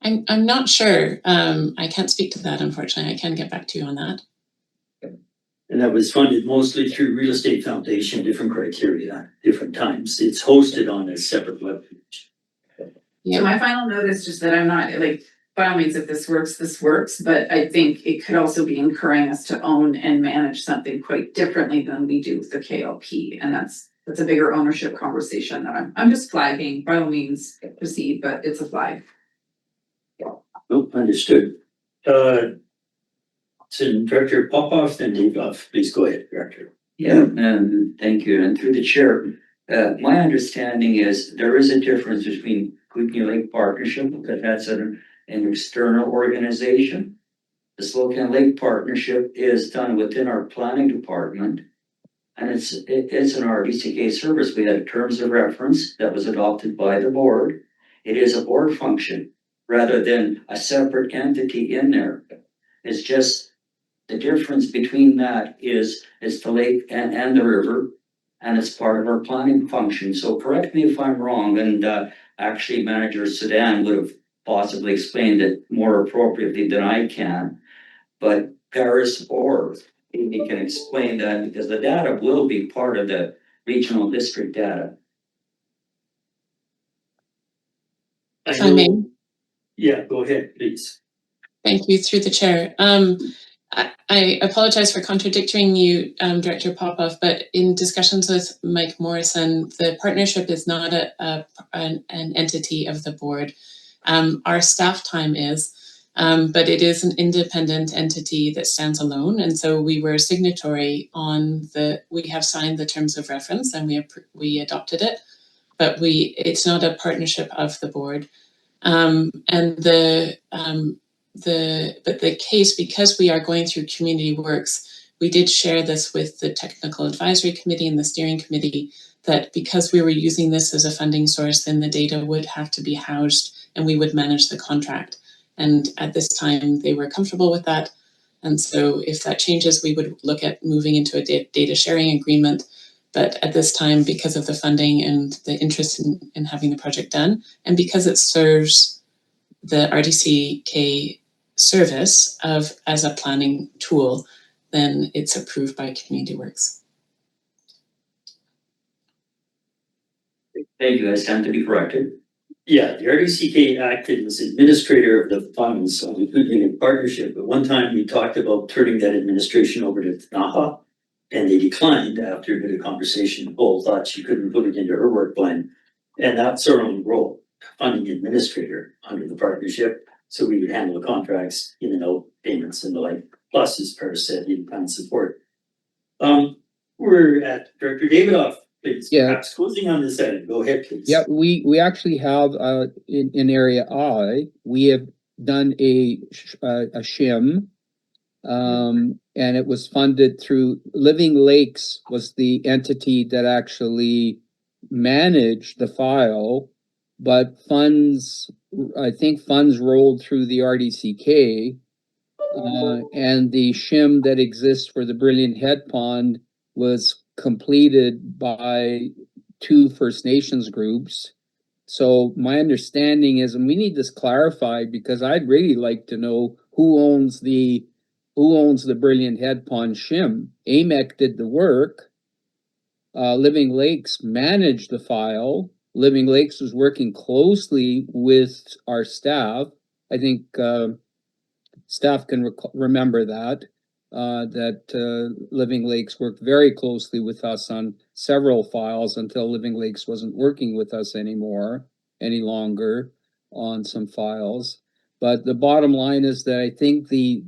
I'm not sure. I can't speak to that, unfortunately. I can get back to you on that. And that was funded mostly through Real Estate Foundation, different criteria, different times. It's hosted on a separate webpage. So my final note is just that I'm not, like, by all means, if this works, but I think it could also be encouraging us to own and manage something quite differently than we do with the KLP. And that's a bigger ownership conversation that I'm just flagging. By all means, proceed, but it's a flag. Nope, understood. So Director Popoff, then Dave Goff. Please go ahead, Director. Yeah, and thank you. And through the chair, my understanding is there is a difference between Kootenay Lake Partnership, because that's an external organization. The Slocan Lake Partnership is done within our planning department. And it's an RDCK service. We had terms of reference that was adopted by the board. It is a board function rather than a separate entity in there. It's just the difference between that is the lake and the river, and it's part of our planning function. So correct me if I'm wrong, and actually Manager Sedan would have possibly explained it more appropriately than I can. But Paris or Amy can explain that, because the data will be part of the regional district data. If I may. Yeah, go ahead, please. Thank you, through the chair. I apologize for contradicting you, Director Popoff, but in discussions with Mike Morrison, the partnership is not an entity of the board. Our staff time is, but it is an independent entity that stands alone. And so we were signatory on we have signed the terms of reference and we adopted it, but it's not a partnership of the board. But the case, because we are going through community works, we did share this with the technical advisory committee and the steering committee, that because we were using this as a funding source, then the data would have to be housed and we would manage the contract. And at this time, they were comfortable with that. And so if that changes, we would look at moving into a data sharing agreement. But at this time, because of the funding and the interest in having the project done, and because it serves the RDCK service as a planning tool, then it's approved by Community Works. Thank you, I stand to be corrected. Yeah, the RDCK acted as administrator of the funds on the Good Union Partnership. But one time we talked about turning that administration over to Naha. And they declined after a bit of conversation. Nicole thought she couldn't put it into her work plan. And that's our only role, funding administrator under the partnership. So we would handle the contracts, in and out payments and the like, plus as Paris said, in-kind support. We're at Director Davidoff, please, Yeah. perhaps closing on this item. Go ahead, please. Yeah, we actually have, in area I, we have done a shim. And it was funded through Living Lakes was the entity that actually managed the file. But I think funds rolled through the RDCK. And the shim that exists for the Brilliant Head Pond was completed by 2 First Nations groups. So my understanding is, and we need this clarified because I'd really like to know who owns the Brilliant Head Pond shim. AMEC did the work. Living Lakes managed the file. Living Lakes was working closely with our staff. I think staff can remember that. Living Lakes worked very closely with us on several files until Living Lakes wasn't working with us any longer on some files. But the bottom line is that I think the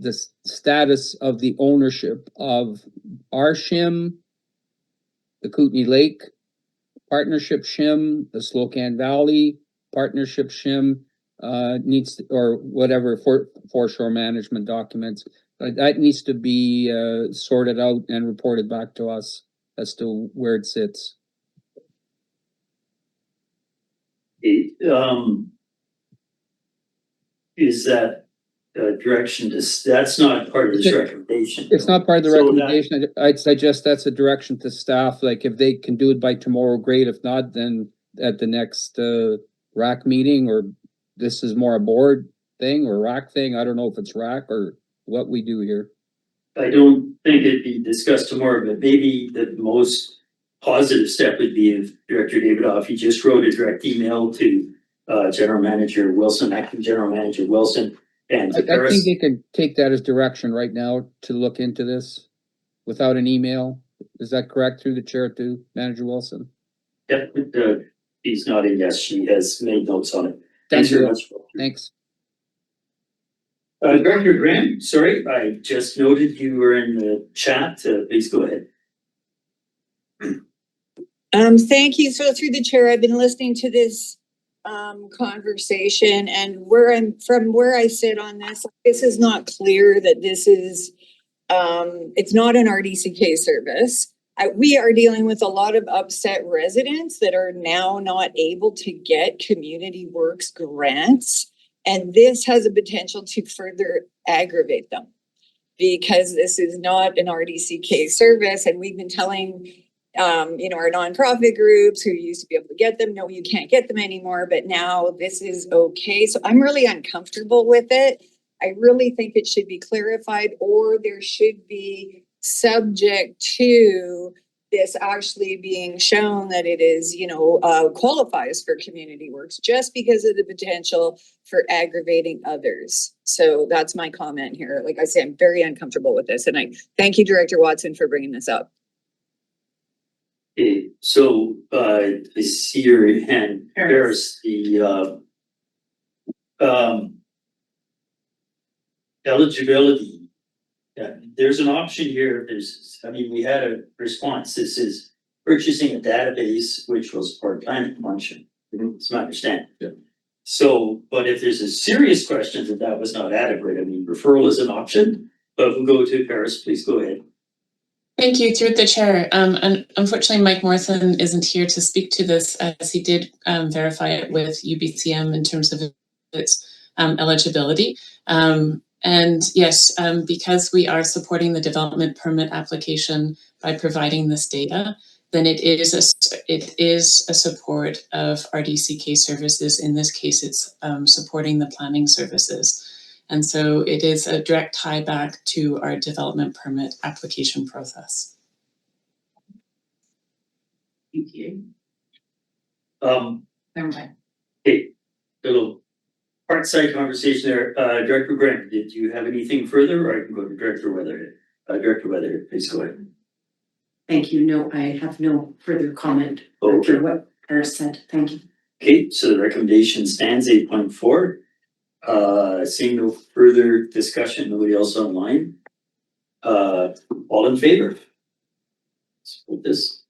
status of the ownership of our shim, the Kootenay Lake Partnership shim, the Slocan Valley Partnership shim needs to, or whatever foreshore management documents, that needs to be sorted out and reported back to us as to where it sits. Is that direction that's not part of this recommendation? It's not part of the So recommendation. I'd suggest that's a direction to staff, like if they can do it by tomorrow, great. If not, then at the next RAC meeting, or this is more a board thing or RAC thing. I don't know if it's RAC or what we do here. I don't think it'd be discussed tomorrow, but maybe the most positive step would be if Director Davidoff, he just wrote a direct email to General Manager Wilson, Acting General Manager Wilson, and I think they can take that as direction right now to look into this without an email. Is that correct through the chair to Manager Wilson? Yeah, he's nodding yes, she has made notes on it. Thanks very you. much. Thanks. Director Graham, sorry, I just noted you were in the chat. Please go ahead. Thank you. So through the chair, I've been listening to this conversation, and from where I sit on this is not clear that this is it's not an RDCK service. We are dealing with a lot of upset residents that are now not able to get community works grants. And this has a potential to further aggravate them because this is not an RDCK service. And we've been telling, our nonprofit groups who used to be able to get them, no, you can't get them anymore, but now this is okay. So I'm really uncomfortable with it. I really think it should be clarified, or there should be subject to this actually being shown that it is, qualifies for community works just because of the potential for aggravating others. So that's my comment here. Like I say, I'm very uncomfortable with this, and I thank you, Director Watson, for bringing this up. Okay, so I see your hand, Paris, the eligibility. Yeah, there's an option here. We had a response. This is purchasing a database which will support planning function. It's my understanding. Yeah. So, but if there's a serious question that was not adequate, referral is an option, but we'll go to Paris, please go ahead. Thank you, through the chair. And unfortunately, Mike Morrison isn't here to speak to this, as he did verify it with UBCM in terms of its eligibility. And yes, because we are supporting the development permit application by providing this data, then it is a support of RDCK services. In this case, it's supporting the planning services. And so it is a direct tie back to our development permit application process. Thank you. Never mind. Okay, little part side conversation there. Director Graham, did you have anything further, or I can go to Director Weatherhead? Director Weatherhead, please go ahead. Thank you. No, I have no further comment Okay. after what Paris said. Thank you. Okay, so the recommendation stands 8.4. Seeing no further discussion, nobody else online. All in favor? Let's put this.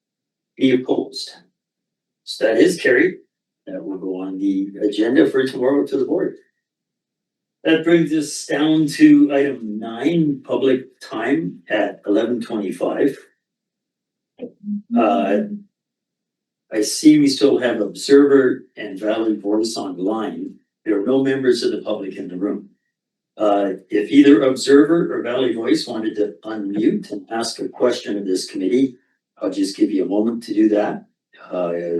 Any opposed? So that is carried. That will go on the agenda for tomorrow to the board. That brings us down to item 9, public time at 11:25. I see we still have Observer and Valley Voice online. There are no members of the public in the room. If either Observer or Valley Voice wanted to unmute and ask a question of this committee, I'll just give you a moment to do that.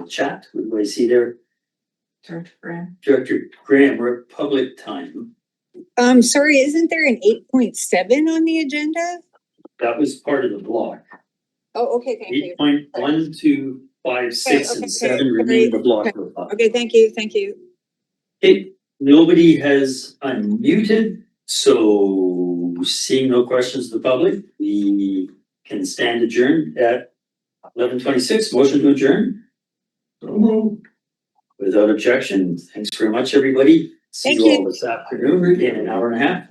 Chat, what do I see there? Director Graham. Director Graham, we're at public time. Sorry, isn't there an 8.7 on the agenda? That was part of the block. Oh, okay, thank you. 8.1, 2, 5, 6, Okay, and 7 remain the block. of block. Okay, thank you. Okay, nobody has unmuted, so seeing no questions to the public, we can stand adjourned at 11:26. Motion to adjourn. Without objection, thanks very much, everybody. See Thank you all you. this afternoon in an hour and a half.